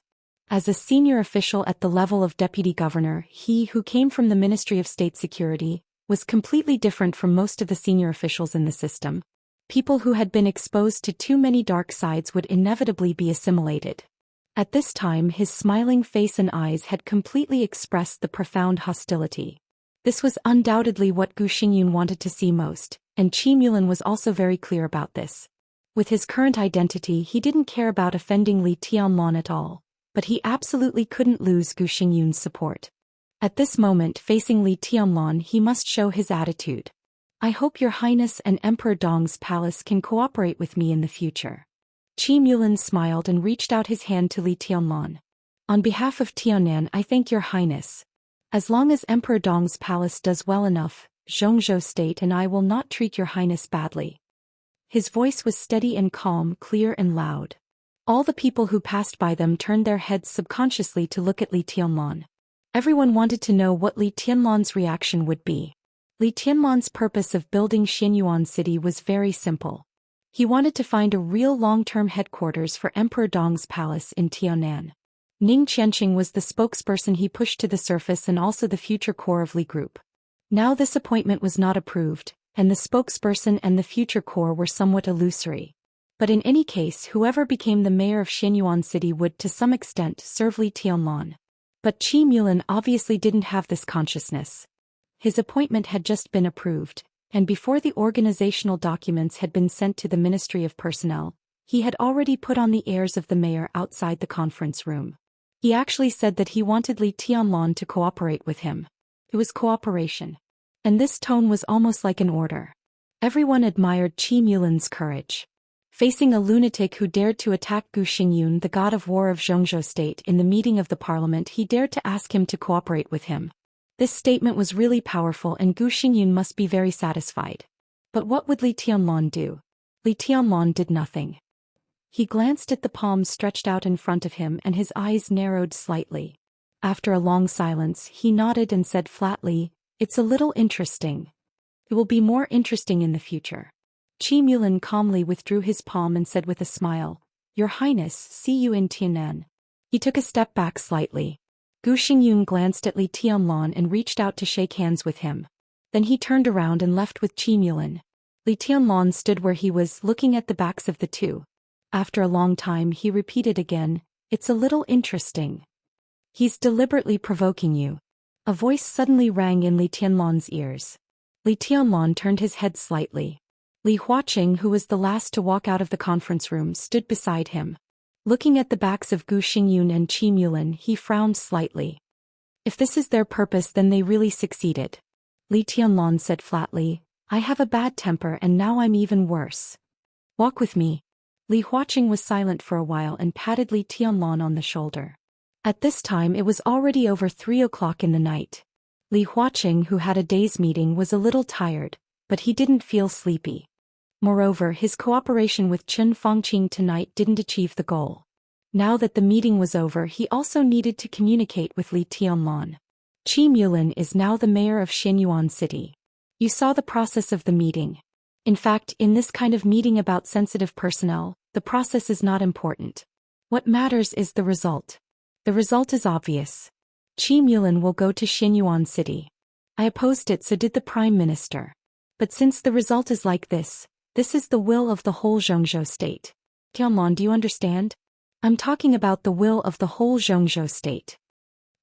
As a senior official at the level of deputy governor, he who came from the Ministry of State Security was completely different from most of the senior officials in the system. People who had been exposed to too many dark sides would inevitably be assimilated. At this time his smiling face and eyes had completely expressed the profound hostility. This was undoubtedly what Gu Xingyun wanted to see most, and Qi Mulin was also very clear about this. With his current identity, he didn't care about offending Li Tianlan at all, but he absolutely couldn't lose Gu Xingyun's support. At this moment, facing Li Tianlan, he must show his attitude. "I hope Your Highness and Emperor Dong's palace can cooperate with me in the future." Qi Mulin smiled and reached out his hand to Li Tianlan. "On behalf of Tiannan, I thank Your Highness. As long as Emperor Dong's palace does well enough, Zhou State and I will not treat Your Highness badly." His voice was steady and calm, clear and loud. All the people who passed by them turned their heads subconsciously to look at Li Tianlan. Everyone wanted to know what Li Tianlan's reaction would be. Li Tianlan's purpose of building Xianyuan City was very simple. He wanted to find a real long-term headquarters for Emperor Dong's palace in Tianan. Ning Qianqing was the spokesperson he pushed to the surface and also the future core of Li Group. Now this appointment was not approved, and the spokesperson and the future core were somewhat illusory. But in any case, whoever became the mayor of Xianyuan City would to some extent serve Li Tianlan. But Qi Mulan obviously didn't have this consciousness. His appointment had just been approved, and before the organizational documents had been sent to the Ministry of Personnel, he had already put on the airs of the mayor outside the conference room. He actually said that he wanted Li Tianlan to cooperate with him. It was cooperation. And this tone was almost like an order. Everyone admired Qi Mulan's courage. Facing a lunatic who dared to attack Gu Xingyun, the god of war of Zhongzhou State, in the meeting of the parliament, he dared to ask him to cooperate with him. This statement was really powerful and Gu Xingyun must be very satisfied. But what would Li Tianlan do? Li Tianlan did nothing. He glanced at the palms stretched out in front of him and his eyes narrowed slightly. After a long silence, he nodded and said flatly, "It's a little interesting. It will be more interesting in the future." Qi Mulan calmly withdrew his palm and said with a smile, "Your Highness, see you in Tianan." He took a step back slightly. Gu Xingyun glanced at Li Tianlan and reached out to shake hands with him. Then he turned around and left with Qi Mulan. Li Tianlan stood where he was, looking at the backs of the two. After a long time he repeated again, "It's a little interesting. He's deliberately provoking you." A voice suddenly rang in Li Tianlan's ears. Li Tianlan turned his head slightly. Li Huaqing, who was the last to walk out of the conference room, stood beside him. Looking at the backs of Gu Xingyun and Qi Mulan, he frowned slightly. "If this is their purpose, then they really succeeded." Li Tianlan said flatly, "I have a bad temper and now I'm even worse. Walk with me." Li Huaqing was silent for a while and patted Li Tianlan on the shoulder. At this time it was already over 3 o'clock in the night. Li Huaqing, who had a day's meeting, was a little tired, but he didn't feel sleepy. Moreover, his cooperation with Chen Fangqing tonight didn't achieve the goal. Now that the meeting was over, he also needed to communicate with Li Tianlan. Qi Mulan is now the mayor of Xianyuan City. You saw the process of the meeting. In fact, in this kind of meeting about sensitive personnel, the process is not important. What matters is the result. The result is obvious. Qi Mulan will go to Xianyuan City. I opposed it, so did the Prime Minister. But since the result is like this is the will of the whole Zhongzhou State. Tianlan, do you understand? I'm talking about the will of the whole Zhongzhou State.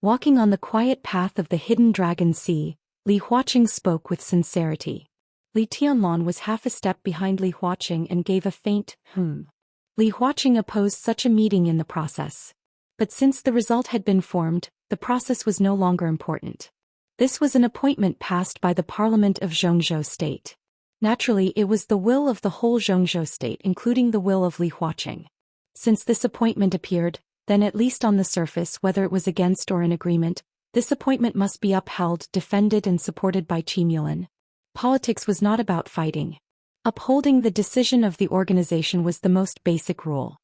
Walking on the quiet path of the hidden dragon sea, Li Huaqing spoke with sincerity. Li Tianlan was half a step behind Li Huaqing and gave a faint, Li Huaqing opposed such a meeting in the process. But since the result had been formed, the process was no longer important. This was an appointment passed by the Parliament of Zhongzhou State. Naturally, it was the will of the whole Zhongzhou State, including the will of Li Huaqing. Since this appointment appeared, then at least on the surface, whether it was against or in agreement, this appointment must be upheld, defended and supported by Qi Mulan. Politics was not about fighting. Upholding the decision of the organization was the most basic rule.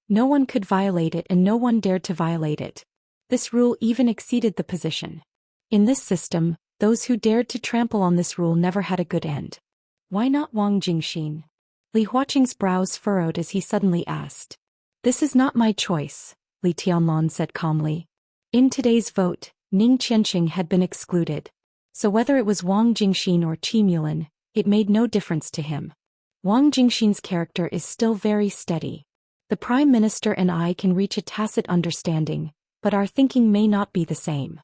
No one could violate it and no one dared to violate it. This rule even exceeded the position. In this system, those who dared to trample on this rule never had a good end. Why not Wang Jingxin? Li Huaqing's brows furrowed as he suddenly asked. This is not my choice, Li Tianlan said calmly. In today's vote, Ning Qianqing had been excluded. So whether it was Wang Jingxin or Qi Mulan, it made no difference to him. Wang Jingxin's character is still very steady. The Prime Minister and I can reach a tacit understanding, but our thinking may not be the same.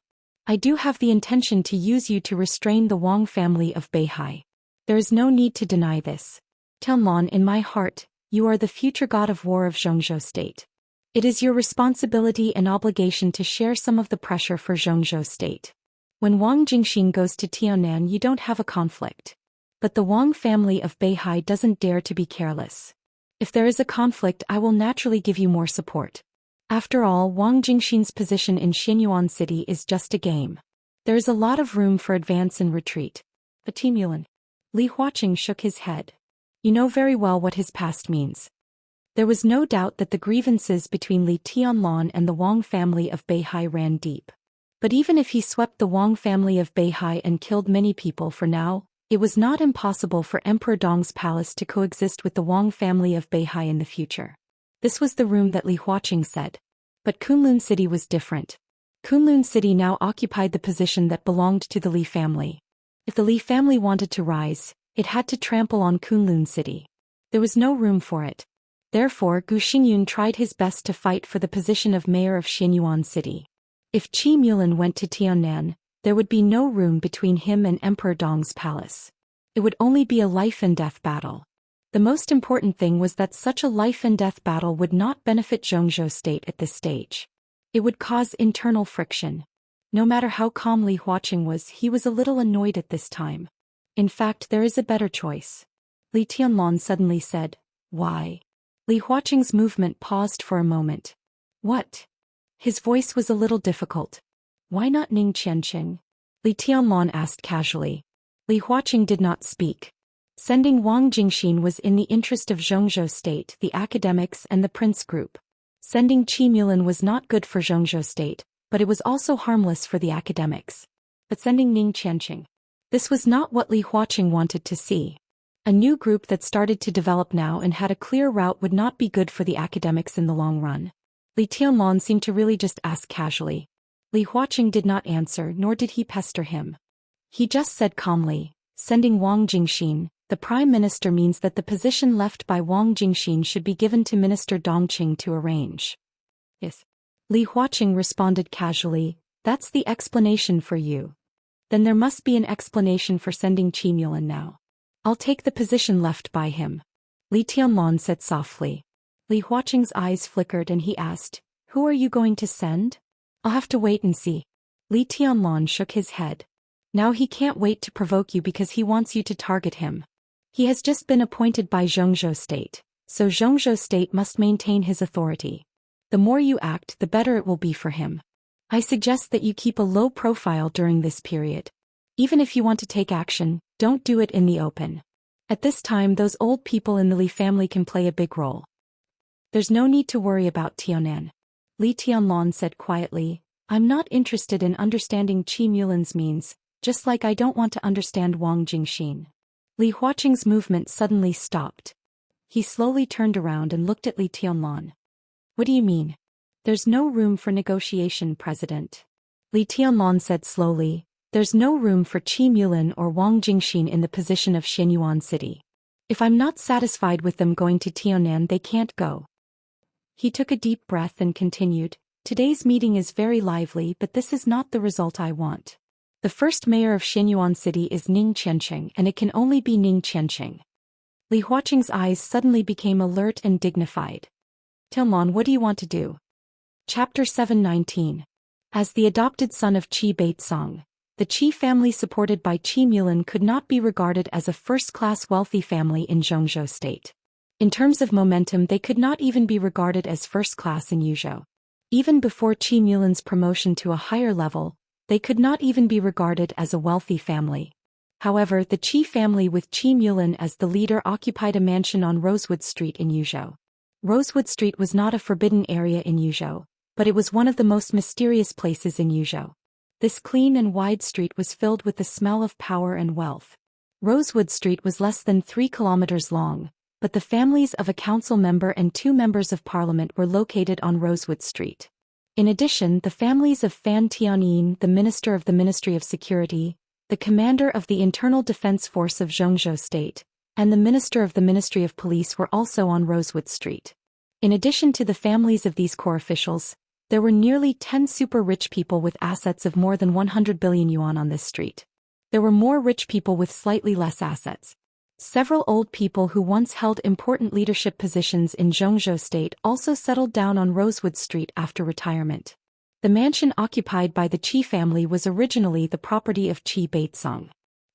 I do have the intention to use you to restrain the Wang family of Beihai. There is no need to deny this. Tianlan, in my heart, you are the future god of war of Zhongzhou State. It is your responsibility and obligation to share some of the pressure for Zhongzhou State. When Wang Jingxin goes to Tianan, you don't have a conflict. But the Wang family of Beihai doesn't dare to be careless. If there is a conflict, I will naturally give you more support. After all, Wang Jingxin's position in Xianyuan City is just a game. There is a lot of room for advance and retreat. But Qi Mulan. Li Huaqing shook his head. You know very well what his past means. There was no doubt that the grievances between Li Tianlan and the Wang family of Beihai ran deep. But even if he swept the Wang family of Beihai and killed many people for now, it was not impossible for Emperor Dong's palace to coexist with the Wang family of Beihai in the future. This was the room that Li Huaqing said. But Kunlun City was different. Kunlun City now occupied the position that belonged to the Li family. If the Li family wanted to rise, it had to trample on Kunlun City. There was no room for it. Therefore, Gu Xingyun tried his best to fight for the position of mayor of Xianyuan City. If Qi Mulan went to Tiannan, there would be no room between him and Emperor Dong's palace. It would only be a life-and-death battle. The most important thing was that such a life-and-death battle would not benefit Zhou state at this stage. It would cause internal friction. No matter how calm Li Huaqing was, he was a little annoyed at this time. In fact, there is a better choice. Li Tianlan suddenly said, "Why?" Li Huaqing's movement paused for a moment. "What?" His voice was a little difficult. "Why not Ning Qianqing?" Li Tianlan asked casually. Li Huaqing did not speak. Sending Wang Jingxin was in the interest of Zhou state, the academics and the prince group. Sending Qi Mulan was not good for Zhou state, but it was also harmless for the academics. But sending Ning Qianqing, this was not what Li Huaqing wanted to see. A new group that started to develop now and had a clear route would not be good for the academics in the long run. Li Tianlan seemed to really just ask casually. Li Huaqing did not answer, nor did he pester him. He just said calmly, "Sending Wang Jingxin, the Prime Minister means that the position left by Wang Jingxin should be given to Minister Dongqing to arrange." "Yes." Li Huaqing responded casually, "That's the explanation for you. Then there must be an explanation for sending Qi Mulan now. I'll take the position left by him." Li Tianlan said softly. Li Huaqing's eyes flickered and he asked, "Who are you going to send?" "I'll have to wait and see." Li Tianlan shook his head. "Now he can't wait to provoke you because he wants you to target him. He has just been appointed by Zhou state, so Zhou state must maintain his authority. The more you act, the better it will be for him. I suggest that you keep a low profile during this period. Even if you want to take action, don't do it in the open. At this time, those old people in the Li family can play a big role. There's no need to worry about Tianan." Li Tianlan said quietly, "I'm not interested in understanding Qi Mulan's means, just like I don't want to understand Wang Jingxin." Li Huaqing's movement suddenly stopped. He slowly turned around and looked at Li Tianlan. "What do you mean?" "There's no room for negotiation, President." Li Tianlan said slowly, "There's no room for Qi Mulan or Wang Jingxin in the position of Xianyuan City. If I'm not satisfied with them going to Tianan, they can't go." He took a deep breath and continued, "Today's meeting is very lively, but this is not the result I want. The first mayor of Xianyuan City is Ning Qianqing, and it can only be Ning Qianqing." Li Huaqing's eyes suddenly became alert and dignified. "Tianlan, what do you want to do?" Chapter 719. As the adopted son of Qi Baitsong, the Qi family supported by Qi Mulan could not be regarded as a first-class wealthy family in Zhou state. In terms of momentum, they could not even be regarded as first-class in Yuzhou. Even before Qi Mulan's promotion to a higher level, they could not even be regarded as a wealthy family. However, the Qi family with Qi Mulan as the leader occupied a mansion on Rosewood Street in Yuzhou. Rosewood Street was not a forbidden area in Yuzhou, but it was one of the most mysterious places in Yuzhou. This clean and wide street was filled with the smell of power and wealth. Rosewood Street was less than 3 kilometers long, but the families of a council member and 2 members of parliament were located on Rosewood Street. In addition, the families of Fan Tianyin, the minister of the Ministry of Security, the commander of the Internal Defense Force of Zhou state, and the minister of the Ministry of Police were also on Rosewood Street. In addition to the families of these core officials, there were nearly 10 super-rich people with assets of more than 100 billion yuan on this street. There were more rich people with slightly less assets. Several old people who once held important leadership positions in Zhou state also settled down on Rosewood Street after retirement. The mansion occupied by the Qi family was originally the property of Qi Baitsong.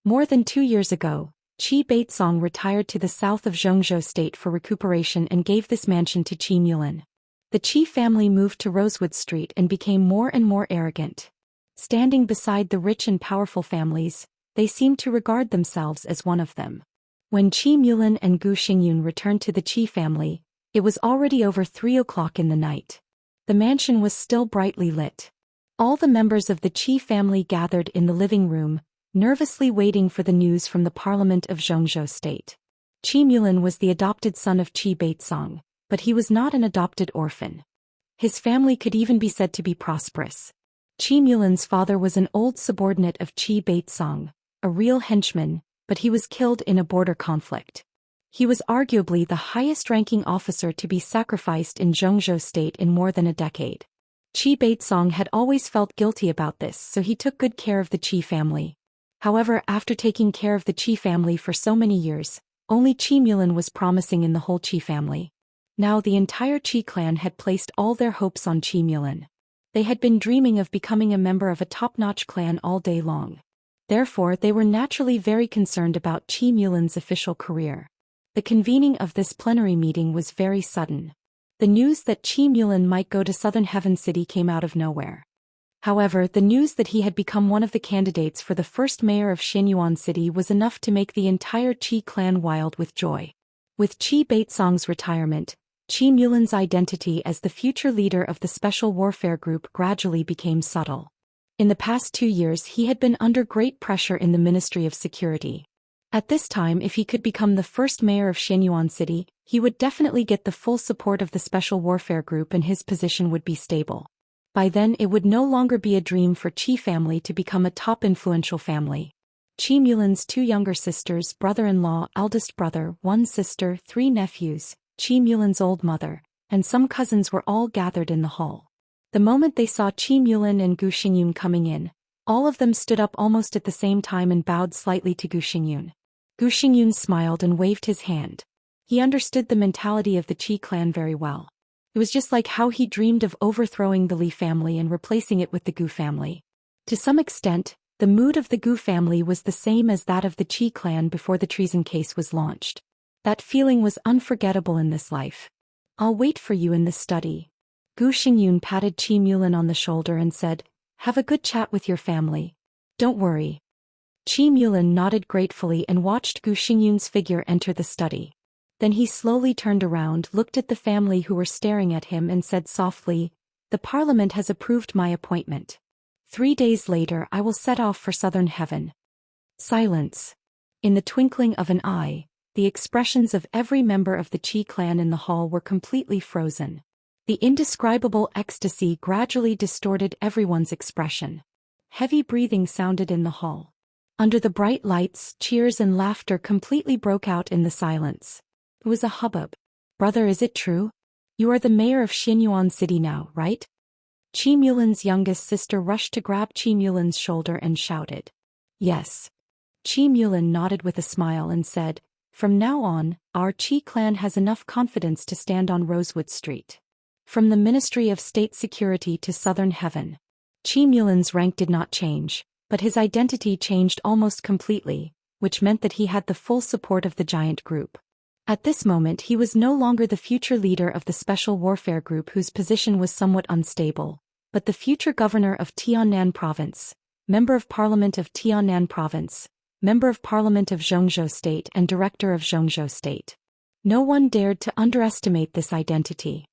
More than 2 years ago, Qi Baitsong retired to the south of Zhou state for recuperation and gave this mansion to Qi Mulan. The Qi family moved to Rosewood Street and became more and more arrogant. Standing beside the rich and powerful families, they seemed to regard themselves as one of them. When Qi Mulan and Gu Xingyun returned to the Qi family, it was already over 3 o'clock in the night. The mansion was still brightly lit. All the members of the Qi family gathered in the living room, nervously waiting for the news from the parliament of Zhou state. Qi Mulan was the adopted son of Qi Baizong, but he was not an adopted orphan. His family could even be said to be prosperous. Qi Mulan's father was an old subordinate of Qi Baizong, a real henchman, but he was killed in a border conflict. He was arguably the highest-ranking officer to be sacrificed in Zhou state in more than a decade. Qi Baizong had always felt guilty about this, so he took good care of the Qi family. However, after taking care of the Qi family for so many years, only Qi Mulan was promising in the whole Qi family. Now the entire Qi clan had placed all their hopes on Qi Mulan. They had been dreaming of becoming a member of a top-notch clan all day long. Therefore, they were naturally very concerned about Qi Mulan's official career. The convening of this plenary meeting was very sudden. The news that Qi Mulan might go to Southern Heaven City came out of nowhere. However, the news that he had become one of the candidates for the first mayor of Xianyuan City was enough to make the entire Qi clan wild with joy. With Qi Baizong's retirement, Qi Mulan's identity as the future leader of the Special Warfare Group gradually became subtle. In the past 2 years he had been under great pressure in the Ministry of Security. At this time, if he could become the first mayor of Xianyuan City, he would definitely get the full support of the Special Warfare Group and his position would be stable. By then it would no longer be a dream for Qi family to become a top influential family. Qi Mulan's 2 younger sisters, brother-in-law, eldest brother, 1 sister, 3 nephews, Qi Mulan's old mother, and some cousins were all gathered in the hall. The moment they saw Qi Mulan and Gu Xingyun coming in, all of them stood up almost at the same time and bowed slightly to Gu Xingyun. Gu Xingyun smiled and waved his hand. He understood the mentality of the Qi clan very well. It was just like how he dreamed of overthrowing the Li family and replacing it with the Gu family. To some extent, the mood of the Gu family was the same as that of the Qi clan before the treason case was launched. That feeling was unforgettable in this life. "I'll wait for you in the study." Gu Xingyun patted Qi Mulan on the shoulder and said, "Have a good chat with your family. Don't worry." Qi Mulan nodded gratefully and watched Gu Xingyun's figure enter the study. Then he slowly turned around, looked at the family who were staring at him and said softly, "The parliament has approved my appointment. 3 days later I will set off for Southern Heaven." Silence. In the twinkling of an eye, the expressions of every member of the Qi clan in the hall were completely frozen. The indescribable ecstasy gradually distorted everyone's expression. Heavy breathing sounded in the hall. Under the bright lights, cheers and laughter completely broke out in the silence. It was a hubbub. "Brother, is it true? You are the mayor of Xianyuan City now, right?" Qi Mulan's youngest sister rushed to grab Qi Mulan's shoulder and shouted. "Yes." Qi Mulan nodded with a smile and said, "From now on, our Qi clan has enough confidence to stand on Rosewood Street." From the Ministry of State Security to Southern Heaven. Qi Mulan's rank did not change, but his identity changed almost completely, which meant that he had the full support of the giant group. At this moment he was no longer the future leader of the Special Warfare Group whose position was somewhat unstable, but the future governor of Tiannan Province, member of Parliament of Tiannan Province, member of Parliament of Zhou State and director of Zhou State. No one dared to underestimate this identity.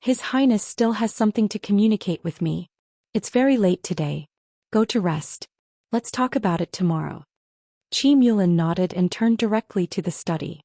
"His Highness still has something to communicate with me. It's very late today. Go to rest. Let's talk about it tomorrow." Qi Mulan nodded and turned directly to the study.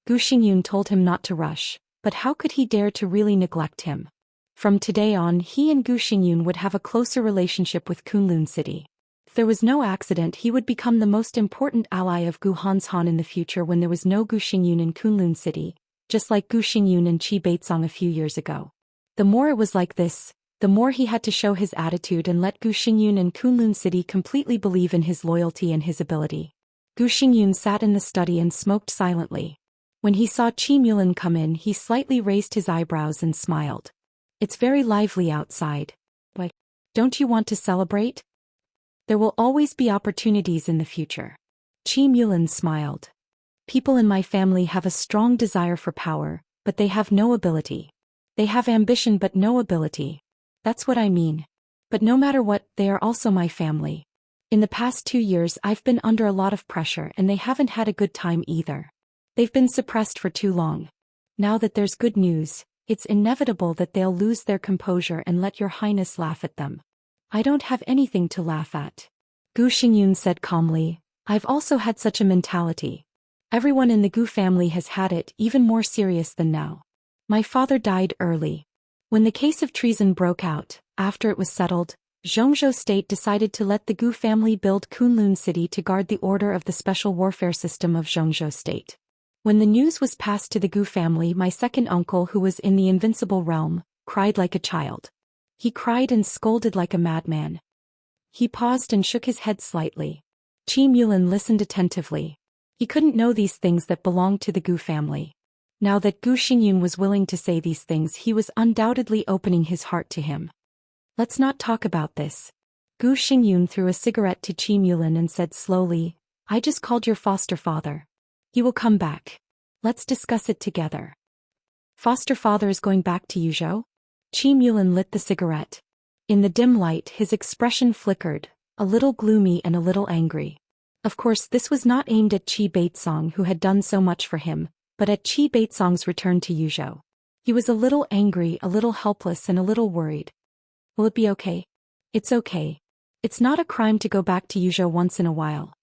Gu Xingyun told him not to rush, but how could he dare to really neglect him? From today on he and Gu Xingyun would have a closer relationship with Kunlun City. If there was no accident he would become the most important ally of Gu Hanshan in the future when there was no Gu Xingyun in Kunlun City, just like Gu Xingyun and Qi Baizong a few years ago. The more it was like this, the more he had to show his attitude and let Gu Xingyun and Kunlun City completely believe in his loyalty and his ability. Gu Xingyun sat in the study and smoked silently. When he saw Qi Mulan come in he slightly raised his eyebrows and smiled. "It's very lively outside. Why, don't you want to celebrate? There will always be opportunities in the future." Qi Mulan smiled. "People in my family have a strong desire for power, but they have no ability. They have ambition but no ability. That's what I mean. But no matter what, they are also my family. In the past 2 years I've been under a lot of pressure and they haven't had a good time either. They've been suppressed for too long. Now that there's good news, it's inevitable that they'll lose their composure and let your highness laugh at them. I don't have anything to laugh at. Gu Xingyun said calmly, I've also had such a mentality. Everyone in the Gu family has had it, even more serious than now. My father died early. When the case of treason broke out, after it was settled, Xianxia state decided to let the Gu family build Kunlun city to guard the order of the special warfare system of Xianxia state. When the news was passed to the Gu family, my second uncle, who was in the invincible realm, cried like a child. He cried and scolded like a madman. He paused and shook his head slightly. Qi Mulin listened attentively. He couldn't know these things that belonged to the Gu family. Now that Gu Xingyun was willing to say these things, he was undoubtedly opening his heart to him. Let's not talk about this. Gu Xingyun threw a cigarette to Qi Mulin and said slowly, I just called your foster father. He will come back. Let's discuss it together. Foster father is going back to Yuzhou? Qi Mulin lit the cigarette. In the dim light, his expression flickered, a little gloomy and a little angry. Of course, this was not aimed at Qi Baitsong, who had done so much for him, but at Qi Baitsong's return to Yuzhou. He was a little angry, a little helpless, and a little worried. Will it be okay? It's okay. It's not a crime to go back to Yuzhou once in a while.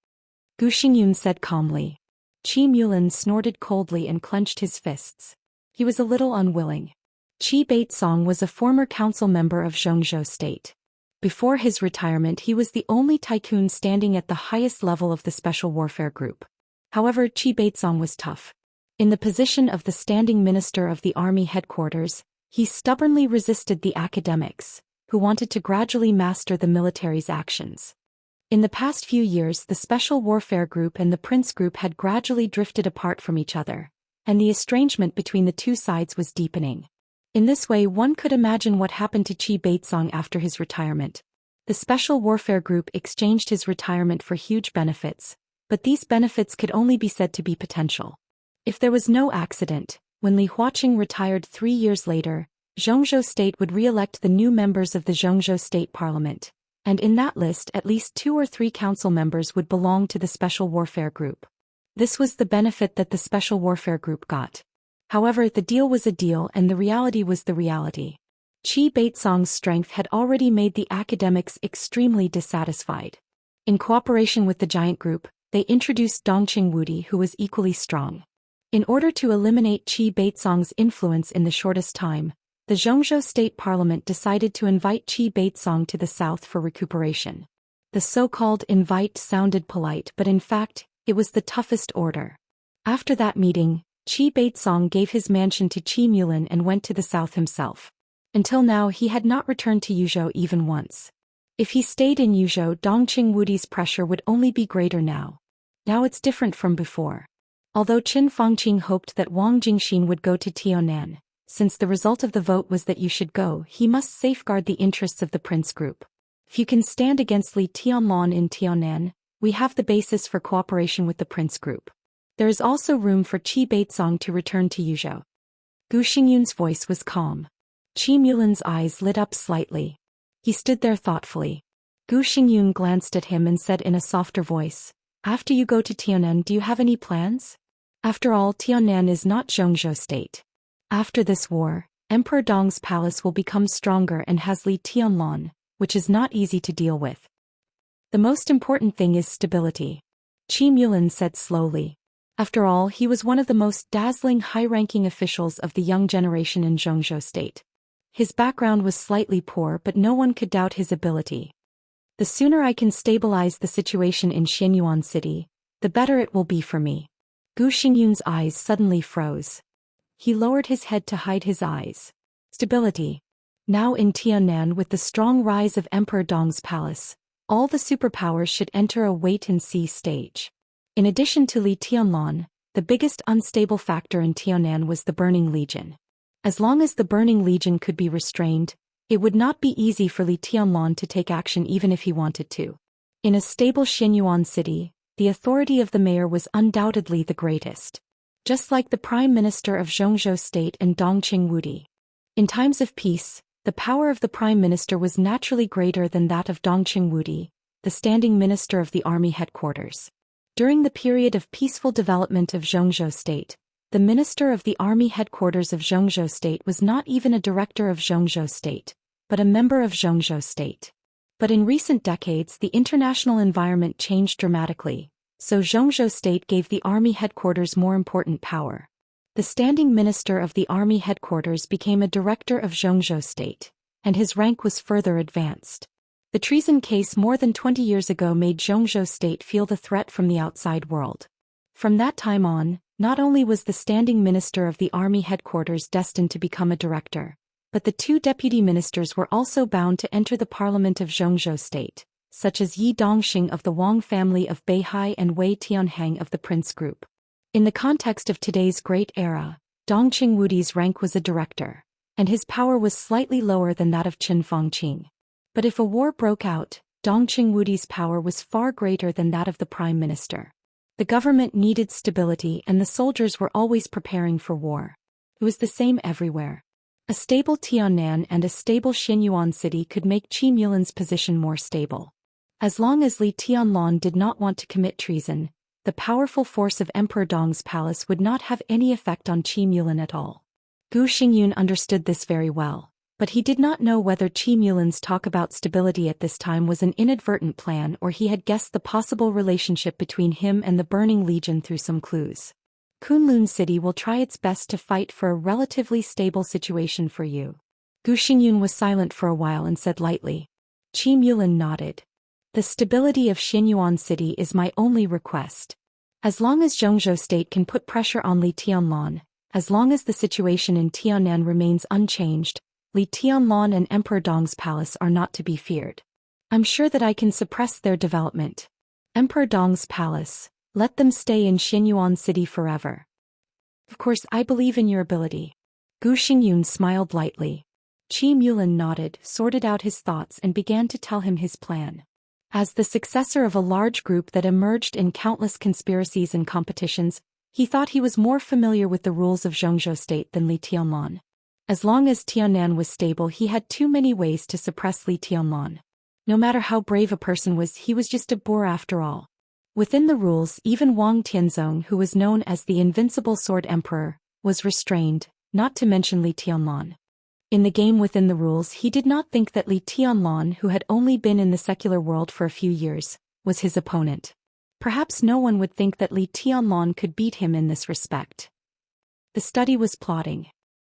Gu Xingyun said calmly. Qi Mulin snorted coldly and clenched his fists. He was a little unwilling. Qi Baitsong was a former council member of Xianxia state. Before his retirement, he was the only tycoon standing at the highest level of the Special Warfare Group. However, Qi Baitsong was tough. In the position of the standing minister of the army headquarters, he stubbornly resisted the academics, who wanted to gradually master the military's actions. In the past few years, the Special Warfare Group and the Prince Group had gradually drifted apart from each other, and the estrangement between the two sides was deepening. In this way, one could imagine what happened to Qi Baitsong after his retirement. The Special Warfare Group exchanged his retirement for huge benefits, but these benefits could only be said to be potential. If there was no accident, when Li Huaqing retired 3 years later, Xianxia State would re-elect the new members of the Xianxia State Parliament, and in that list at least 2 or 3 council members would belong to the Special Warfare Group. This was the benefit that the Special Warfare Group got. However, the deal was a deal and the reality was the reality. Qi Baitsong's strength had already made the academics extremely dissatisfied. In cooperation with the giant group, they introduced Dongqing Wudi, who was equally strong. In order to eliminate Qi Baitsong's influence in the shortest time, the Xianxia State Parliament decided to invite Qi Baitsong to the south for recuperation. The so-called invite sounded polite, but in fact, it was the toughest order. After that meeting, Qi Baitsong gave his mansion to Qi Mulin and went to the south himself. Until now, he had not returned to Yuzhou even once. If he stayed in Yuzhou, Dongqing Wudi's pressure would only be greater now. Now it's different from before. Although Qin Fangqing hoped that Wang Jingxin would go to Tianan, since the result of the vote was that you should go, he must safeguard the interests of the Prince Group. If you can stand against Li Tianlan in Tianan, we have the basis for cooperation with the Prince Group. There is also room for Qi Baitsong to return to Yuzhou. Gu Xingyun's voice was calm. Qi Mulin's eyes lit up slightly. He stood there thoughtfully. Gu Xingyun glanced at him and said in a softer voice, After you go to Tianan, do you have any plans? After all, Tianan is not Xianxia State. After this war, Emperor Dong's palace will become stronger and has Li Tianlan, which is not easy to deal with. The most important thing is stability. Qi Mulin said slowly. After all, he was one of the most dazzling high-ranking officials of the young generation in Xianxia State. His background was slightly poor, but no one could doubt his ability. The sooner I can stabilize the situation in Xianyuan City, the better it will be for me. Gu Xingyun's eyes suddenly froze. He lowered his head to hide his eyes. Stability. Now in Tianan, with the strong rise of Emperor Dong's palace, all the superpowers should enter a wait-and-see stage. In addition to Li Tianlan, the biggest unstable factor in Tianan was the Burning Legion. As long as the Burning Legion could be restrained, it would not be easy for Li Tianlan to take action even if he wanted to. In a stable Xianyuan city, the authority of the mayor was undoubtedly the greatest. Just like the Prime Minister of Xianxia State and Dongqing Wudi. In times of peace, the power of the Prime Minister was naturally greater than that of Dongqing Wudi, the standing minister of the army headquarters. During the period of peaceful development of Xianxia State, the minister of the army headquarters of Xianxia State was not even a director of Xianxia State, but a member of Xianxia State. But in recent decades the international environment changed dramatically, so Xianxia State gave the army headquarters more important power. The standing minister of the army headquarters became a director of Xianxia State, and his rank was further advanced. The treason case more than 20 years ago made Xianxia State feel the threat from the outside world. From that time on, not only was the standing minister of the army headquarters destined to become a director, but the two deputy ministers were also bound to enter the parliament of Xianxia State, such as Yi Dongxing of the Wang family of Beihai and Wei Tianhang of the Prince Group. In the context of today's great era, Dongqing Wudi's rank was a director, and his power was slightly lower than that of Qin Fangqing. But if a war broke out, Dongqing Wudi's power was far greater than that of the prime minister. The government needed stability and the soldiers were always preparing for war. It was the same everywhere. A stable Tiannan and a stable Xianyuan city could make Qi Mulan's position more stable. As long as Li Tianlan did not want to commit treason, the powerful force of Emperor Dong's palace would not have any effect on Qi Mulan at all. Gu Xingyun understood this very well, but he did not know whether Qi Mulan's talk about stability at this time was an inadvertent plan or he had guessed the possible relationship between him and the Burning Legion through some clues. Kunlun City will try its best to fight for a relatively stable situation for you. Gu Xingyun was silent for a while and said lightly. Qi Mulan nodded. The stability of Xianyuan City is my only request. As long as Xianxia State can put pressure on Li Tianlan, as long as the situation in Tiannan remains unchanged, Li Tianlan and Emperor Dong's palace are not to be feared. I'm sure that I can suppress their development. Emperor Dong's palace, let them stay in Xianyuan City forever. Of course I believe in your ability. Gu Xingyun smiled lightly. Qi Mulan nodded, sorted out his thoughts and began to tell him his plan. As the successor of a large group that emerged in countless conspiracies and competitions, he thought he was more familiar with the rules of Xianxia State than Li Tianlan. As long as Tiannan was stable he had too many ways to suppress Li Tianlan. No matter how brave a person was, he was just a boor after all. Within the rules, even Wang Tianzong, who was known as the Invincible Sword Emperor, was restrained, not to mention Li Tianlan. In the game within the rules he did not think that Li Tianlan, who had only been in the secular world for a few years, was his opponent. Perhaps no one would think that Li Tianlan could beat him in this respect. The study was plotting.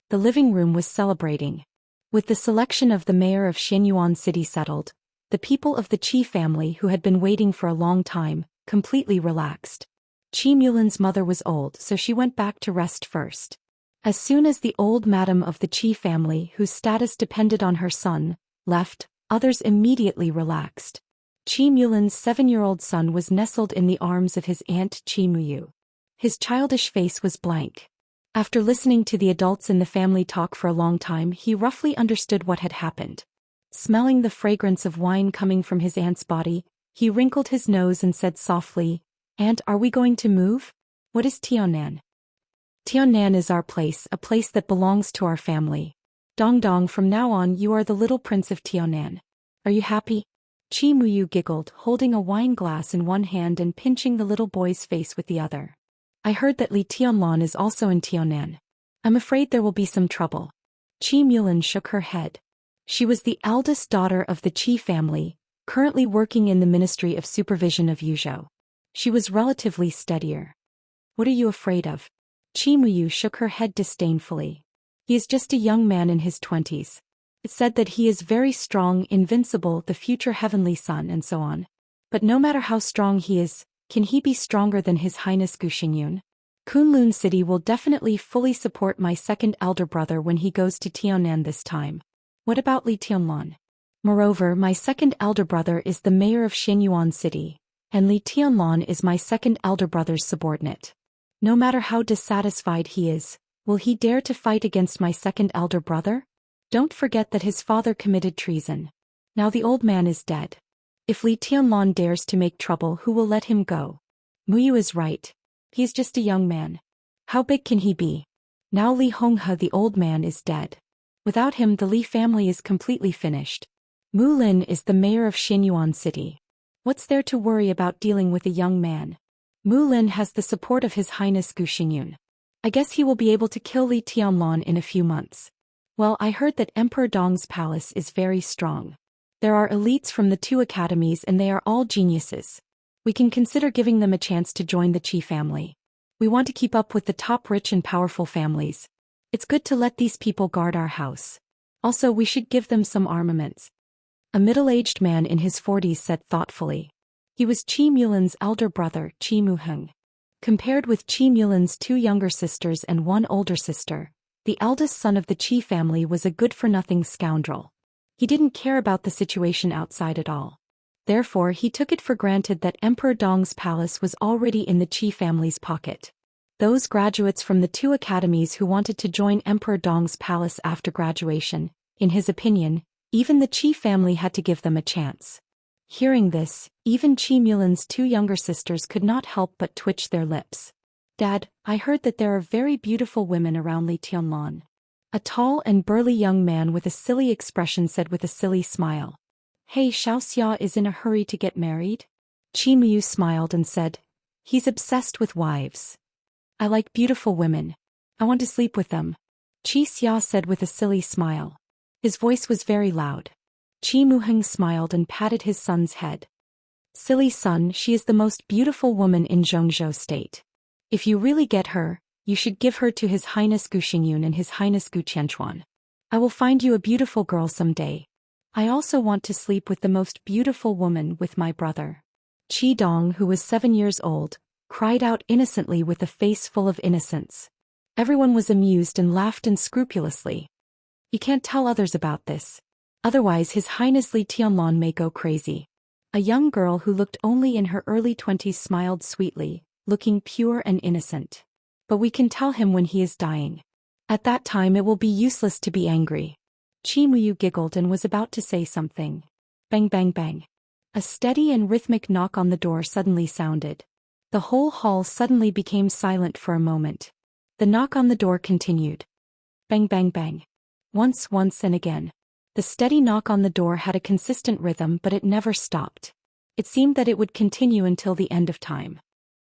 The living room was celebrating. With the selection of the mayor of Xianyuan City settled, the people of the Qi family who had been waiting for a long time, completely relaxed. Qi Mulan's mother was old, so she went back to rest first. As soon as the old madam of the Qi family, whose status depended on her son, left, others immediately relaxed. Qi Mulan's 7-year-old son was nestled in the arms of his aunt Qi Muyu. His childish face was blank. After listening to the adults in the family talk for a long time, he roughly understood what had happened. Smelling the fragrance of wine coming from his aunt's body, he wrinkled his nose and said softly, "Aunt, are we going to move? What is Tiannan?" Tiannan is our place, a place that belongs to our family. Dong Dong, from now on you are the little prince of Tiannan. Are you happy? Qi Muyu giggled, holding a wine glass in one hand and pinching the little boy's face with the other. I heard that Li Tianlan is also in Tiannan. I'm afraid there will be some trouble. Qi Mulan shook her head. She was the eldest daughter of the Qi family, currently working in the Ministry of Supervision of Yuzhou. She was relatively steadier. What are you afraid of? Qi Muyu shook her head disdainfully. He is just a young man in his 20s. It's said that he is very strong, invincible, the future heavenly son, and so on. But no matter how strong he is, can he be stronger than His Highness Gu Xingyun? Kunlun City will definitely fully support my second elder brother when he goes to Tiannan this time. What about Li Tianlan? Moreover, my second elder brother is the mayor of Xianyuan City, and Li Tianlan is my second elder brother's subordinate. No matter how dissatisfied he is, will he dare to fight against my second elder brother? Don't forget that his father committed treason. Now the old man is dead. If Li Tianlan dares to make trouble, who will let him go? Muyu is right. He is just a young man. How big can he be? Now Li Honghe, the old man, is dead. Without him the Li family is completely finished. Mu Lin is the mayor of Xianyuan City. What's there to worry about dealing with a young man? Mu Lin has the support of His Highness Gu Xingyun. I guess he will be able to kill Li Tianlan in a few months. Well, I heard that Emperor Dong's palace is very strong. There are elites from the two academies and they are all geniuses. We can consider giving them a chance to join the Qi family. We want to keep up with the top rich and powerful families. It's good to let these people guard our house. Also, we should give them some armaments. A middle-aged man in his 40s said thoughtfully. He was Qi Mulin's elder brother, Qi Muheng. Compared with Qi Mulin's two younger sisters and one older sister, the eldest son of the Qi family was a good-for-nothing scoundrel. He didn't care about the situation outside at all. Therefore, he took it for granted that Emperor Dong's palace was already in the Qi family's pocket. Those graduates from the two academies who wanted to join Emperor Dong's palace after graduation, in his opinion, even the Qi family had to give them a chance. Hearing this, even Qi Mulin's two younger sisters could not help but twitch their lips. Dad, I heard that there are very beautiful women around Li Tianlan. A tall and burly young man with a silly expression said with a silly smile. Hey, Xianxia is in a hurry to get married? Qi Muyu smiled and said, he's obsessed with wives. I like beautiful women. I want to sleep with them. Qi Xia said with a silly smile. His voice was very loud. Qi Muheng smiled and patted his son's head. Silly son, she is the most beautiful woman in Zhongzhou state. If you really get her, you should give her to His Highness Gu Xingyun and His Highness Gu Qianchuan. I will find you a beautiful girl someday. I also want to sleep with the most beautiful woman with my brother. Qi Dong, who was 7 years old, cried out innocently with a face full of innocence. Everyone was amused and laughed unscrupulously. You can't tell others about this. Otherwise His Highness Li Tianlan may go crazy. A young girl who looked only in her early 20s smiled sweetly, looking pure and innocent. But we can tell him when he is dying. At that time it will be useless to be angry. Qi Muyu giggled and was about to say something. Bang bang bang. A steady and rhythmic knock on the door suddenly sounded. The whole hall suddenly became silent for a moment. The knock on the door continued. Bang bang bang. Once and again. The steady knock on the door had a consistent rhythm, but it never stopped. It seemed that it would continue until the end of time.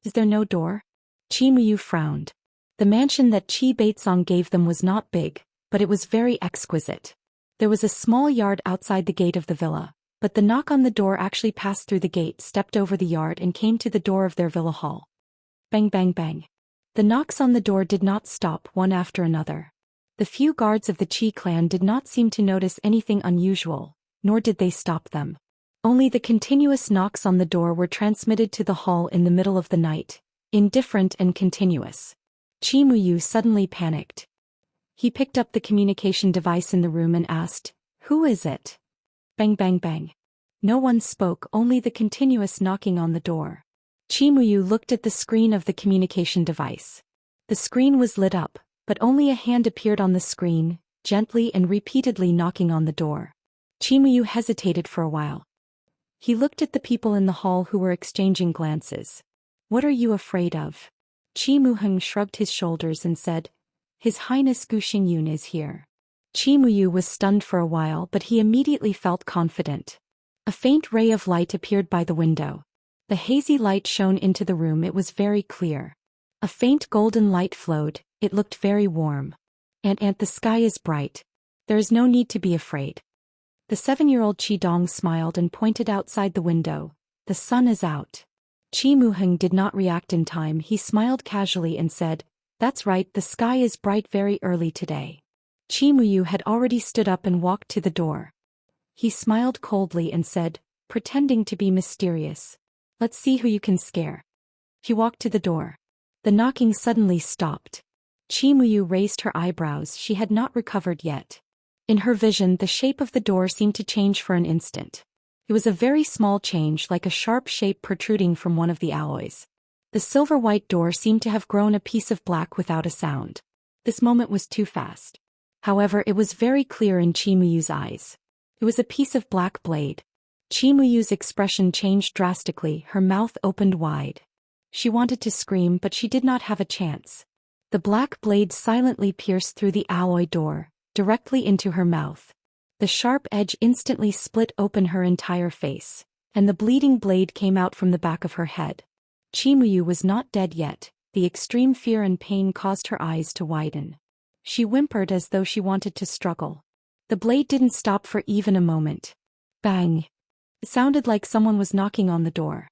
Is there no door? Qi Muyu frowned. The mansion that Qi Baitsong gave them was not big, but it was very exquisite. There was a small yard outside the gate of the villa, but the knock on the door actually passed through the gate, stepped over the yard and came to the door of their villa hall. Bang bang bang. The knocks on the door did not stop, one after another. The few guards of the Qi clan did not seem to notice anything unusual, nor did they stop them. Only the continuous knocks on the door were transmitted to the hall in the middle of the night, indifferent and continuous. Qi Muyu suddenly panicked. He picked up the communication device in the room and asked, "Who is it?" Bang bang bang. No one spoke, only the continuous knocking on the door. Qi Muyu looked at the screen of the communication device. The screen was lit up, but only a hand appeared on the screen, gently and repeatedly knocking on the door. Qi Muyu hesitated for a while. He looked at the people in the hall who were exchanging glances. "What are you afraid of?" Qi Muheng shrugged his shoulders and said, "His Highness Gu Xingyun is here." Qi Muyu was stunned for a while, but he immediately felt confident. A faint ray of light appeared by the window. The hazy light shone into the room. It was very clear. A faint golden light flowed. It looked very warm. And the sky is bright. There is no need to be afraid. The 7-year-old Qi Dong smiled and pointed outside the window. The sun is out. Qi Muheng did not react in time. He smiled casually and said, "That's right, the sky is bright very early today." Qi Muyu had already stood up and walked to the door. He smiled coldly and said, pretending to be mysterious, "Let's see who you can scare." He walked to the door. The knocking suddenly stopped. Qi Muyu raised her eyebrows. She had not recovered yet. In her vision, the shape of the door seemed to change for an instant. It was a very small change, like a sharp shape protruding from one of the alloys. The silver-white door seemed to have grown a piece of black without a sound. This moment was too fast. However, it was very clear in Qi Muyu's eyes. It was a piece of black blade. Qi Muyu's expression changed drastically. Her mouth opened wide. She wanted to scream, but she did not have a chance. The black blade silently pierced through the alloy door, directly into her mouth. The sharp edge instantly split open her entire face, and the bleeding blade came out from the back of her head. Muyu was not dead yet. The extreme fear and pain caused her eyes to widen. She whimpered as though she wanted to struggle. The blade didn't stop for even a moment. Bang! It sounded like someone was knocking on the door.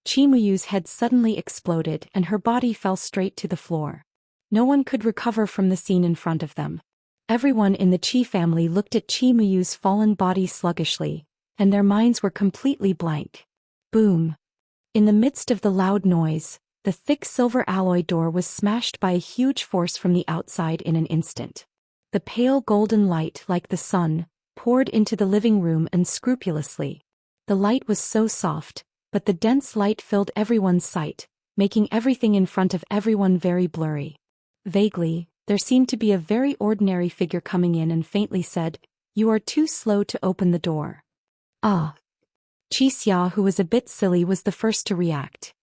Muyu's head suddenly exploded and her body fell straight to the floor. No one could recover from the scene in front of them. Everyone in the Qi family looked at Muyu's fallen body sluggishly, and their minds were completely blank. Boom! In the midst of the loud noise, the thick silver alloy door was smashed by a huge force from the outside in an instant. The pale golden light, like the sun, poured into the living room unscrupulously. The light was so soft, but the dense light filled everyone's sight, making everything in front of everyone very blurry. Vaguely, there seemed to be a very ordinary figure coming in and faintly said, "You are too slow to open the door." Ah! Xianxia, who was a bit silly, was the first to react.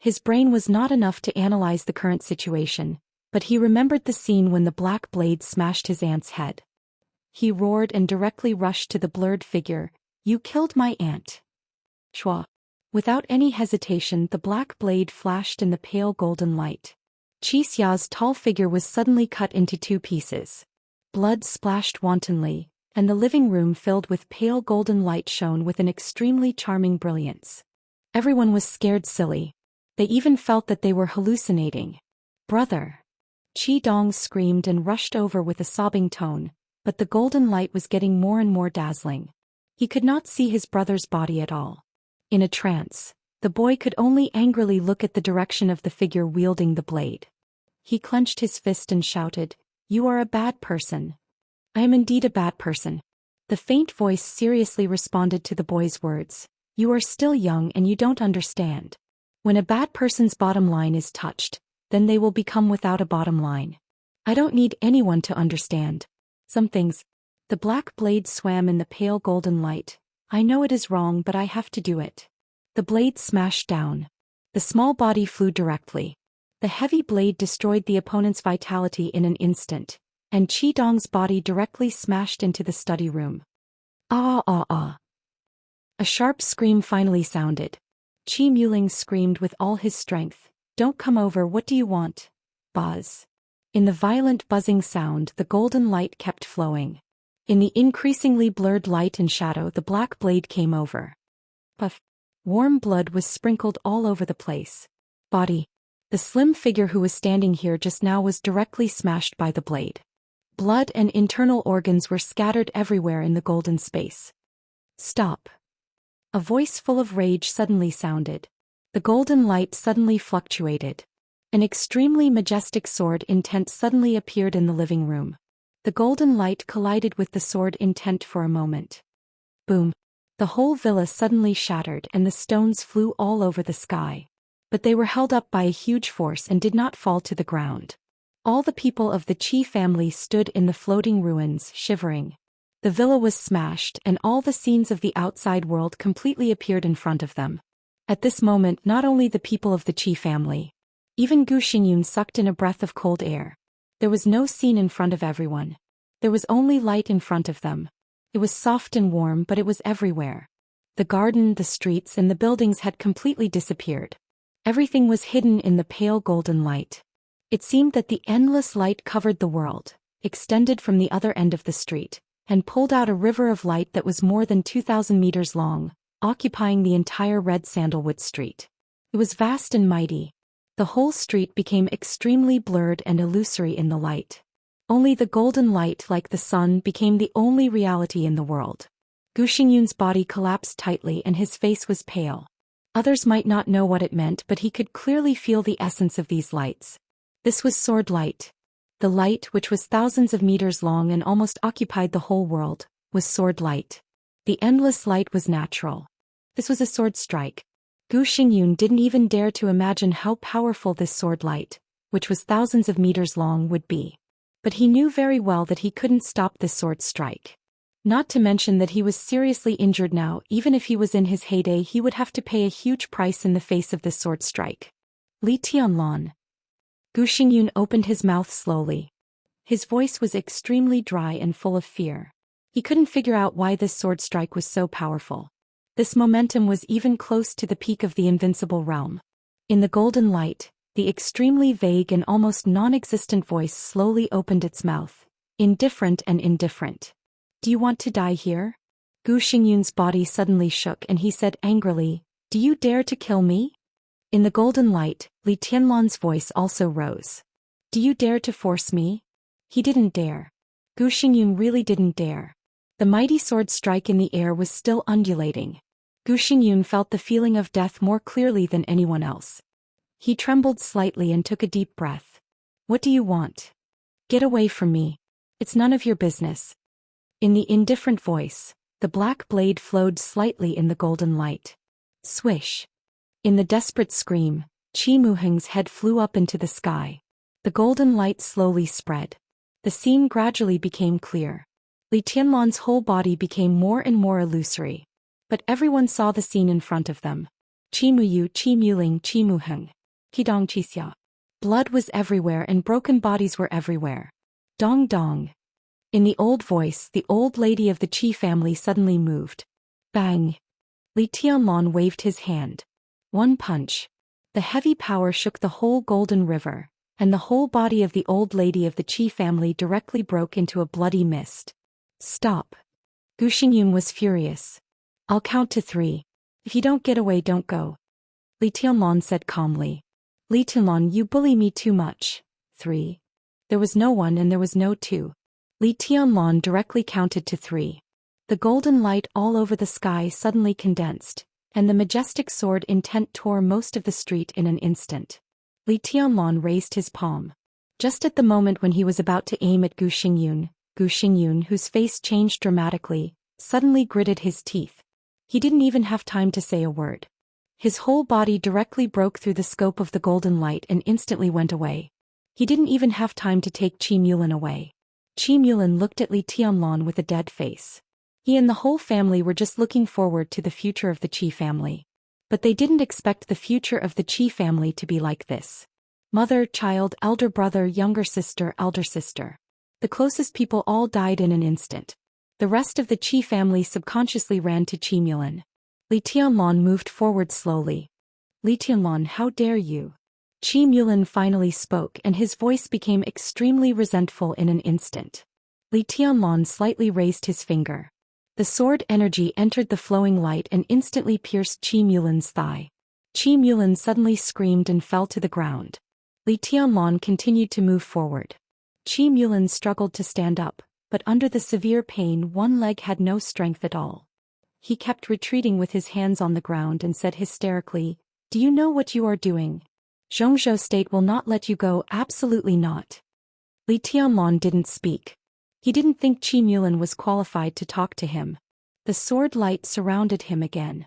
His brain was not enough to analyze the current situation, but he remembered the scene when the black blade smashed his aunt's head. He roared and directly rushed to the blurred figure. "You killed my aunt." Shua. Without any hesitation, the black blade flashed in the pale golden light. Xia's tall figure was suddenly cut into two pieces. Blood splashed wantonly, and the living room filled with pale golden light shone with an extremely charming brilliance. Everyone was scared silly. They even felt that they were hallucinating. "Brother!" Qi Dong screamed and rushed over with a sobbing tone, but the golden light was getting more and more dazzling. He could not see his brother's body at all. In a trance, the boy could only angrily look at the direction of the figure wielding the blade. He clenched his fist and shouted, "You are a bad person." "I am indeed a bad person." The faint voice seriously responded to the boy's words. "You are still young and you don't understand. When a bad person's bottom line is touched, then they will become without a bottom line. I don't need anyone to understand. Some things." The black blade swam in the pale golden light. "I know it is wrong, but I have to do it." The blade smashed down. The small body flew directly. The heavy blade destroyed the opponent's vitality in an instant, and Qi Dong's body directly smashed into the study room. Ah ah ah! A sharp scream finally sounded. Qi Muling screamed with all his strength, "Don't come over, what do you want?" Buzz. In the violent buzzing sound, the golden light kept flowing. In the increasingly blurred light and shadow, the black blade came over. Puff. Warm blood was sprinkled all over the place. Body. The slim figure who was standing here just now was directly smashed by the blade. Blood and internal organs were scattered everywhere in the golden space. "Stop." A voice full of rage suddenly sounded. The golden light suddenly fluctuated. An extremely majestic sword intent suddenly appeared in the living room. The golden light collided with the sword intent for a moment. Boom! The whole villa suddenly shattered and the stones flew all over the sky. But they were held up by a huge force and did not fall to the ground. All the people of the Qi family stood in the floating ruins, shivering. The villa was smashed and all the scenes of the outside world completely appeared in front of them. At this moment, not only the people of the Qi family, even Gu Xingyun sucked in a breath of cold air. There was no scene in front of everyone. There was only light in front of them. It was soft and warm, but it was everywhere. The garden, the streets, and the buildings had completely disappeared. Everything was hidden in the pale golden light. It seemed that the endless light covered the world, extended from the other end of the street, and pulled out a river of light that was more than 2,000 meters long, occupying the entire red sandalwood street. It was vast and mighty. The whole street became extremely blurred and illusory in the light. Only the golden light, like the sun, became the only reality in the world. Gu Xingyun's body collapsed tightly and his face was pale. Others might not know what it meant, but he could clearly feel the essence of these lights. This was sword light. The light, which was thousands of meters long and almost occupied the whole world, was sword light. The endless light was natural. This was a sword strike. Gu Xingyun didn't even dare to imagine how powerful this sword light, which was thousands of meters long, would be. But he knew very well that he couldn't stop this sword strike. Not to mention that he was seriously injured now. Even if he was in his heyday, he would have to pay a huge price in the face of this sword strike. Li Tianlan. Gu Xingyun opened his mouth slowly. His voice was extremely dry and full of fear. He couldn't figure out why this sword strike was so powerful. This momentum was even close to the peak of the invincible realm. In the golden light, the extremely vague and almost non-existent voice slowly opened its mouth, indifferent and indifferent. Do you want to die here? Gu Xingyun's body suddenly shook and he said angrily, Do you dare to kill me? In the golden light, Li Tianlan's voice also rose. Do you dare to force me? He didn't dare. Gu Xingyun really didn't dare. The mighty sword strike in the air was still undulating. Gu Xingyun felt the feeling of death more clearly than anyone else. He trembled slightly and took a deep breath. What do you want? Get away from me. It's none of your business. In the indifferent voice, the black blade flowed slightly in the golden light. Swish. In the desperate scream, Qi Muheng's head flew up into the sky. The golden light slowly spread. The scene gradually became clear. Li Tianlan's whole body became more and more illusory. But everyone saw the scene in front of them. Qi Muyu, Qi Muling, Qi Muheng. Qidong Qixia. Blood was everywhere and broken bodies were everywhere. Dong dong. In the old voice, the old lady of the Qi family suddenly moved. Bang. Li Tianlan waved his hand. One punch. The heavy power shook the whole golden river, and the whole body of the old lady of the Qi family directly broke into a bloody mist. Stop. Gu Xingyun was furious. I'll count to 3. If you don't get away, don't go. Li Tianlan said calmly. Li Tianlan, you bully me too much. 3. There was no 1 and there was no 2. Li Tianlan directly counted to 3. The golden light all over the sky suddenly condensed, and the majestic sword intent tore most of the street in an instant. Li Tianlan raised his palm. Just at the moment when he was about to aim at Gu Xingyun, whose face changed dramatically, suddenly gritted his teeth. He didn't even have time to say a word. His whole body directly broke through the scope of the golden light and instantly went away. He didn't even have time to take Qi Mulan away. Qi Mulan looked at Li Tianlan with a dead face. He and the whole family were just looking forward to the future of the Qi family. But they didn't expect the future of the Qi family to be like this. Mother, child, elder brother, younger sister, elder sister. The closest people all died in an instant. The rest of the Qi family subconsciously ran to Qi Mulan. Li Tianlan moved forward slowly. Li Tianlan, how dare you? Qi Mulan finally spoke and his voice became extremely resentful in an instant. Li Tianlan slightly raised his finger. The sword energy entered the flowing light and instantly pierced Qi Mulan's thigh. Qi Mulan suddenly screamed and fell to the ground. Li Tianlan continued to move forward. Qi Mulan struggled to stand up, but under the severe pain one leg had no strength at all. He kept retreating with his hands on the ground and said hysterically, Do you know what you are doing? Zhou state will not let you go, absolutely not. Li Tianlan didn't speak. He didn't think Qi Mulan was qualified to talk to him. The sword light surrounded him again.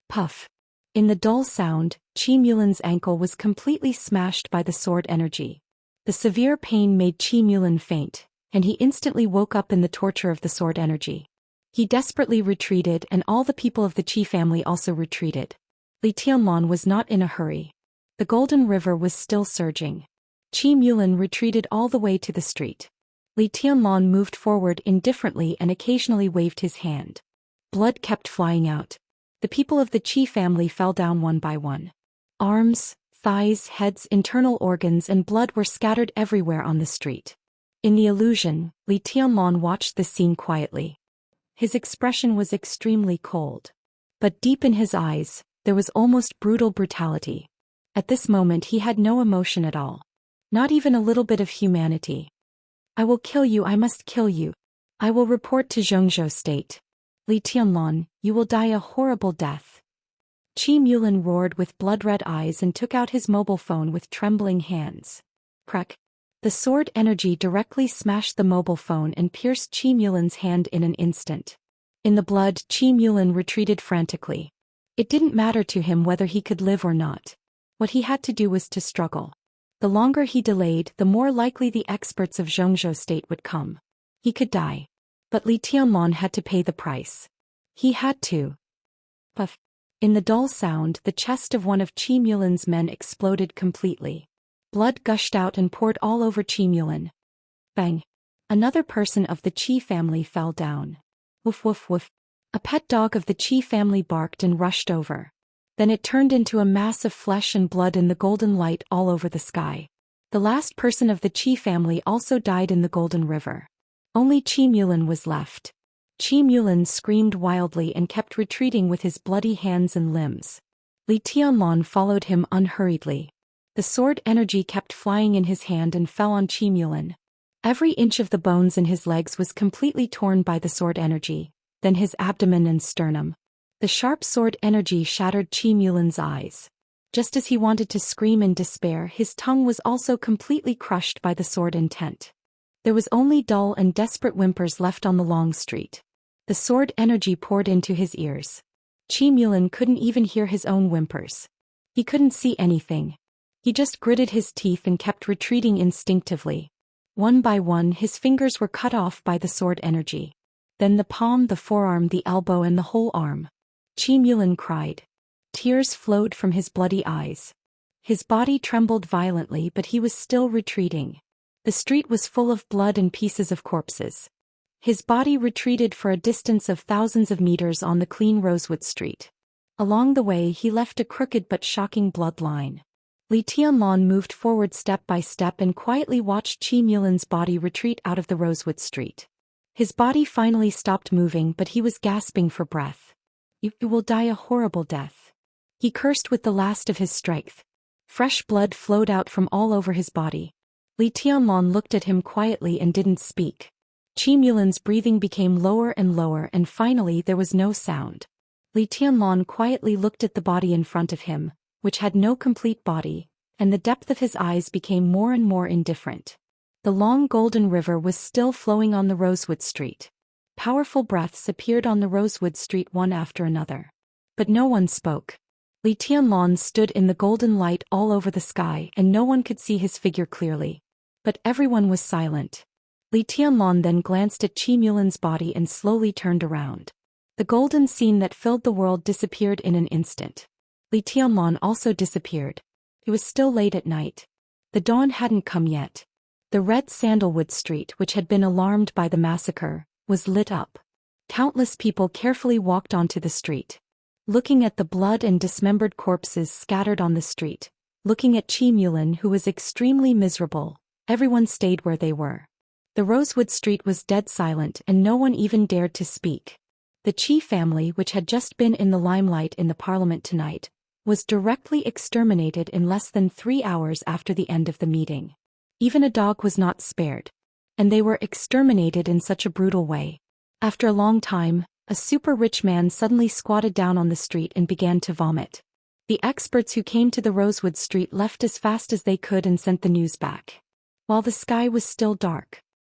Puff. In the dull sound, Qi Mulan's ankle was completely smashed by the sword energy. The severe pain made Qi Mulan faint, and he instantly woke up in the torture of the sword energy. He desperately retreated and all the people of the Qi family also retreated. Li Tianlan was not in a hurry. The golden river was still surging. Qi Mulan retreated all the way to the street. Li Tianlan moved forward indifferently and occasionally waved his hand. Blood kept flying out. The people of the Qi family fell down one by one. Arms, thighs, heads, internal organs and blood were scattered everywhere on the street. In the illusion, Li Tianlan watched the scene quietly. His expression was extremely cold. But deep in his eyes, there was almost brutal brutality. At this moment he had no emotion at all. Not even a little bit of humanity. I will kill you, I must kill you. I will report to Zhou state. Li Tianlan, you will die a horrible death. Qi Mulan roared with blood-red eyes and took out his mobile phone with trembling hands. Crack. The sword energy directly smashed the mobile phone and pierced Qi Mulan's hand in an instant. In the blood, Qi Mulan retreated frantically. It didn't matter to him whether he could live or not. What he had to do was to struggle. The longer he delayed, the more likely the experts of Zhou state would come. He could die. But Li Tianlan had to pay the price. He had to. Puff. In the dull sound, the chest of one of Qi Mulan's men exploded completely. Blood gushed out and poured all over Qi Mulan. Bang. Another person of the Qi family fell down. Woof woof woof. A pet dog of the Qi family barked and rushed over. Then it turned into a mass of flesh and blood in the golden light all over the sky. The last person of the Qi family also died in the Golden River. Only Qi Mulan was left. Qi Mulan screamed wildly and kept retreating with his bloody hands and limbs. Li Tianlan followed him unhurriedly. The sword energy kept flying in his hand and fell on Qi Mulan. Every inch of the bones in his legs was completely torn by the sword energy, then his abdomen and sternum. The sharp sword energy shattered Qi Mulan's eyes. Just as he wanted to scream in despair, his tongue was also completely crushed by the sword intent. There was only dull and desperate whimpers left on the long street. The sword energy poured into his ears. Qi Mulan couldn't even hear his own whimpers. He couldn't see anything. He just gritted his teeth and kept retreating instinctively. One by one his fingers were cut off by the sword energy. Then the palm, the forearm, the elbow and the whole arm. Qi Mulan cried. Tears flowed from his bloody eyes. His body trembled violently, but he was still retreating. The street was full of blood and pieces of corpses. His body retreated for a distance of thousands of meters on the clean rosewood street. Along the way he left a crooked but shocking bloodline. Li Tianlan moved forward step by step and quietly watched Qi Mulan's body retreat out of the rosewood street. His body finally stopped moving, but he was gasping for breath. You will die a horrible death. He cursed with the last of his strength. Fresh blood flowed out from all over his body. Li Tianlan looked at him quietly and didn't speak. Qi Mulan's breathing became lower and lower and finally there was no sound. Li Tianlan quietly looked at the body in front of him, which had no complete body, and the depth of his eyes became more and more indifferent. The long golden river was still flowing on the rosewood street. Powerful breaths appeared on the rosewood street one after another. But no one spoke. Li Tianlan stood in the golden light all over the sky and no one could see his figure clearly. But everyone was silent. Li Tianlan then glanced at Qi Mulan's body and slowly turned around. The golden scene that filled the world disappeared in an instant. Li Tianlan also disappeared. It was still late at night. The dawn hadn't come yet. The red sandalwood street, which had been alarmed by the massacre, was lit up. Countless people carefully walked onto the street. Looking at the blood and dismembered corpses scattered on the street, looking at Qi Mulan who was extremely miserable, everyone stayed where they were. The rosewood street was dead silent and no one even dared to speak. The Qi family, which had just been in the limelight in the parliament tonight, was directly exterminated in less than 3 hours after the end of the meeting. Even a dog was not spared. And they were exterminated in such a brutal way. After a long time, a super rich man suddenly squatted down on the street and began to vomit. The experts who came to the rosewood street left as fast as they could and sent the news back. While the sky was still dark,